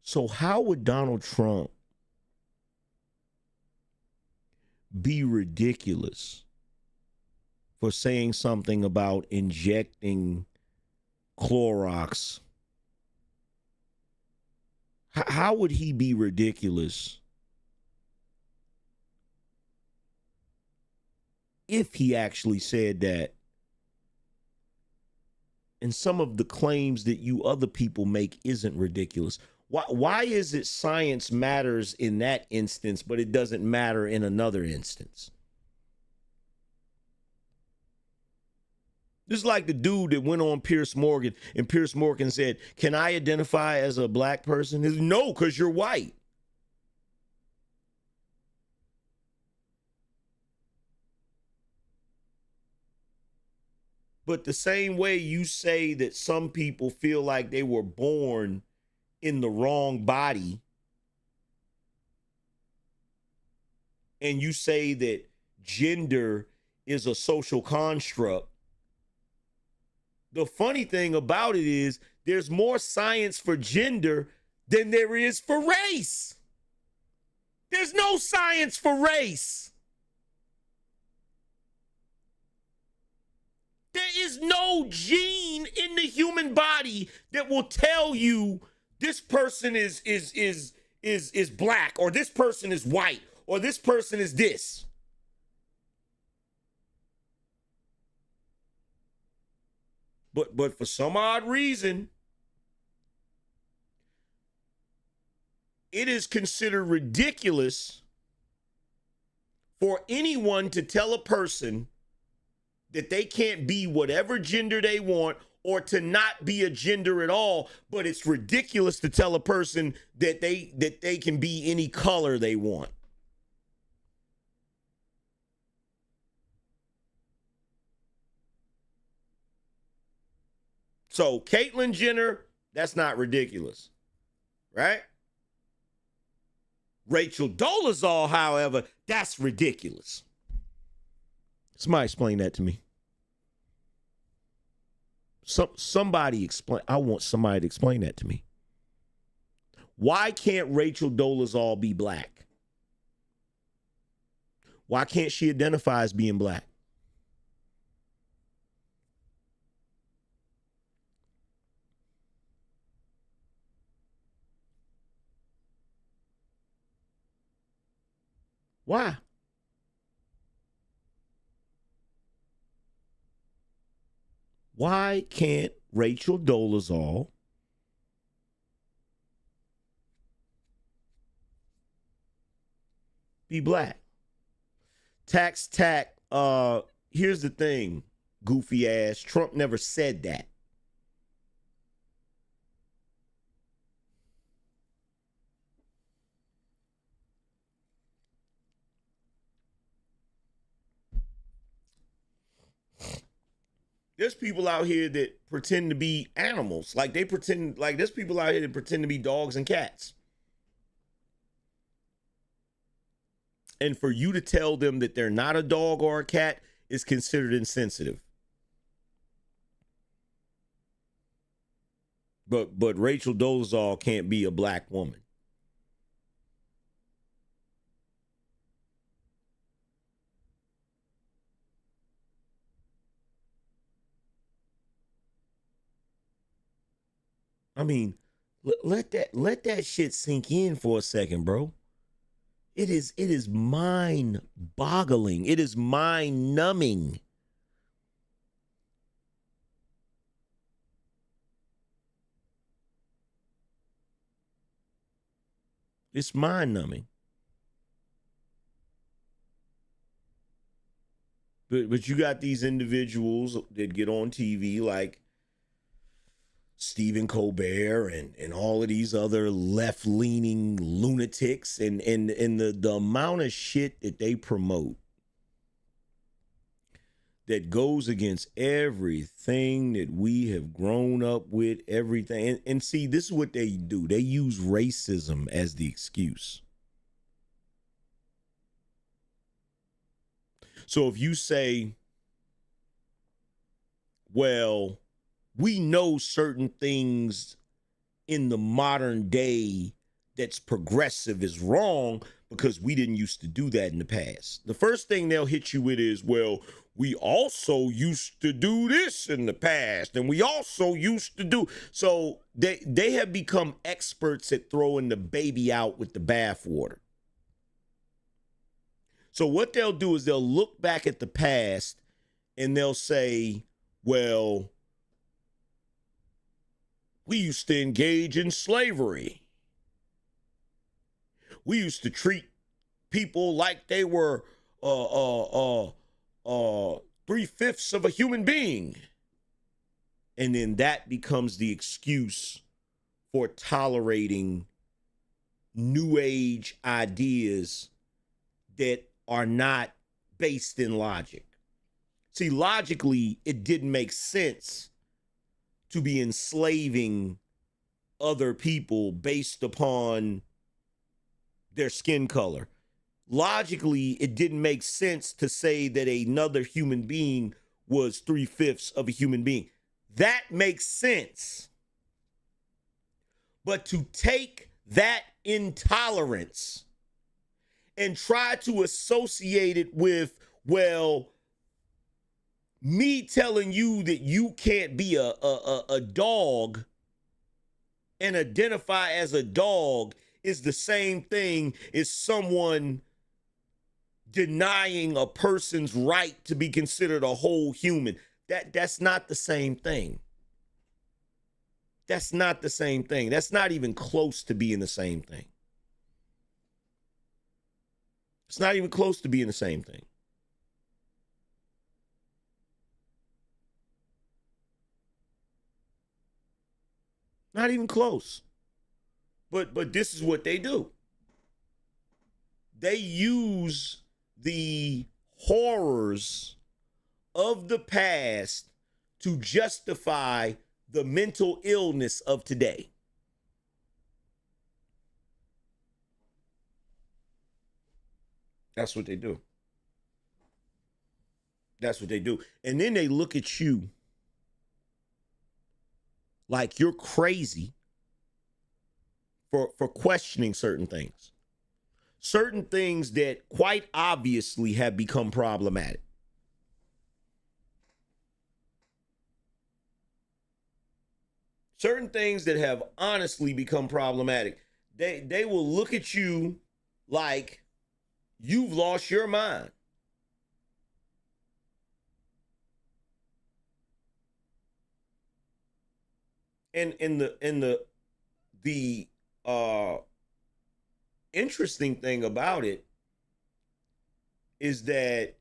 So how would Donald Trump be ridiculous for saying something about injecting Clorox? How would he be ridiculous if he actually said that? And some of the claims that you other people make isn't ridiculous. Why is it science matters in that instance, but it doesn't matter in another instance? This is like the dude that went on Piers Morgan, and Piers Morgan said, can I identify as a black person? He said, no, because you're white. But the same way you say that some people feel like they were born in the wrong body, and you say that gender is a social construct, the funny thing about it is there's more science for gender than there is for race. There's no science for race. There is no gene in the human body that will tell you this person is black, or this person is white, or this person is this. But for some odd reason, it is considered ridiculous for anyone to tell a person that they can't be whatever gender they want or to not be a gender at all, but it's ridiculous to tell a person that they can be any color they want. So Caitlyn Jenner, that's not ridiculous, right? Rachel Dolezal, however, that's ridiculous. Somebody explain that to me. Somebody explain. I want somebody to explain that to me. Why can't Rachel Dolezal be black? Why can't she identify as being black? Why? Why can't Rachel Dolezal be black? Tax tack. Here's the thing, goofy ass. Trump never said that. There's people out here that pretend to be animals. Like there's people out here that pretend to be dogs and cats. And for you to tell them that they're not a dog or a cat is considered insensitive. But Rachel Dolezal can't be a black woman. I mean, let that shit sink in for a second, bro. It is mind-boggling. It is mind-numbing It's mind numbing. But you got these individuals that get on TV like Stephen Colbert and all of these other left-leaning lunatics and the amount of shit that they promote that goes against everything that we have grown up with, everything. And see, this is what they do. They use racism as the excuse. So if you say, well, we know certain things in the modern day that's progressive is wrong because we didn't used to do that in the past. The first thing they'll hit you with is, well, we also used to do this in the past, and we also used to do. So they have become experts at throwing the baby out with the bathwater. So what they'll do is they'll look back at the past and they'll say, well, we used to engage in slavery. We used to treat people like they were 3/5 of a human being. And then that becomes the excuse for tolerating new age ideas that are not based in logic. See, logically, it didn't make sense to be enslaving other people based upon their skin color. Logically, it didn't make sense to say that another human being was 3/5 of a human being. That makes sense. But to take that intolerance and try to associate it with, well, me telling you that you can't be a dog and identify as a dog is the same thing as someone denying a person's right to be considered a whole human. That's not the same thing. That's not the same thing. That's not even close to being the same thing. It's not even close to being the same thing. Not even close. But this is what they do. They use the horrors of the past to justify the mental illness of today. That's what they do. That's what they do. And then they look at you like you're crazy for questioning certain things. Certain things that quite obviously have become problematic. Certain things that have honestly become problematic. They will look at you like you've lost your mind. And the interesting thing about it is that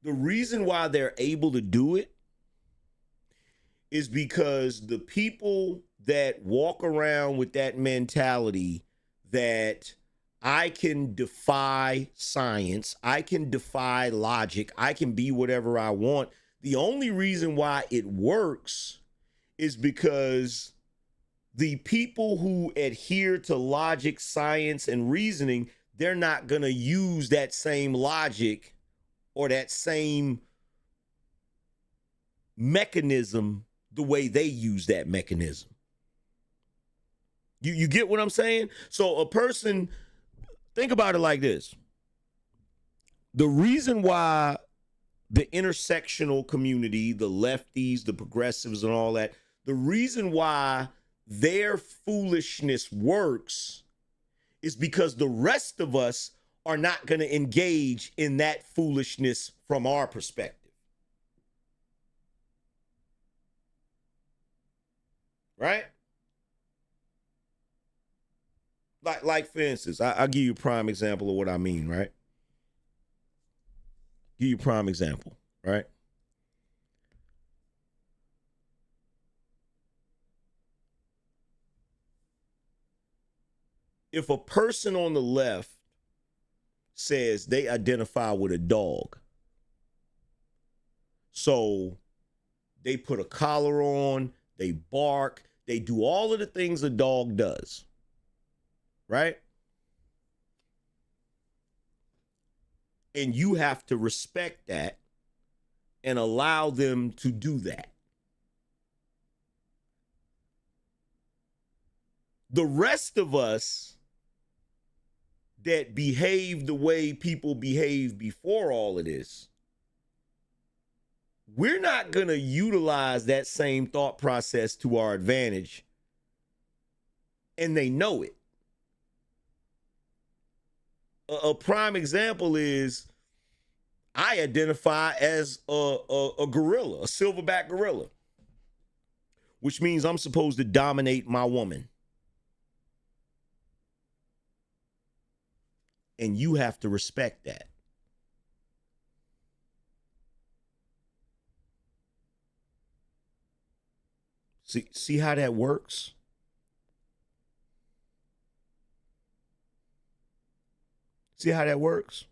the reason why they're able to do it is because the people that walk around with that mentality that I can defy science, I can defy logic, I can be whatever I want. The only reason why it works is because the people who adhere to logic, science, and reasoning, they're not going to use that same logic or that same mechanism the way they use that mechanism. You get what I'm saying? So a person, think about it like this. The reason why the intersectional community, the lefties, the progressives, and all that, the reason why their foolishness works is because the rest of us are not going to engage in that foolishness from our perspective. Right? Like for instance, I'll give you a prime example of what I mean, right? Give you a prime example, right? If a person on the left says they identify with a dog, so they put a collar on, they bark, they do all of the things a dog does, right? And you have to respect that and allow them to do that. The rest of us that behave the way people behave before all of this, we're not going to utilize that same thought process to our advantage. And they know it. A prime example is I identify as a gorilla, a silverback gorilla, which means I'm supposed to dominate my woman. And you have to respect that. See how that works? See how that works?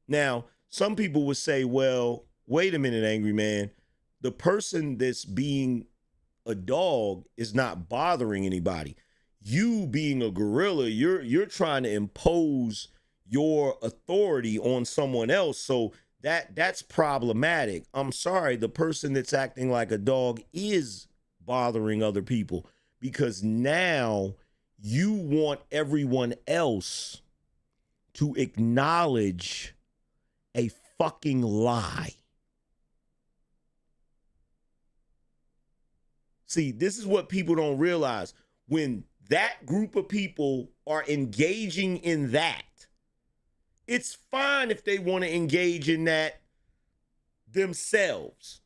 Now, some people would say, well, wait a minute, Angry Man. The person that's being a dog is not bothering anybody. You being a gorilla, you're trying to impose your authority on someone else. So that's problematic. I'm sorry, the person that's acting like a dog is bothering other people because now you want everyone else to acknowledge a fucking lie. See, this is what people don't realize. When that group of people are engaging in that, it's fine if they want to engage in that themselves.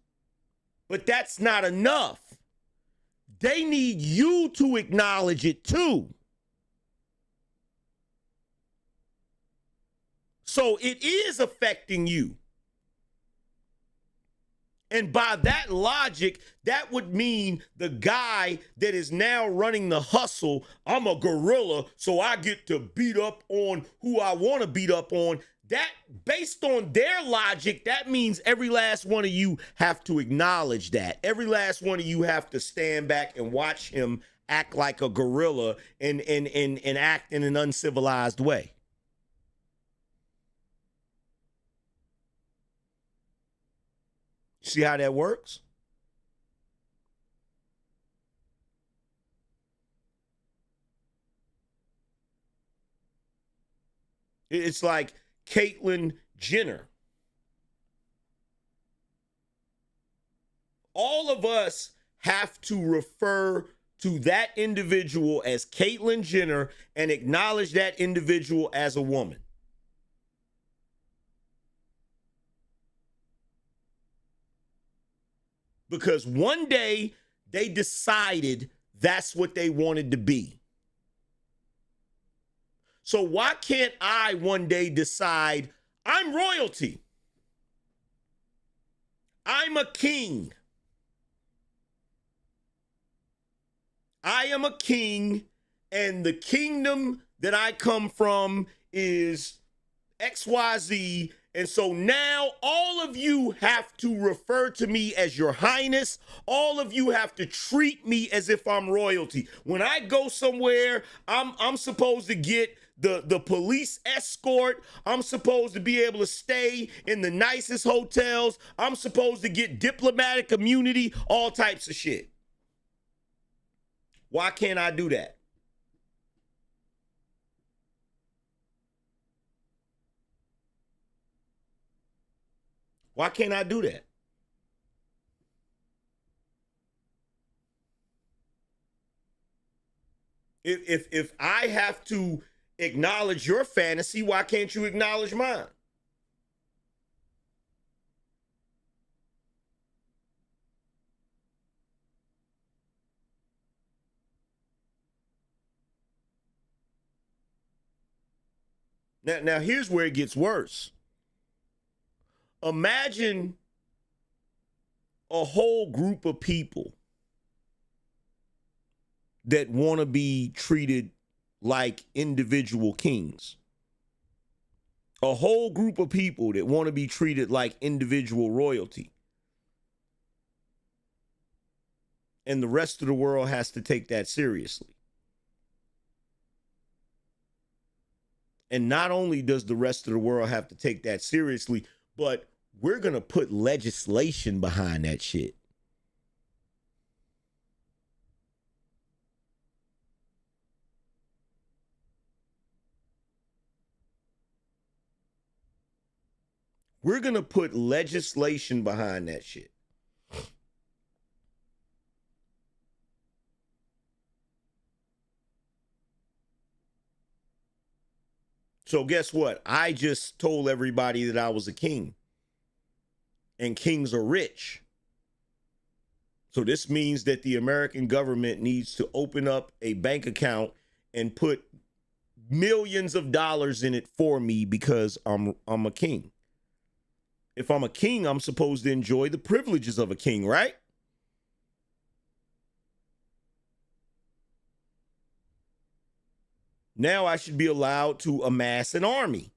But that's not enough. They need you to acknowledge it too. So it is affecting you. And by that logic, that would mean the guy that is now running the hustle, I'm a gorilla, so I get to beat up on who I want to beat up on. That, based on their logic, that means every last one of you have to acknowledge that. Every last one of you have to stand back and watch him act like a gorilla and act in an uncivilized way. See how that works? It's like Caitlyn Jenner. All of us have to refer to that individual as Caitlyn Jenner and acknowledge that individual as a woman. Because one day they decided that's what they wanted to be. So why can't I one day decide I'm royalty? I'm a king. I am a king, and the kingdom that I come from is XYZ. And so now all of you have to refer to me as your highness. All of you have to treat me as if I'm royalty. When I go somewhere, I'm supposed to get the police escort. I'm supposed to be able to stay in the nicest hotels. I'm supposed to get diplomatic immunity, all types of shit. Why can't I do that? Why can't I do that? If I have to acknowledge your fantasy, why can't you acknowledge mine? Now here's where it gets worse. Imagine a whole group of people that want to be treated like individual kings. A whole group of people that want to be treated like individual royalty. And the rest of the world has to take that seriously. And not only does the rest of the world have to take that seriously, but we're going to put legislation behind that shit. We're going to put legislation behind that shit. So guess what? I just told everybody that I was a king. And kings are rich. So this means that the American government needs to open up a bank account and put millions of dollars in it for me because I'm a king. If I'm a king, I'm supposed to enjoy the privileges of a king, right? Now I should be allowed to amass an army.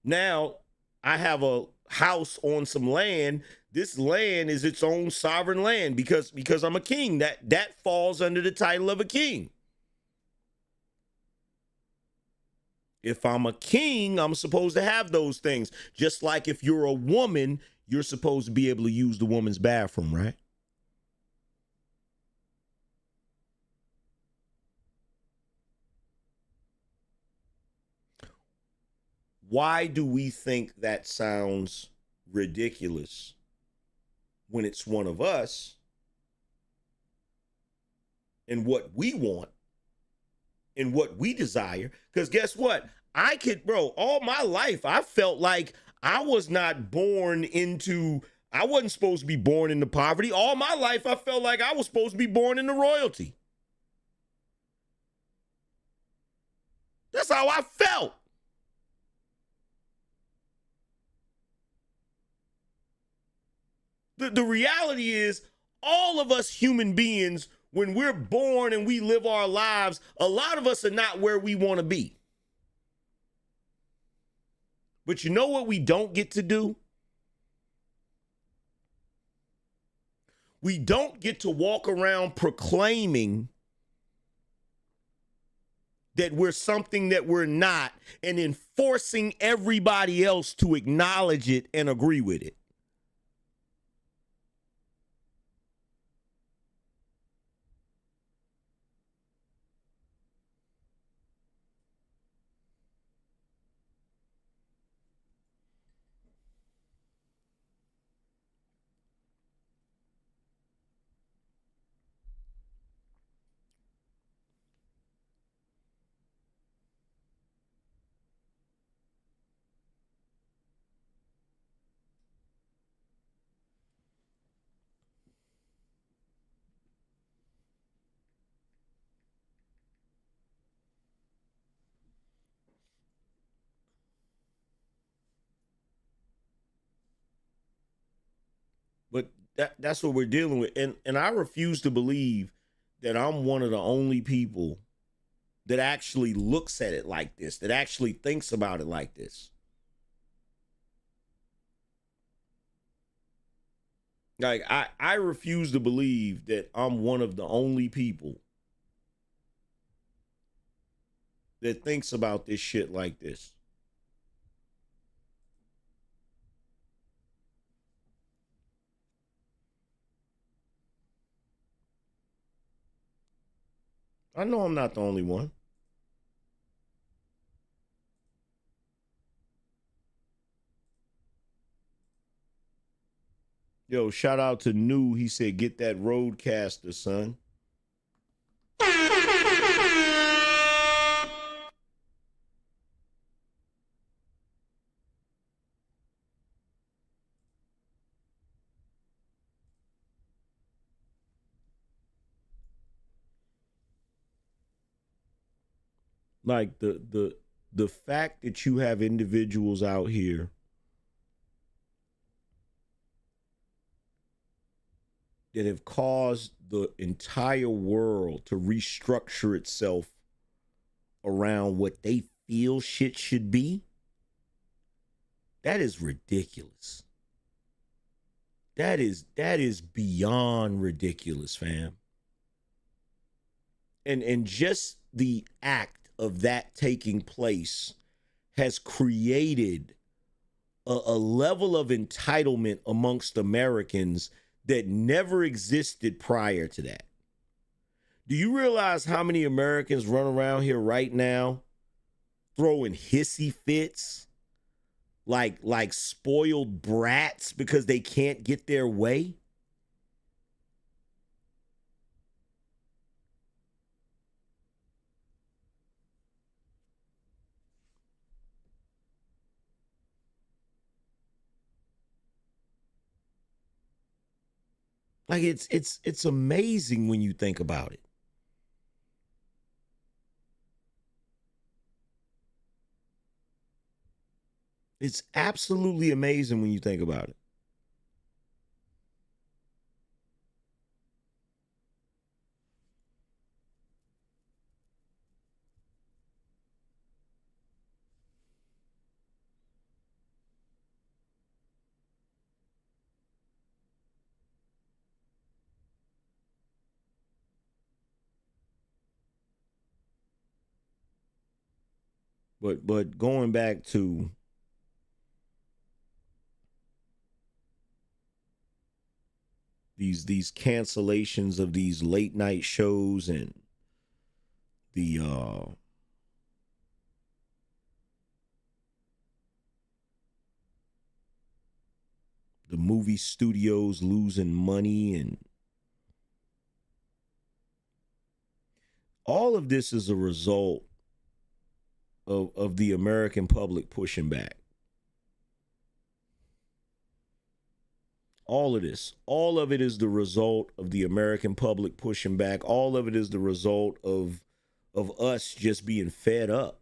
Now I have a house on some land. This land is its own sovereign land because I'm a king. That falls under the title of a king. If I'm a king, I'm supposed to have those things. Just like if you're a woman, you're supposed to be able to use the woman's bathroom, right? Why do we think that sounds ridiculous when it's one of us and what we want and what we desire? Because guess what? All my life, I felt like I was not born into, I wasn't supposed to be born into poverty. All my life, I felt like I was supposed to be born into royalty. That's how I felt. The reality is, all of us human beings, when we're born and we live our lives, a lot of us are not where we want to be. But you know what we don't get to do? We don't get to walk around proclaiming that we're something that we're not and then forcing everybody else to acknowledge it and agree with it. But that's what we're dealing with. And I refuse to believe that I'm one of the only people that actually looks at it like this, that actually thinks about it like this. Like, I refuse to believe that I'm one of the only people that thinks about this shit like this. I know I'm not the only one. Yo, shout out to New. He said, get that roadcaster, son. Like the fact that you have individuals out here that have caused the entire world to restructure itself around what they feel shit should be, that is ridiculous. That is beyond ridiculous, fam. And just the act of that taking place has created a level of entitlement amongst Americans that never existed prior to that. Do you realize how many Americans run around here right now throwing hissy fits like spoiled brats because they can't get their way? Like it's amazing when you think about it. It's absolutely amazing when you think about it. But going back to these cancellations of these late night shows and the movie studios losing money, and all of this is a result of the American public pushing back. All of this, all of it is the result of the American public pushing back. All of it is the result of us just being fed up,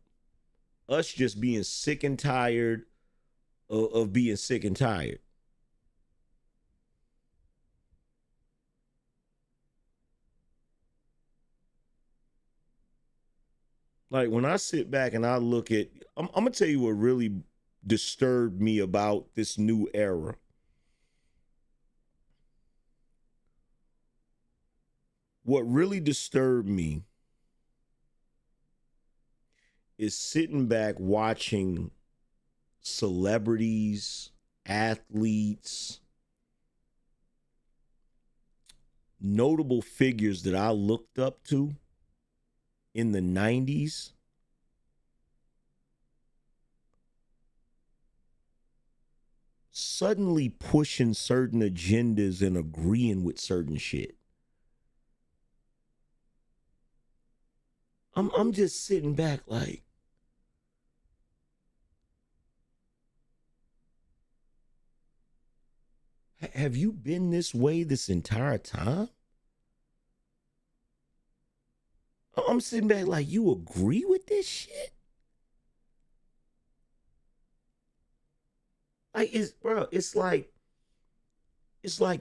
us just being sick and tired of being sick and tired. Like when I sit back and I look at, I'm gonna tell you what really disturbed me about this new era. What really disturbed me is sitting back watching celebrities, athletes, notable figures that I looked up to in the 90s suddenly pushing certain agendas and agreeing with certain shit. I'm just sitting back like, have you been this way this entire time? I'm sitting back like, you agree with this shit? Like, it's like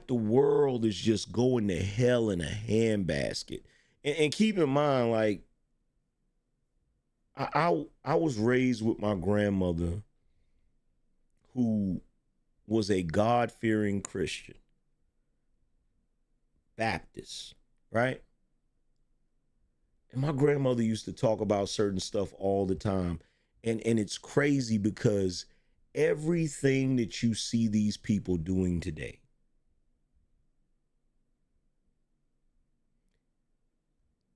the world is just going to hell in a handbasket. And keep in mind, like, I was raised with my grandmother who was a God-fearing Christian, Baptist, right? And my grandmother used to talk about certain stuff all the time. And it's crazy because everything that you see these people doing today,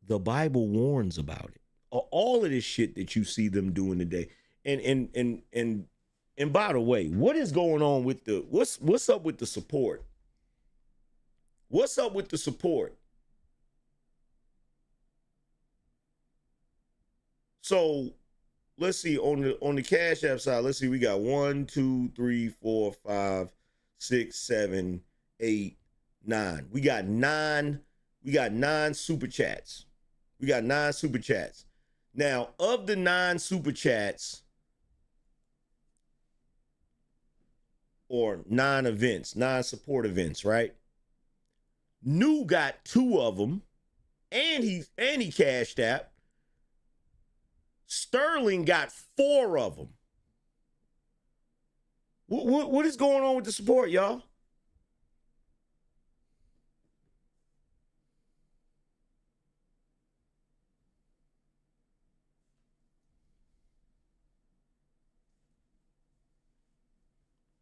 the Bible warns about it. All of this shit that you see them doing today. And by the way, what is going on with the what's up with the support? What's up with the support? So let's see on the Cash App side. Let's see, we got 1, 2, 3, 4, 5, 6, 7, 8, 9. We got nine super chats. We got 9 super chats. Now, of the 9 super chats or 9 events, 9 support events, right? New got 2 of them, and he cashed out. Sterling got 4 of them. What is going on with the support, y'all?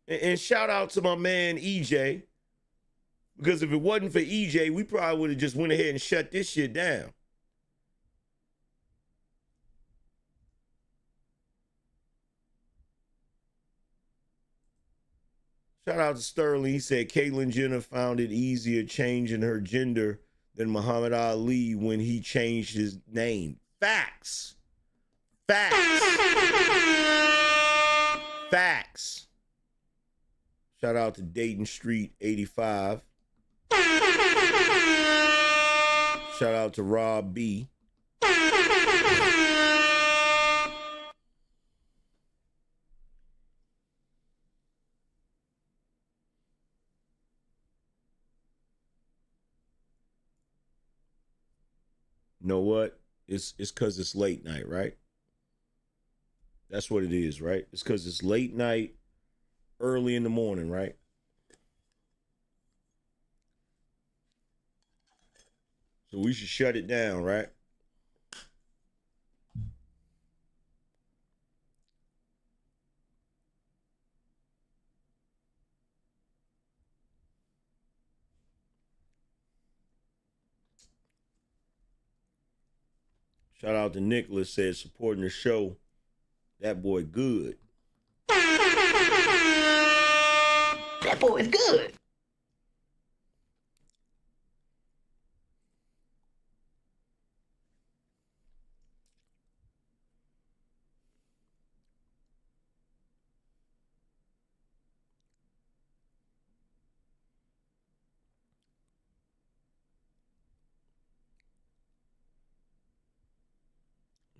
And shout out to my man EJ, because if it wasn't for EJ, we probably would have just went ahead and shut this shit down. Shout out to Sterling. He said Caitlyn Jenner found it easier changing her gender than Muhammad Ali when he changed his name. Facts. Facts. Facts. Shout out to Dayton Street 85. Shout out to Rob B. You know what? It's because it's late night, right? That's what it is, right? It's because it's late night, early in the morning, right? So we should shut it down, right? Shout out to Nicholas, said supporting the show. That boy good. That boy is good.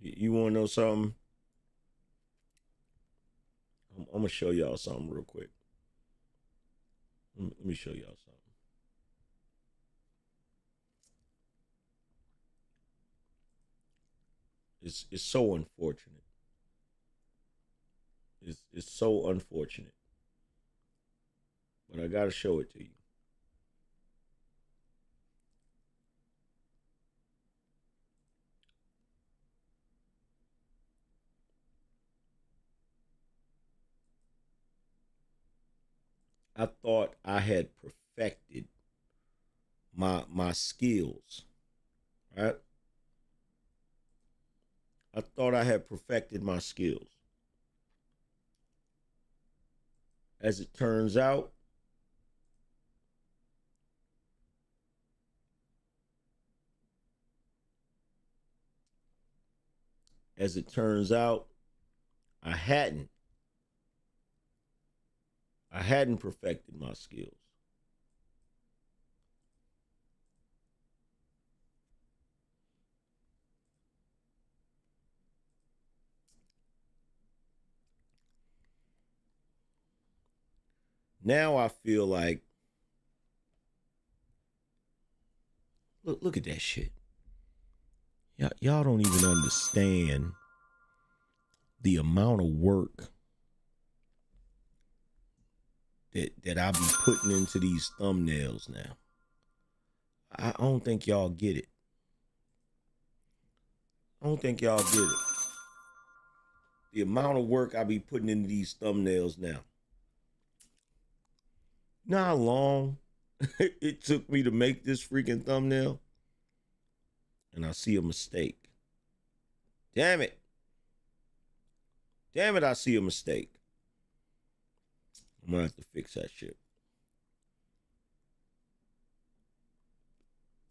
You want to know something? I'm going to show y'all something real quick. Let me show y'all something. It's so unfortunate. It's so unfortunate. But I got to show it to you. I thought I had perfected my skills, right? I thought I had perfected my skills. As it turns out, I hadn't. I hadn't perfected my skills. Now I feel like, look at that shit. Y'all don't even understand the amount of work that I be putting into these thumbnails now. I don't think y'all get it. I don't think y'all get it. The amount of work I be putting into these thumbnails now. You know how long it took me to make this freaking thumbnail? And I see a mistake. Damn it. Damn it, I see a mistake. I'm gonna have to fix that shit.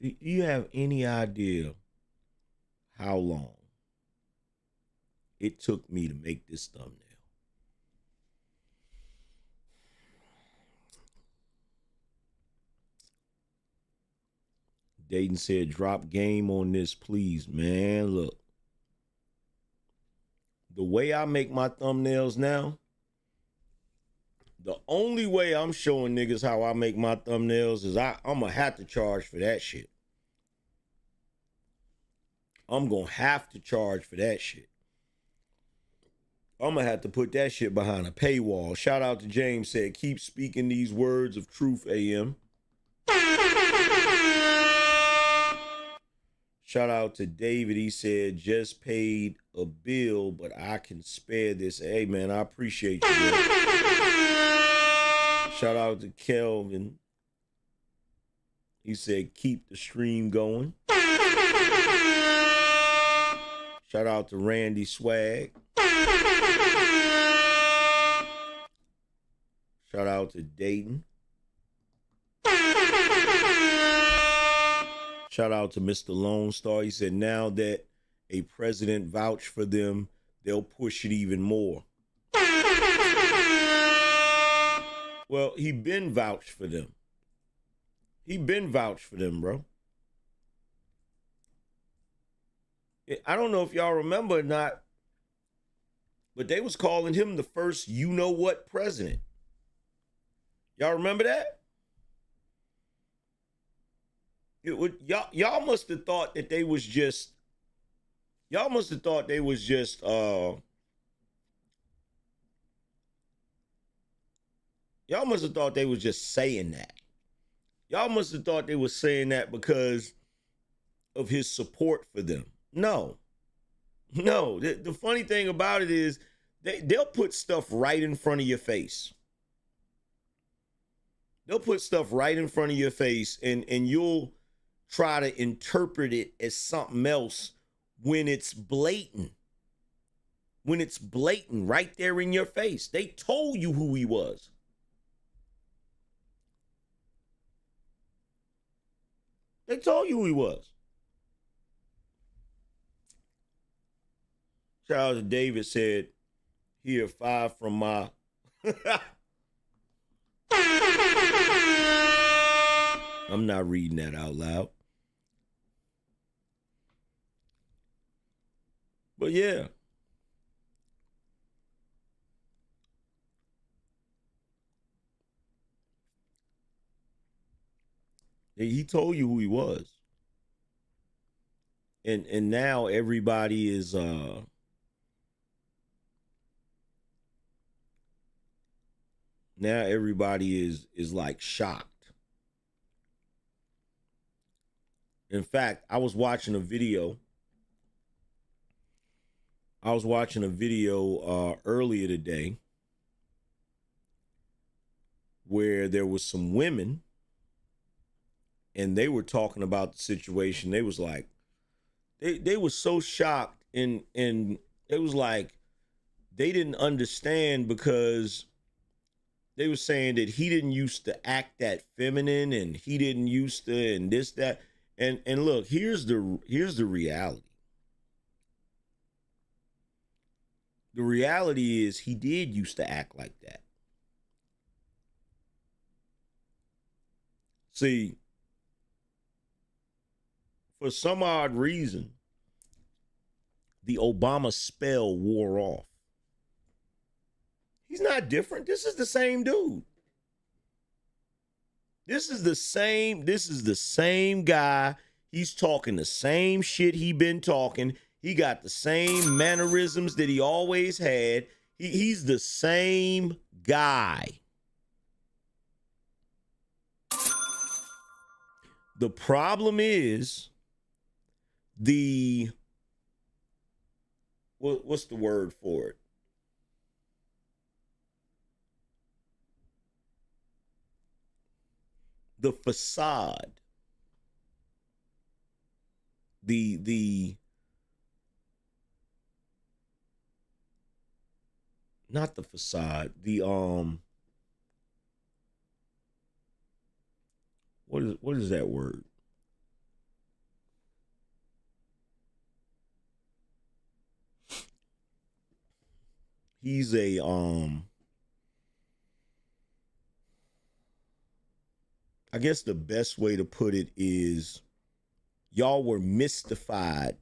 Do you have any idea how long it took me to make this thumbnail? Dayton said, drop game on this, please, man. Look. the way I make my thumbnails now, the only way I'm showing niggas how I make my thumbnails is I'm gonna have to charge for that shit. I'm gonna have to charge for that shit. I'm gonna have to put that shit behind a paywall. Shout out to James, said, keep speaking these words of truth, AM. Shout out to David. He said, just paid a bill, but I can spare this. Hey, man, I appreciate you, man. Shout out to Kelvin. He said, keep the stream going. Shout out to Randy Swag. Shout out to Dayton. Shout out to Mr. Lone Star. He said, now that a president vouched for them, they'll push it even more. Well, he been vouched for them. He been vouched for them, bro. I don't know if y'all remember or not, but they was calling him the first you-know-what president. Y'all remember that? Y'all must have thought that they was just, y'all must have thought they was just, y'all must have thought they was just saying that. Y'all must have thought they was saying that because of his support for them. No. The funny thing about it is they'll put stuff right in front of your face. They'll put stuff right in front of your face and you'll try to interpret it as something else when it's blatant. When it's blatant right there in your face. They told you who he was. They told you who he was. Shout out to David, said, here, 5 from my... I'm not reading that out loud. But yeah. He told you who he was. And now everybody is like shocked. In fact, I was watching a video earlier today where there was some women and they were talking about the situation. They was like, they were so shocked and it was like they didn't understand because they were saying that he didn't used to act that feminine and he didn't used to and this, that. And look, here's the reality. The reality is he did used to act like that. See, for some odd reason, the Obama spell wore off. He's not different. This is the same dude. This is the same guy. He's talking the same shit he been talking. He got the same mannerisms that he always had. He's the same guy. The problem is what's the word for it? The facade. Not the facade. What is that word? He's a I guess the best way to put it is y'all were mystified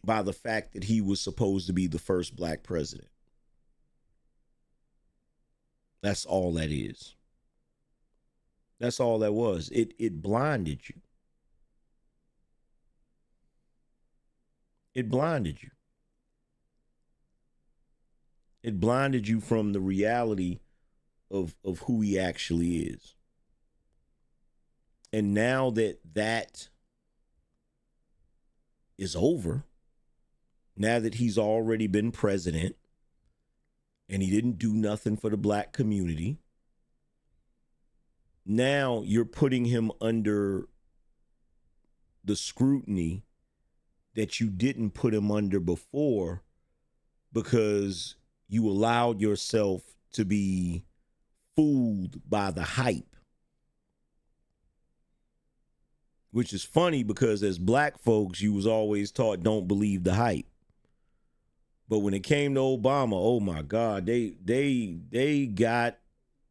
by the fact that he was supposed to be the first black president. That's all that is. That's all that was. It blinded you. It blinded you. It blinded you from the reality of who he actually is. And now that that is over, now that he's already been president and he didn't do nothing for the black community, now you're putting him under the scrutiny that you didn't put him under before because you allowed yourself to be fooled by the hype. Which is funny because as black folks, you was always taught don't believe the hype. But when it came to Obama, oh my God, they got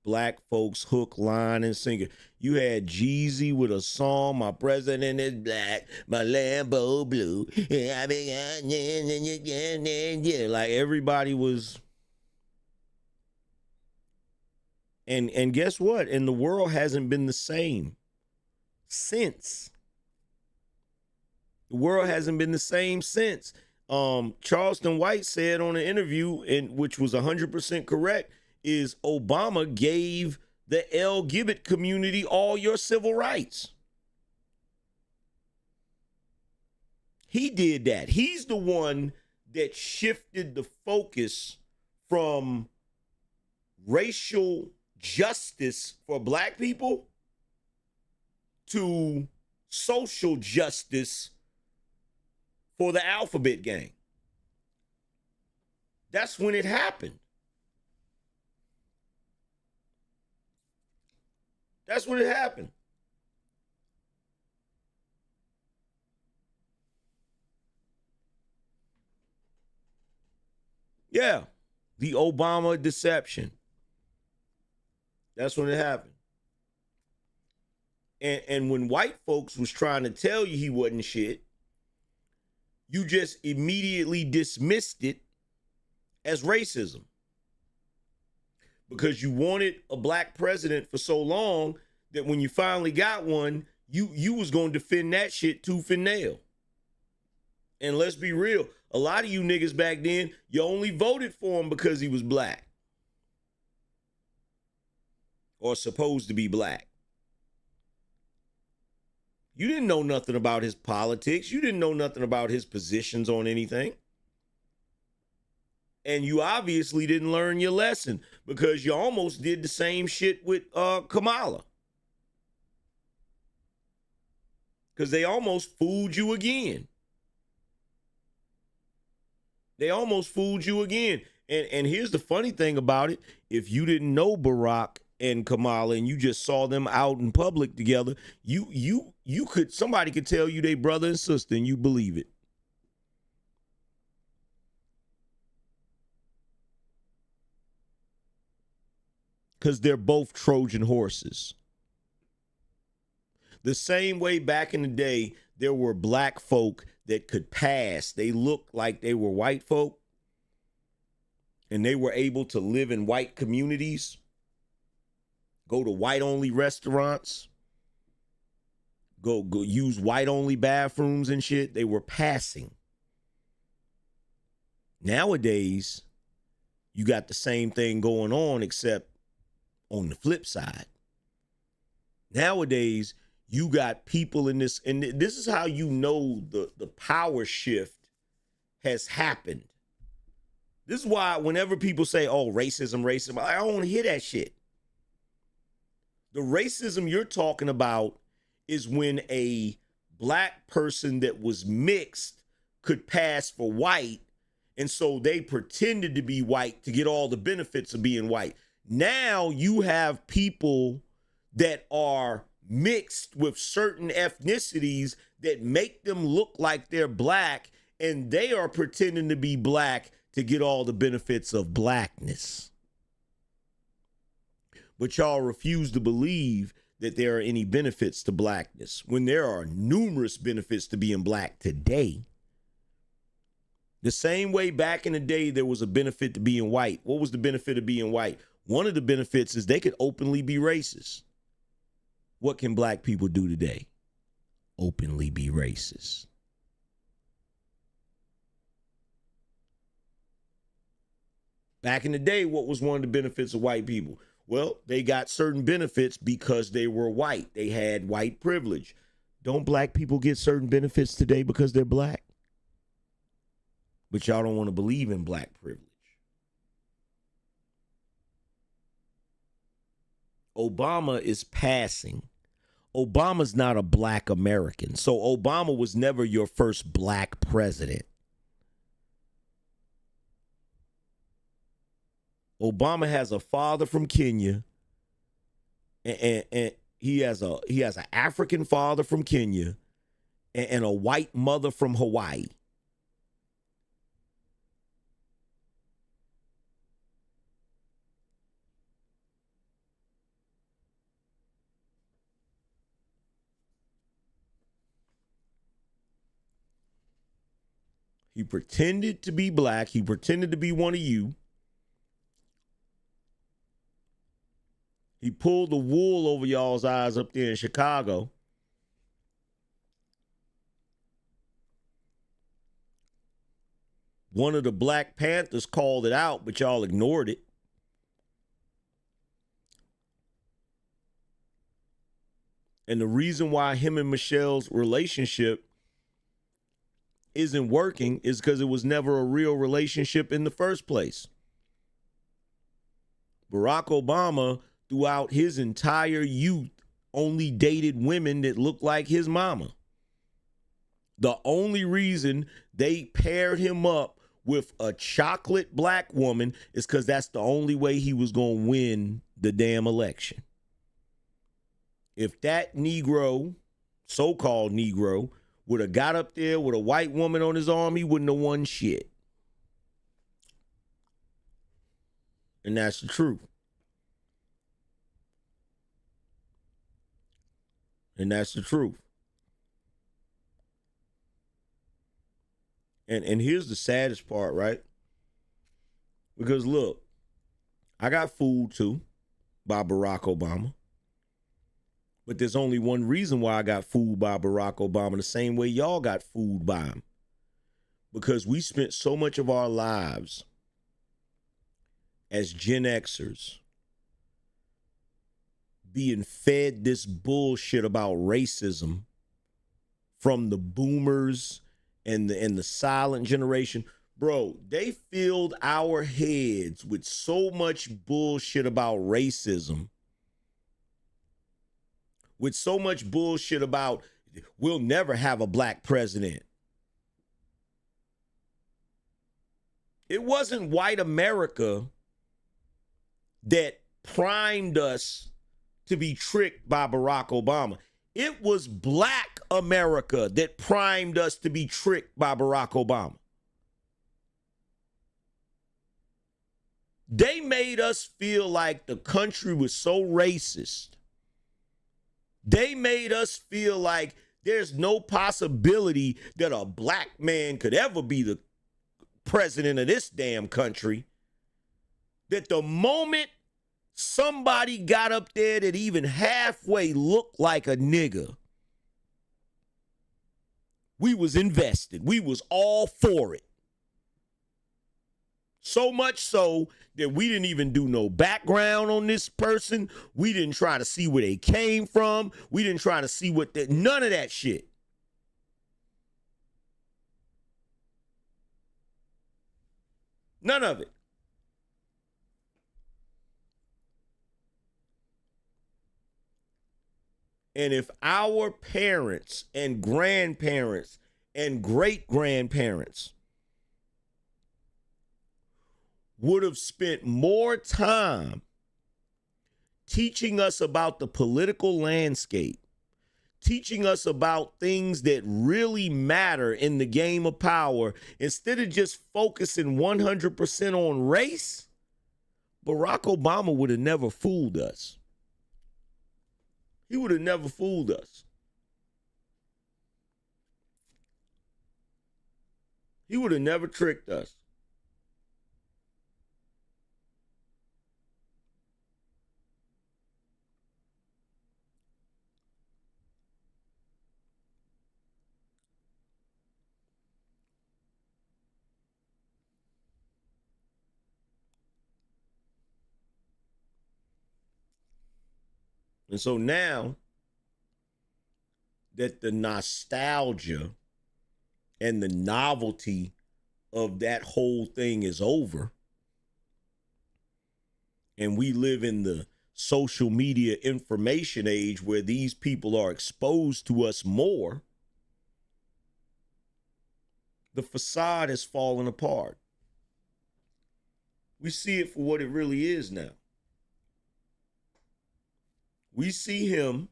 black folks hook, line, and sinker. You had Jeezy with a song, "My president is black, my Lambo blue." Yeah, like everybody was. And guess what? And the world hasn't been the same since. The world hasn't been the same since. Charleston White said on an interview, which was 100% correct, is Obama gave the LGBT community all your civil rights. He did that. He's the one that shifted the focus from racial justice for black people to social justice for the alphabet gang. That's when it happened. That's when it happened. Yeah, the Obama deception. That's when it happened. And when white folks was trying to tell you he wasn't shit, you just immediately dismissed it as racism. Because you wanted a black president for so long that when you finally got one, you was going to defend that shit tooth and nail. And let's be real, a lot of you niggas back then, you only voted for him because he was black. Or supposed to be black. You didn't know nothing about his politics. You didn't know nothing about his positions on anything. And you obviously didn't learn your lesson because you almost did the same shit with Kamala. Because they almost fooled you again. They almost fooled you again. And here's the funny thing about it. If you didn't know Barack and Kamala and you just saw them out in public together, somebody could tell you they brother and sister and you believe it. Because they're both Trojan horses. The same way back in the day, there were black folk that could pass. They looked like they were white folk. And they were able to live in white communities. Go to white-only restaurants. Go use white-only bathrooms and shit. They were passing. Nowadays, you got the same thing going on, except on the flip side. Nowadays, you got people in this, and this is how you know the power shift has happened. This is why whenever people say, oh, racism, I don't want to hear that shit. The racism you're talking about is when a black person that was mixed could pass for white, and so they pretended to be white to get all the benefits of being white. Now you have people that are mixed with certain ethnicities that make them look like they're black, and they are pretending to be black to get all the benefits of blackness. But y'all refuse to believe that there are any benefits to blackness when there are numerous benefits to being black today. The same way back in the day there was a benefit to being white. What was the benefit of being white? One of the benefits is they could openly be racist. What can black people do today? Openly be racist. Back in the day, what was one of the benefits of white people? Well, they got certain benefits because they were white. They had white privilege. Don't black people get certain benefits today because they're black? But y'all don't want to believe in black privilege. Obama is passing. Obama's not a black American. So Obama was never your first black president. Obama has a father from Kenya, and he has an African father from Kenya, and a white mother from Hawaii. He pretended to be black. He pretended to be one of you. He pulled the wool over y'all's eyes up there in Chicago. One of the Black Panthers called it out, but y'all ignored it. And the reason why him and Michelle's relationship isn't working is because it was never a real relationship in the first place. Barack Obama, throughout his entire youth, only dated women that looked like his mama. The only reason they paired him up with a chocolate black woman is because that's the only way he was going to win the damn election. If that Negro, so-called Negro, would have got up there with a white woman on his arm, he wouldn't have won shit. And that's the truth. And that's the truth. And here's the saddest part, right? Because look, I got fooled too by Barack Obama. But there's only one reason why I got fooled by Barack Obama, the same way y'all got fooled by him. Because we spent so much of our lives as Gen Xers being fed this bullshit about racism from the boomers and the silent generation. Bro, they filled our heads with so much bullshit about racism, with so much bullshit about we'll never have a black president. It wasn't white America that primed us to be tricked by Barack Obama. It was black America that primed us to be tricked by Barack Obama. They made us feel like the country was so racist. They made us feel like there's no possibility that a black man could ever be the president of this damn country. That the moment somebody got up there that even halfway looked like a nigga, we was invested. We was all for it. So much so that we didn't even do no background on this person. We didn't try to see where they came from. We didn't try to see none of that shit. None of it. And if our parents and grandparents and great-grandparents would have spent more time teaching us about the political landscape, teaching us about things that really matter in the game of power, instead of just focusing 100% on race, Barack Obama would have never fooled us. He would have never fooled us. He would have never tricked us. And so now that the nostalgia and the novelty of that whole thing is over, and we live in the social media information age where these people are exposed to us more, the facade has fallen apart. We see it for what it really is now. We see him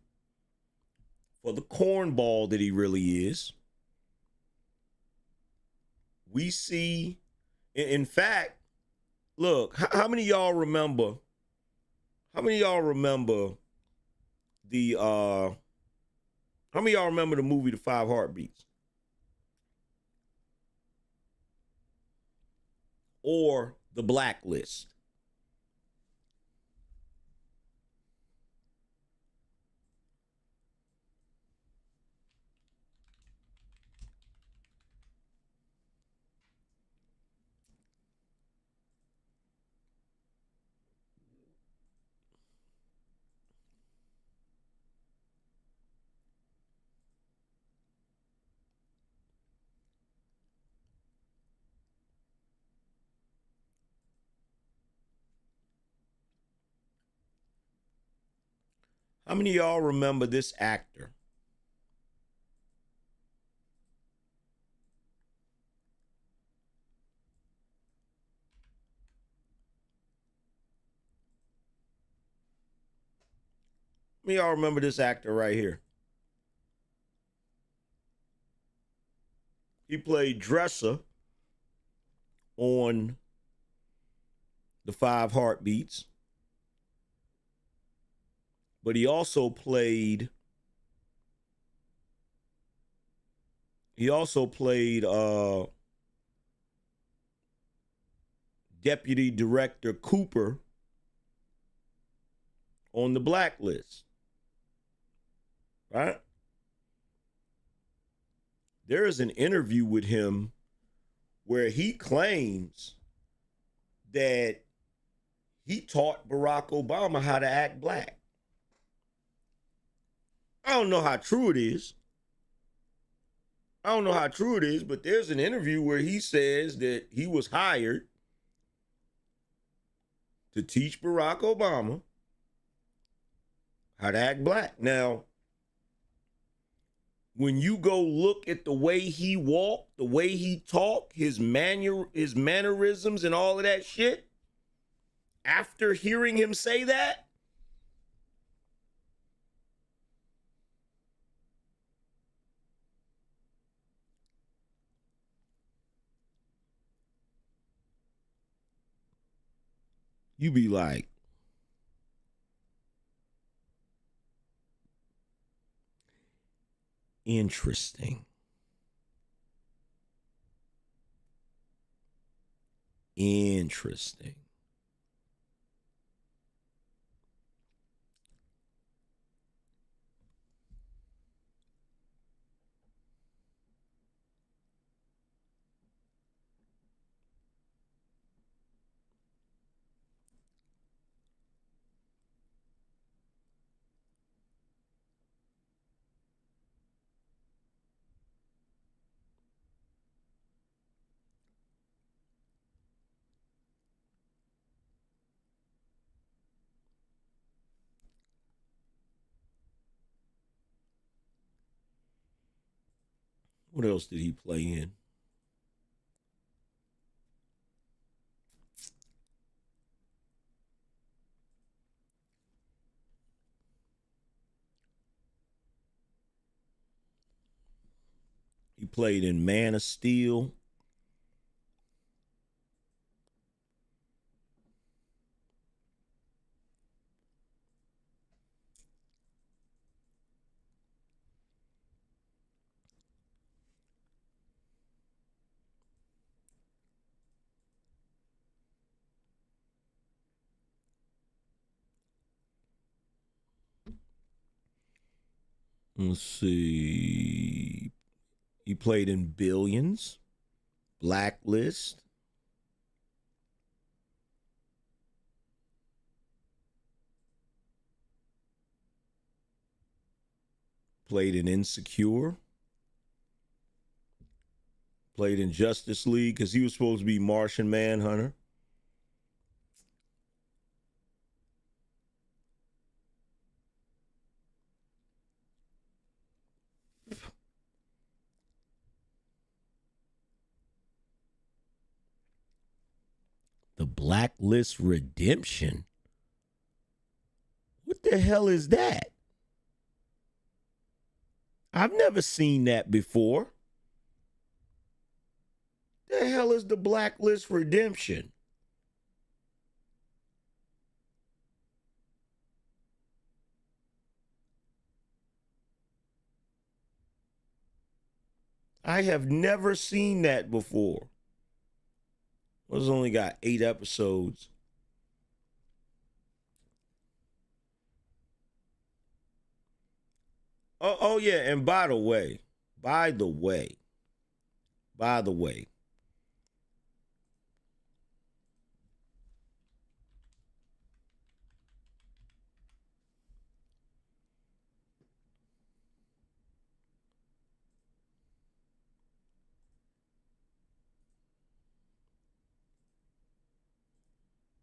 for the cornball that he really is. We see, in fact, look, how many of y'all remember? How many of y'all remember the how many of y'all remember the movie The Five Heartbeats? Or The Blacklist? How many of y'all remember this actor? How many of y'all remember this actor right here? He played Dresser on The Five Heartbeats, but he also played Deputy Director Cooper on The Blacklist, right? There is an interview with him where he claims that he taught Barack Obama how to act black. I don't know how true it is. But there's an interview where he says that he was hired to teach Barack Obama how to act black. Now, when you go look at the way he walked, the way he talked, his mannerisms and all of that shit, after hearing him say that, you be like, interesting. Interesting. What else did he play in? He played in Man of Steel. Let's see. He played in Billions, Blacklist. Played in Insecure. Played in Justice League because he was supposed to be Martian Manhunter. The Blacklist Redemption. What the hell is that? I've never seen that before. The hell is the Blacklist Redemption? I have never seen that before. It's only got 8 episodes. Oh yeah, and by the way,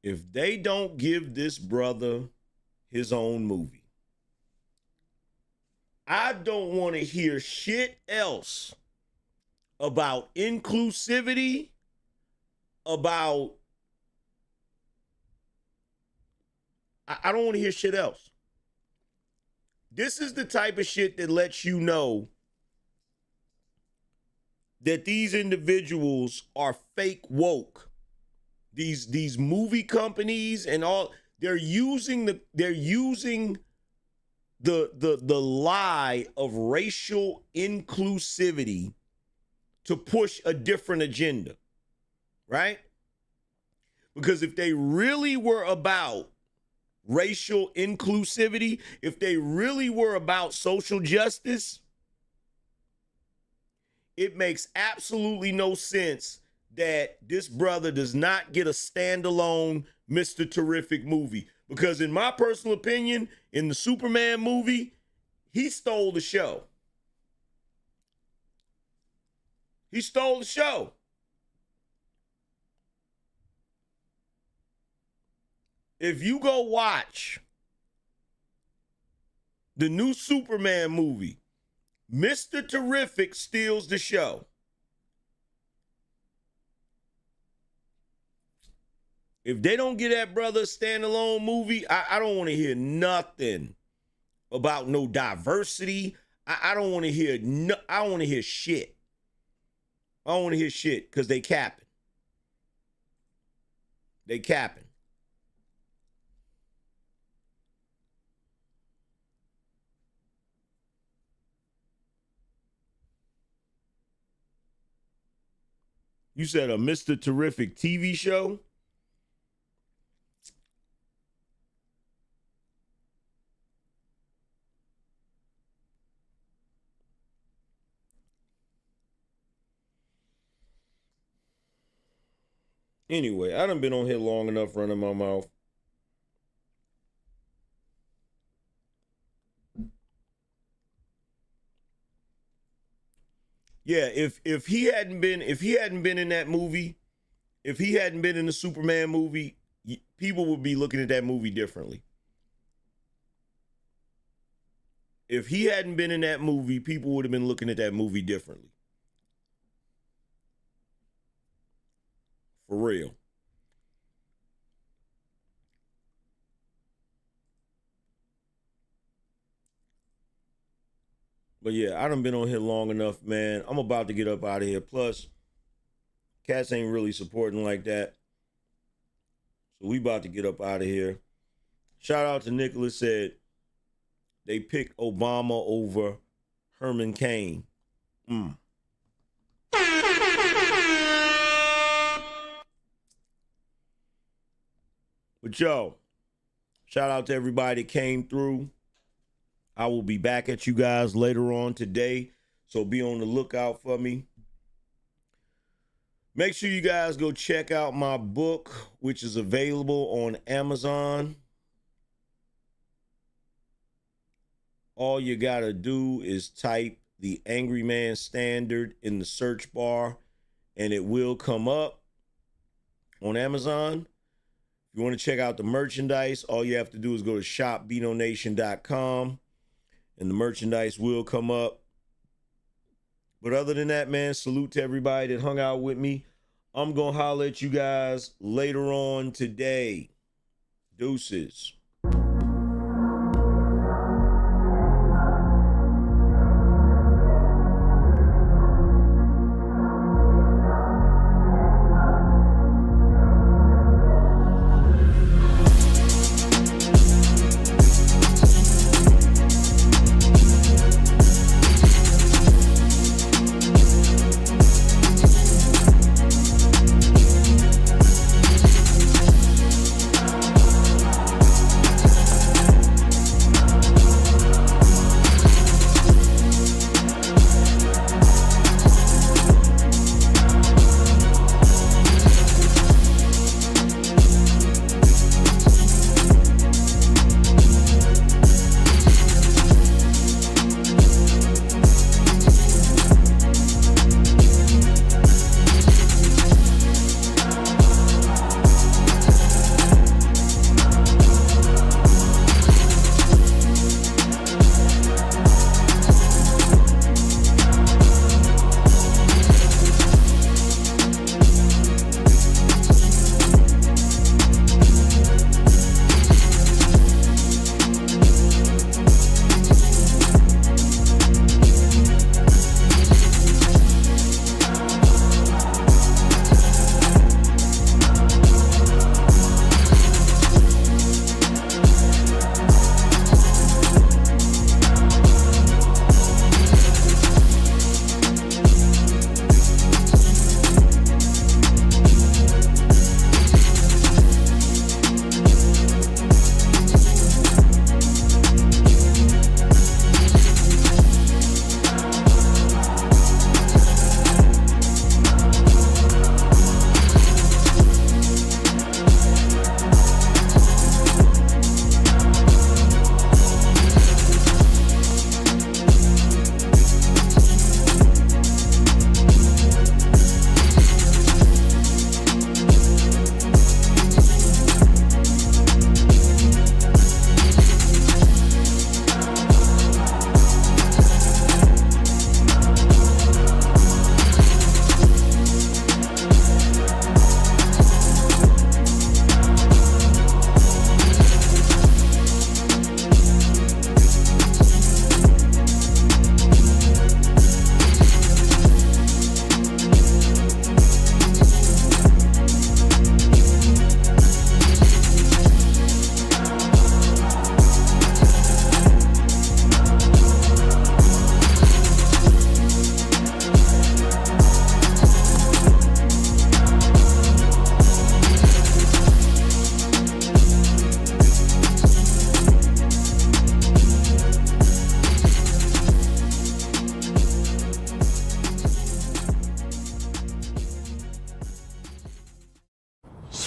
if they don't give this brother his own movie, I don't want to hear shit else about inclusivity, about... I don't want to hear shit else. This is the type of shit that lets you know that these individuals are fake woke. These movie companies and all, they're using the lie of racial inclusivity to push a different agenda, right? Because if they really were about racial inclusivity, if they really were about social justice, it makes absolutely no sense that this brother does not get a standalone Mr. Terrific movie. Because in my personal opinion, in the Superman movie, he stole the show. He stole the show. If you go watch the new Superman movie, Mr. Terrific steals the show. If they don't get that brother a standalone movie, I don't want to hear nothing about no diversity. I don't want to hear I don't want to hear shit. I don't want to hear shit because they capping. They capping. You said a Mr. Terrific TV show? Anyway, I done been on here long enough running my mouth. Yeah, if he hadn't been in that movie, if he hadn't been in the Superman movie, people would be looking at that movie differently. If he hadn't been in that movie, people would have been looking at that movie differently. For real. But yeah, I done been on here long enough, man. I'm about to get up out of here. Plus, cats ain't really supporting like that. So we about to get up out of here. Shout out to Nicholas, said they picked Obama over Herman Cain. But yo, shout out to everybody that came through. I will be back at you guys later on today, so be on the lookout for me. Make sure you guys go check out my book, which is available on Amazon. All you got to do is type the Angryman Standard in the search bar, and it will come up on Amazon. If you want to check out the merchandise, all you have to do is go to shop.BINONation.com, and the merchandise will come up. But other than that, man, salute to everybody that hung out with me. I'm going to holler at you guys later on today. Deuces.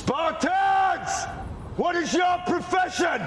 Spartans! What is your profession?